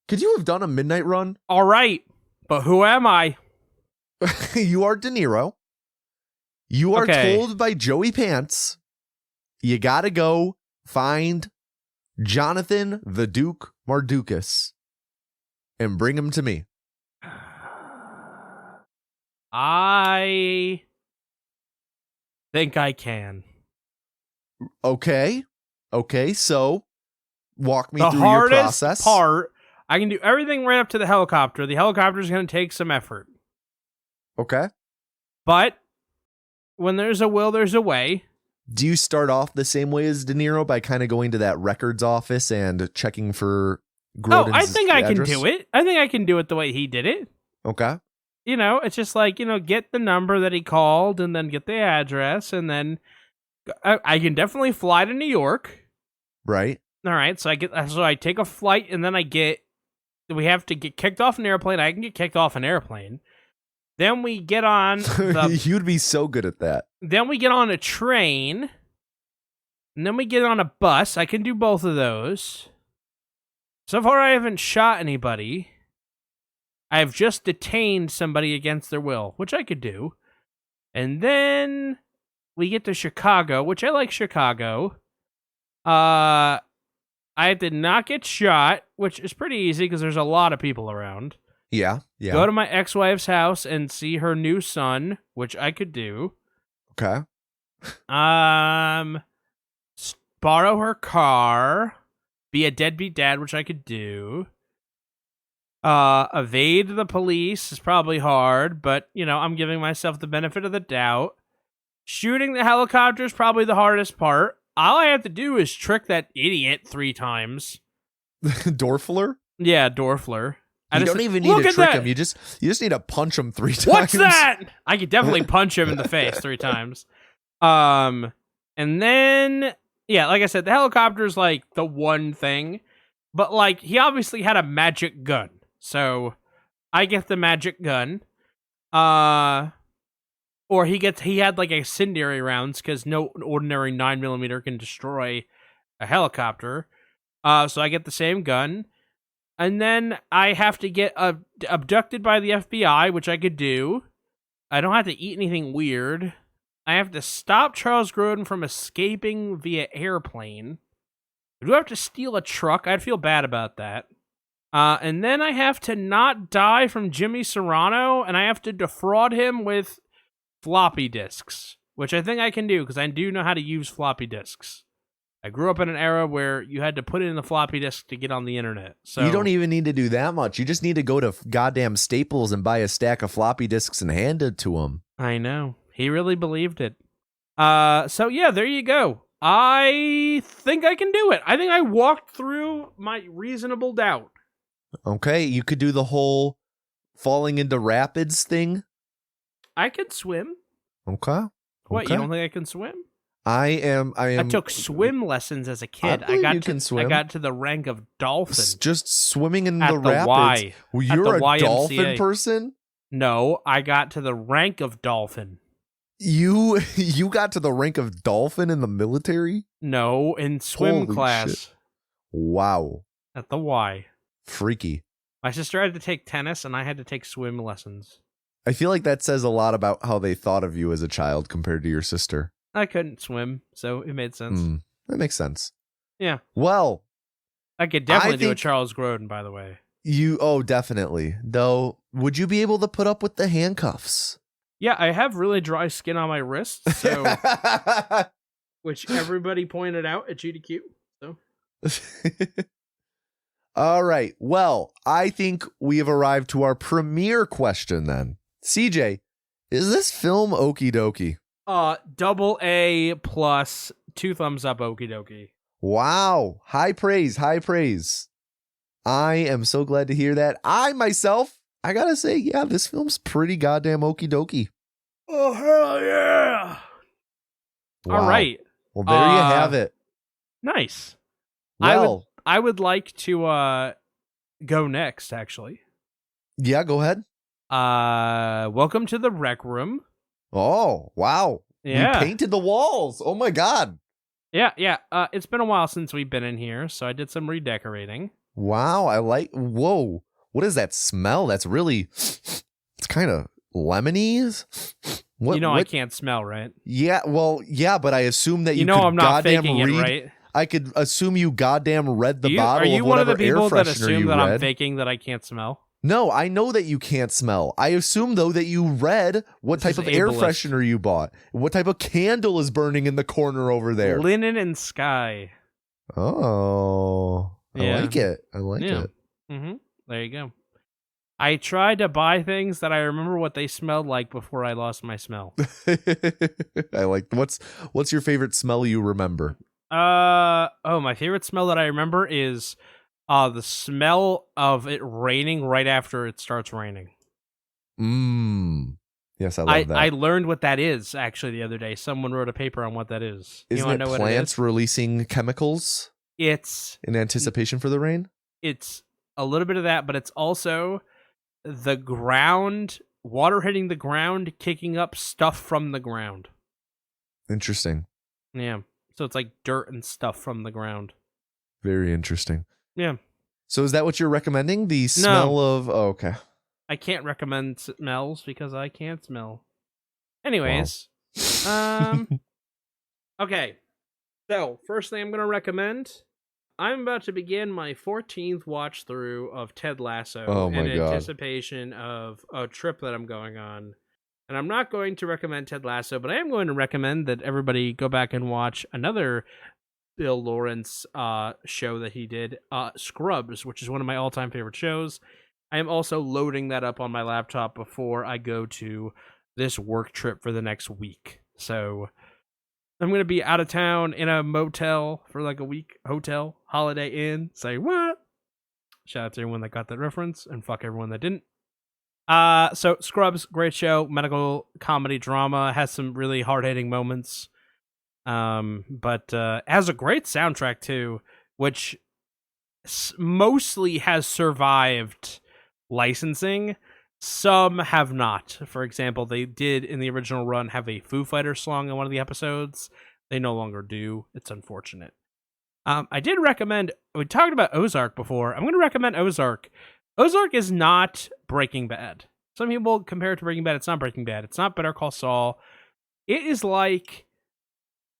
could you have done a midnight run? All right. But who am I? You are De Niro. You are told by Joey Pants, you gotta go find Jonathan the Duke Mardukas and bring him to me. I think I can. Okay, so walk me through your process. The hardest part, I can do everything right up to the helicopter. The helicopter is going to take some effort. Okay. But when there's a will, there's a way. Do you start off the same way as De Niro by kind of going to that records office and checking for Grodin's I think address? I can do it. I think I can do it the way he did it. Okay. It's just like, get the number that he called and then get the address, and then I can definitely fly to New York. Right. All right. So I take a flight, and then we have to get kicked off an airplane. I can get kicked off an airplane. Then we get on You'd be so good at that. Then we get on a train. And then we get on a bus. I can do both of those. So far, I haven't shot anybody. I have just detained somebody against their will, which I could do. And then we get to Chicago, which I like Chicago. I have to not get shot, which is pretty easy because there's a lot of people around. Yeah. Go to my ex-wife's house and see her new son, which I could do. Okay. Borrow her car, be a deadbeat dad, which I could do. Evade the police is probably hard, but, I'm giving myself the benefit of the doubt. Shooting the helicopter is probably the hardest part. All I have to do is trick that idiot 3 times. Dorfler? Yeah, Dorfler. You don't even need to trick him. You just need to punch him 3 times. What's that? I could definitely punch him in the face 3 times. And then, yeah, like I said, the helicopter is like the one thing, but like he obviously had a magic gun, so I get the magic gun. Or he had like incendiary rounds because no ordinary 9mm can destroy a helicopter. So I get the same gun. And then I have to get abducted by the FBI, which I could do. I don't have to eat anything weird. I have to stop Charles Grodin from escaping via airplane. I do have to steal a truck. I'd feel bad about that. And then I have to not die from Jimmy Serrano, and I have to defraud him with floppy disks, which I think I can do because I do know how to use floppy disks. I grew up in an era where you had to put it in the floppy disk to get on the internet. So you don't even need to do that much. You just need to go to goddamn Staples and buy a stack of floppy disks and hand it to him. I know. He really believed it. So yeah, there you go. I think I can do it. I think I walked through my reasonable doubt. Okay, you could do the whole falling into rapids thing. I could swim. Okay. What, you don't think I can swim? I took swim lessons as a kid. I got to the rank of dolphin. Just swimming in at the rapids. Y. Well, you're a YMCA. dolphin person? No, I got to the rank of dolphin. You got to the rank of dolphin in the military? No, in swim Holy class. Shit. Wow. At the Y. Freaky. My sister had to take tennis, and I had to take swim lessons. I feel like that says a lot about how they thought of you as a child compared to your sister. I couldn't swim, so it made sense. That makes sense. Yeah. Well, I could definitely do a Charles Grodin, by the way. Definitely. Though, would you be able to put up with the handcuffs? Yeah, I have really dry skin on my wrists, so which everybody pointed out at GDQ. So. All right. Well, I think we have arrived to our premiere question then. CJ, is this film okie dokie? AA plus 2 thumbs up okie dokie. Wow. High praise. I am so glad to hear that. I gotta say, yeah, this film's pretty goddamn okie dokie. Oh, hell yeah. Wow. All right. Well, there you have it. Nice. Well, I would like to go next, actually. Yeah, go ahead. Welcome to the Rec Room. Oh, wow. Yeah. We painted the walls. Oh, my God. Yeah. It's been a while since we've been in here, so I did some redecorating. Wow, whoa. What is that smell? That's really, it's kind of lemony. What? I can't smell, right? Yeah, but I assume that you know could I'm not goddamn faking read. it, right? I could assume you goddamn read the bottle Are you of one of whatever the people air that freshener assume you that read. I'm faking that I can't smell? No, I know that you can't smell. I assume, though, that you read what type of air freshener you bought. What type of candle is burning in the corner over there. Linen and Sky. Oh, I like it. I like it. Mm-hmm. There you go. I tried to buy things that I remember what they smelled like before I lost my smell. I like, what's your favorite smell you remember? My favorite smell that I remember is the smell of it raining right after it starts raining. Yes, I love that. I learned what that is actually the other day. Someone wrote a paper on what that is. Isn't it plants releasing chemicals? It's in anticipation for the rain? It's a little bit of that, but it's also the ground, water hitting the ground, kicking up stuff from the ground. Interesting. Yeah. So it's like dirt and stuff from the ground. Very interesting. Yeah. So is that what you're recommending? The smell of... Oh, okay. I can't recommend smells because I can't smell. Anyways, okay. So, first thing I'm going to recommend, I'm about to begin my 14th watch through of Ted Lasso Oh my in God. anticipation of a trip that I'm going on. And I'm not going to recommend Ted Lasso, but I am going to recommend that everybody go back and watch another Bill Lawrence show that he did, Scrubs, which is one of my all-time favorite shows. I am also loading that up on my laptop before I go to this work trip for the next week. So I'm going to be out of town in a motel for like a week, hotel, Holiday Inn. Say what? Shout out to everyone that got that reference and fuck everyone that didn't. So Scrubs, great show, medical comedy drama, has some really hard-hitting moments. But has a great soundtrack too, which mostly has survived licensing. Some have not. For example, they did in the original run have a Foo Fighters song in one of the episodes. They no longer do. It's unfortunate. I did recommend, we talked about Ozark before. I'm going to recommend Ozark. Ozark is not Breaking Bad. Some people compare it to Breaking Bad. It's not Breaking Bad. It's not Better Call Saul. It is like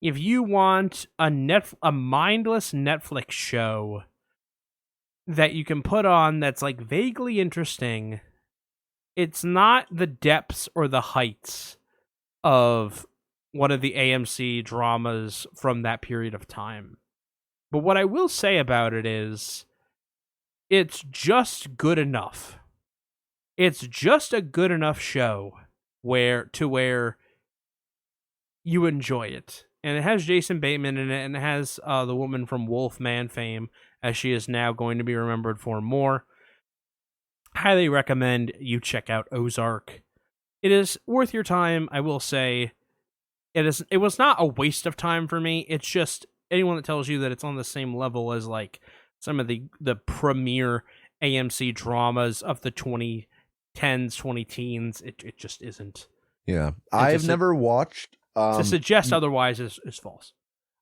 if you want a mindless Netflix show that you can put on that's like vaguely interesting. It's not the depths or the heights of one of the AMC dramas from that period of time. But what I will say about it is it's just good enough. It's just a good enough show where you enjoy it. And it has Jason Bateman in it, and it has the woman from Wolfman fame, as she is now going to be remembered for more. Highly recommend you check out Ozark. It is worth your time, I will say. It was not a waste of time for me. It's just anyone that tells you that it's on the same level as like some of the premier AMC dramas of the 2010s, 2010s, it just isn't. Yeah. I've never watched... to suggest otherwise is false.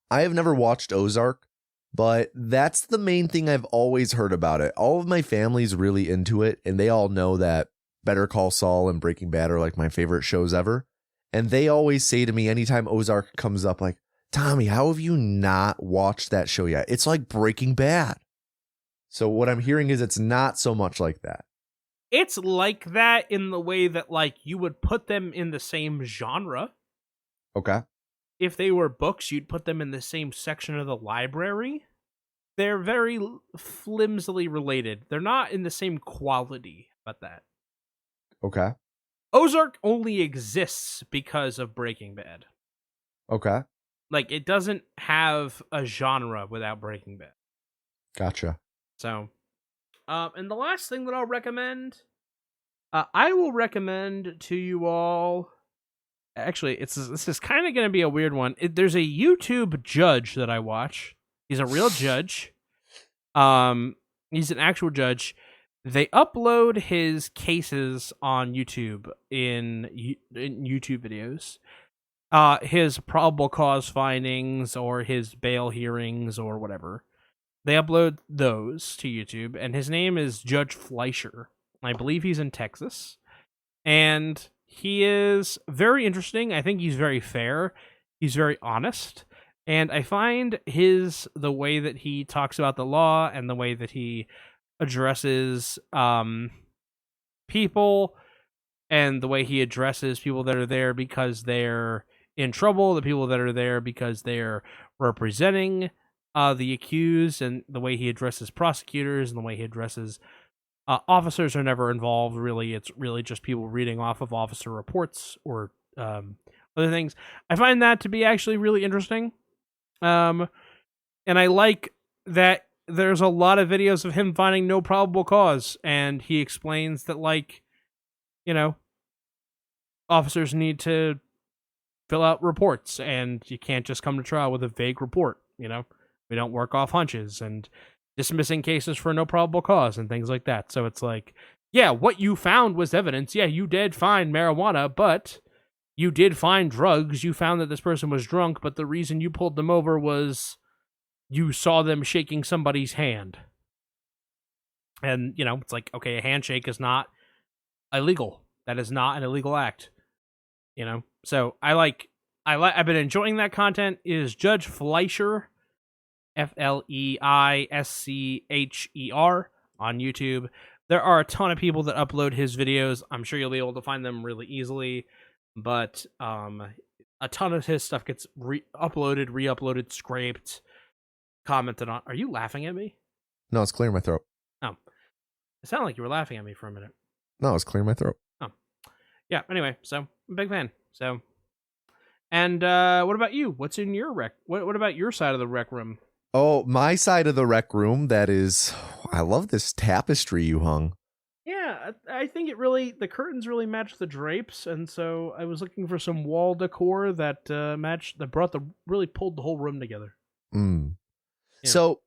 I have never watched Ozark, but that's the main thing I've always heard about it. All of my family's really into it, and they all know that Better Call Saul and Breaking Bad are like my favorite shows ever. And they always say to me anytime Ozark comes up, like, Tommy, how have you not watched that show yet? It's like Breaking Bad. So what I'm hearing is it's not so much like that. It's like that in the way that like you would put them in the same genre. Okay. If they were books, you'd put them in the same section of the library. They're very flimsily related. They're not in the same quality, but that. Okay. Ozark only exists because of Breaking Bad. Okay. Like, it doesn't have a genre without Breaking Bad. Gotcha. So, and the last thing that I'll recommend, I will recommend to you all. Actually, this is kind of going to be a weird one. There's a YouTube judge that I watch. He's a real judge. He's an actual judge. They upload his cases on YouTube in YouTube videos. His probable cause findings or his bail hearings or whatever. They upload those to YouTube, and his name is Judge Fleischer. I believe he's in Texas. And he is very interesting. I think he's very fair. He's very honest. And I find the way that he talks about the law and the way that he addresses people and the way he addresses people that are there because they're in trouble, the people that are there because they're representing the accused, and the way he addresses prosecutors and the way he addresses officers are never involved, really. It's really just people reading off of officer reports or other things. I find that to be actually really interesting. And I like that there's a lot of videos of him finding no probable cause, and he explains that, like, you know, officers need to fill out reports, and you can't just come to trial with a vague report, you know? We don't work off hunches, and dismissing cases for no probable cause and things like that. So it's like, yeah, what you found was evidence. Yeah, you did find marijuana, but you did find drugs. You found that this person was drunk, but the reason you pulled them over was you saw them shaking somebody's hand. And, you know, it's like, okay, a handshake is not illegal. That is not an illegal act. You know, so I've been enjoying that content. It is Judge Fleischer, Fleischcher on YouTube. There are a ton of people that upload his videos. I'm sure you'll be able to find them really easily, but a ton of his stuff gets uploaded, re-uploaded, scraped, commented on. Are you laughing at me? No, it's clearing my throat. Oh, it sounded like you were laughing at me for a minute. No, it's clearing my throat. Oh, yeah. Anyway, so I'm a big fan. So, and what about you? What's in your rec? What about your side of the rec room? Oh, my side of the rec room. That is, I love this tapestry you hung. Yeah, I think the curtains really match the drapes, and so I was looking for some wall decor that really pulled the whole room together. Mm. Yeah. So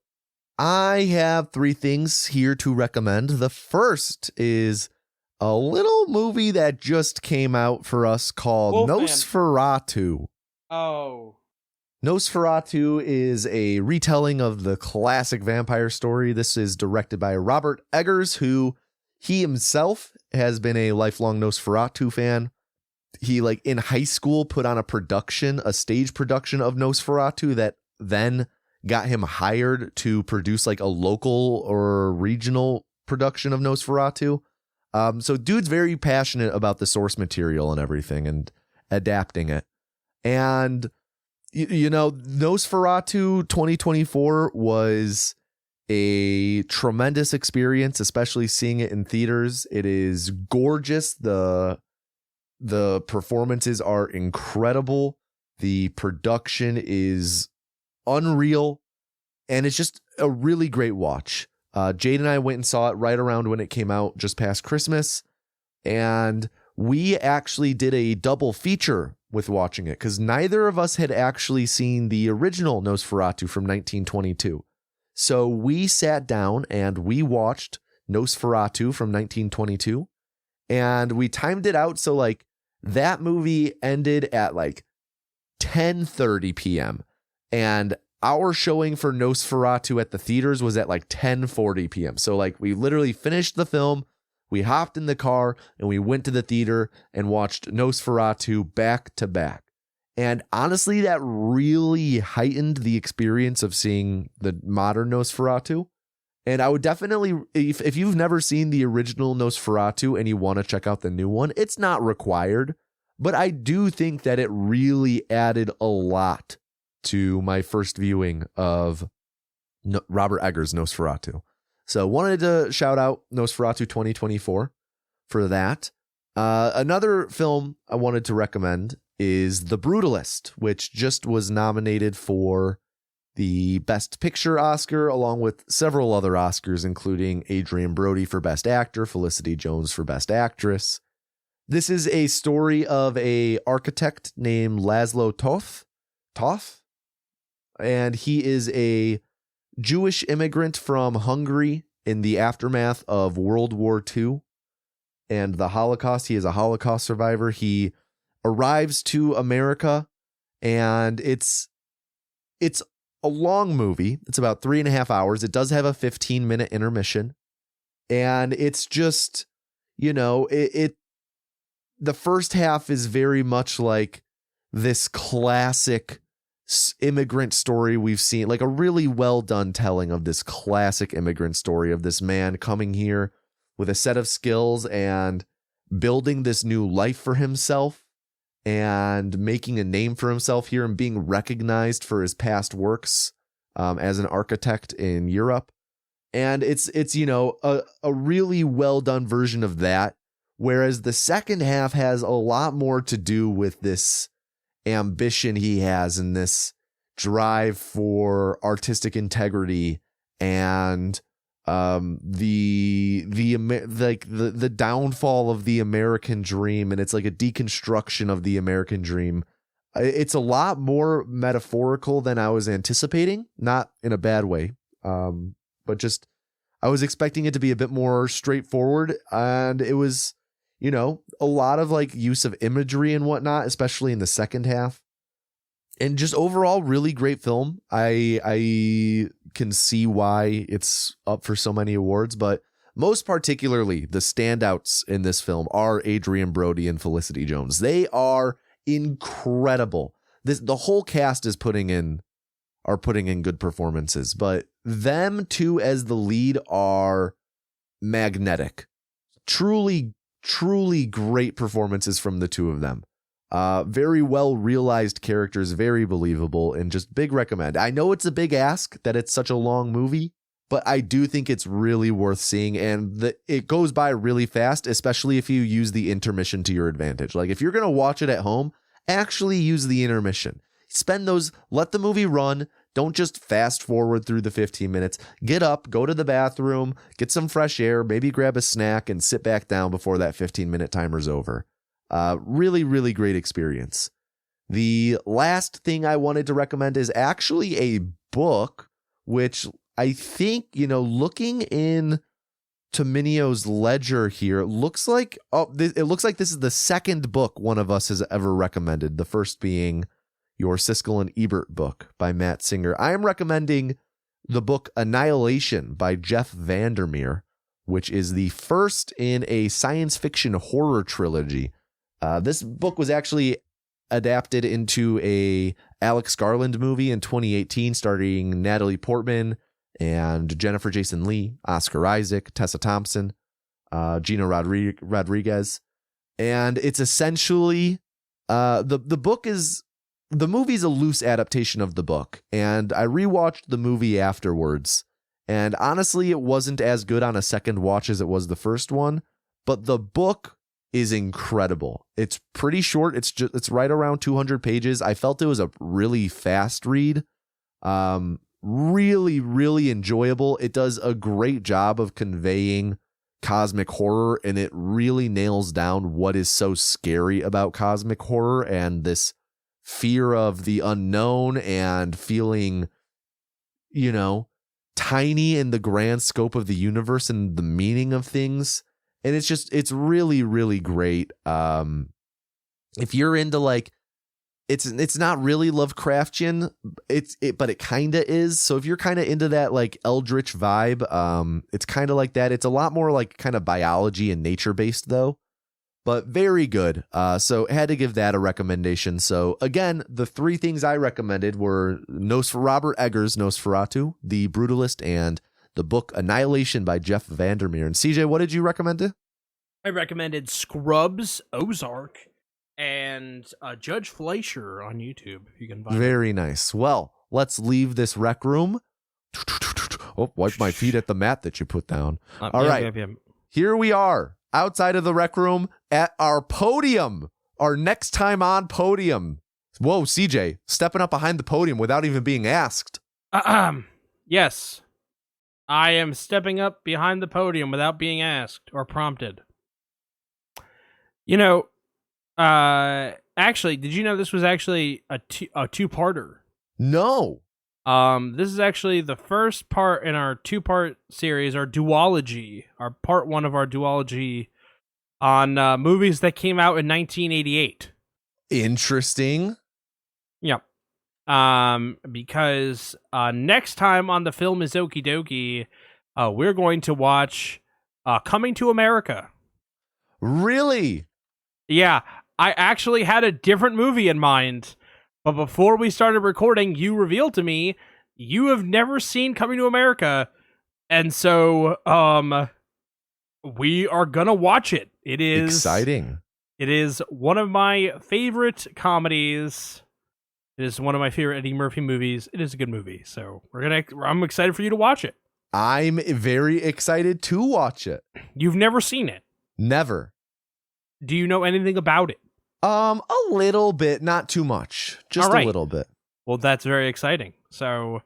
I have 3 things here to recommend. The first is a little movie that just came out for us called Wolfman. Nosferatu. Oh. Nosferatu is a retelling of the classic vampire story. This is directed by Robert Eggers, who he himself has been a lifelong Nosferatu fan. He, like, in high school put on a stage production of Nosferatu that then got him hired to produce like a local or regional production of Nosferatu. So dude's very passionate about the source material and everything and adapting it. And, you know, Nosferatu 2024 was a tremendous experience, especially seeing it in theaters. It is gorgeous. The performances are incredible. The production is unreal, and it's just a really great watch. Jade and I went and saw it right around when it came out, just past Christmas, and we actually did a double feature with watching it because neither of us had actually seen the original Nosferatu from 1922. So we sat down and we watched Nosferatu from 1922, and we timed it out so like that movie ended at like 10:30 p.m. and our showing for Nosferatu at the theaters was at like 10:40 p.m. So like we literally finished the film, we hopped in the car, and we went to the theater and watched Nosferatu back to back. And honestly, that really heightened the experience of seeing the modern Nosferatu. And I would definitely, if you've never seen the original Nosferatu and you want to check out the new one, it's not required. But I do think that it really added a lot to my first viewing of Robert Eggers' Nosferatu. So wanted to shout out Nosferatu 2024 for that. Another film I wanted to recommend is The Brutalist, which just was nominated for the Best Picture Oscar, along with several other Oscars, including Adrian Brody for Best Actor, Felicity Jones for Best Actress. This is a story of an architect named Laszlo Toth, and he is a Jewish immigrant from Hungary in the aftermath of World War II and the Holocaust. He is a Holocaust survivor. He arrives to America, and it's a long movie. It's about 3.5 hours. It does have a 15-minute intermission, and it's just, you know, the first half is very much like this classic immigrant story we've seen, like a really well done telling of this classic immigrant story of this man coming here with a set of skills and building this new life for himself and making a name for himself here and being recognized for his past works as an architect in Europe. And it's you know, a really well done version of that. Whereas the second half has a lot more to do with this ambition he has and this drive for artistic integrity and the downfall of the American dream, and it's like a deconstruction of the American dream. It's a lot more metaphorical than I was anticipating, not in a bad way, but just I was expecting it to be a bit more straightforward, and it was, you know, a lot of like use of imagery and whatnot, especially in the second half. And just overall, really great film. I can see why it's up for so many awards, but most particularly the standouts in this film are Adrian Brody and Felicity Jones. They are incredible. The whole cast is putting in good performances, but them two as the lead are magnetic. Truly, truly great performances from the two of them. Very well realized characters, very believable, and just big recommend. I know it's a big ask that it's such a long movie, but I do think it's really worth seeing, and it goes by really fast, especially if you use the intermission to your advantage. Like if you're going to watch it at home, actually use the intermission. Let the movie run. Don't just fast forward through the 15 minutes. Get up, go to the bathroom, get some fresh air, maybe grab a snack and sit back down before that 15-minute timer's over. Really, really great experience. The last thing I wanted to recommend is actually a book, which I think, looking in Minio's ledger here, it looks like this is the second book one of us has ever recommended. The first being your Siskel and Ebert book by Matt Singer. I am recommending the book Annihilation by Jeff Vandermeer, which is the first in a science fiction horror trilogy. This book was actually adapted into a Alex Garland movie in 2018, starring Natalie Portman and Jennifer Jason Leigh, Oscar Isaac, Tessa Thompson, Gina Rodriguez. And it's essentially the movie's a loose adaptation of the book, and I rewatched the movie afterwards, and honestly, it wasn't as good on a second watch as it was the first one, but the book is incredible. It's pretty short. It's right around 200 pages. I felt it was a really fast read. Really, really enjoyable. It does a great job of conveying cosmic horror, and it really nails down what is so scary about cosmic horror and this fear of the unknown and feeling, tiny in the grand scope of the universe and the meaning of things. And it's really, really great. If you're into it's not really Lovecraftian, but it kind of is. So if you're kind of into that eldritch vibe, it's kind of like that. It's a lot more kind of biology and nature based though. But very good. So had to give that a recommendation. So again, the three things I recommended were Robert Eggers' Nosferatu, The Brutalist, and the book Annihilation by Jeff Vandermeer. And CJ, what did you recommend? I recommended Scrubs, Ozark, and Judge Fleischer on YouTube, if you can find it. Very nice. Well, let's leave this rec room. Oh, wipe my feet at the mat that you put down. All right. Here we are. Outside of the rec room at our podium, our next time on podium. Whoa, CJ, stepping up behind the podium without even being asked. Yes, I am stepping up behind the podium without being asked or prompted. Actually, did you know this was actually a two-parter? No. This is actually the first part in our two-part series, our duology, our part one of our duology on movies that came out in 1988. Interesting. Yep. Because next time on the Film is Okie Dokie, we're going to watch Coming to America. Really? Yeah, I actually had a different movie in mind. But before we started recording, you revealed to me you have never seen Coming to America. And so we are going to watch it. It is exciting. It is one of my favorite comedies. It is one of my favorite Eddie Murphy movies. It is a good movie. So I'm excited for you to watch it. I'm very excited to watch it. You've never seen it? Never. Do you know anything about it? A little bit, not too much. Just a little bit. Well, that's very exciting. So,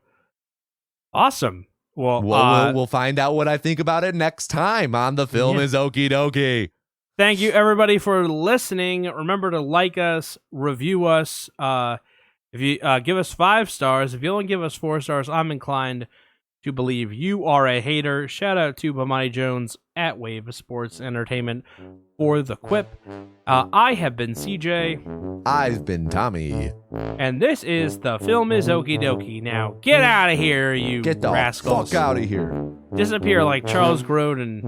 awesome. Well, we'll find out what I think about it next time on The Film is Okie Dokie. Thank you, everybody, for listening. Remember to like us, review us. If you give us 5 stars, if you only give us 4 stars, I'm inclined to believe you are a hater. Shout out to Bomani Jones at Wave of Sports Entertainment for the Quip. I have been CJ, I've been Tommy. and this is The Film is Okie Dokie. Now, get out of here, you Get the rascals. fuck out of here. Disappear like Charles Grodin.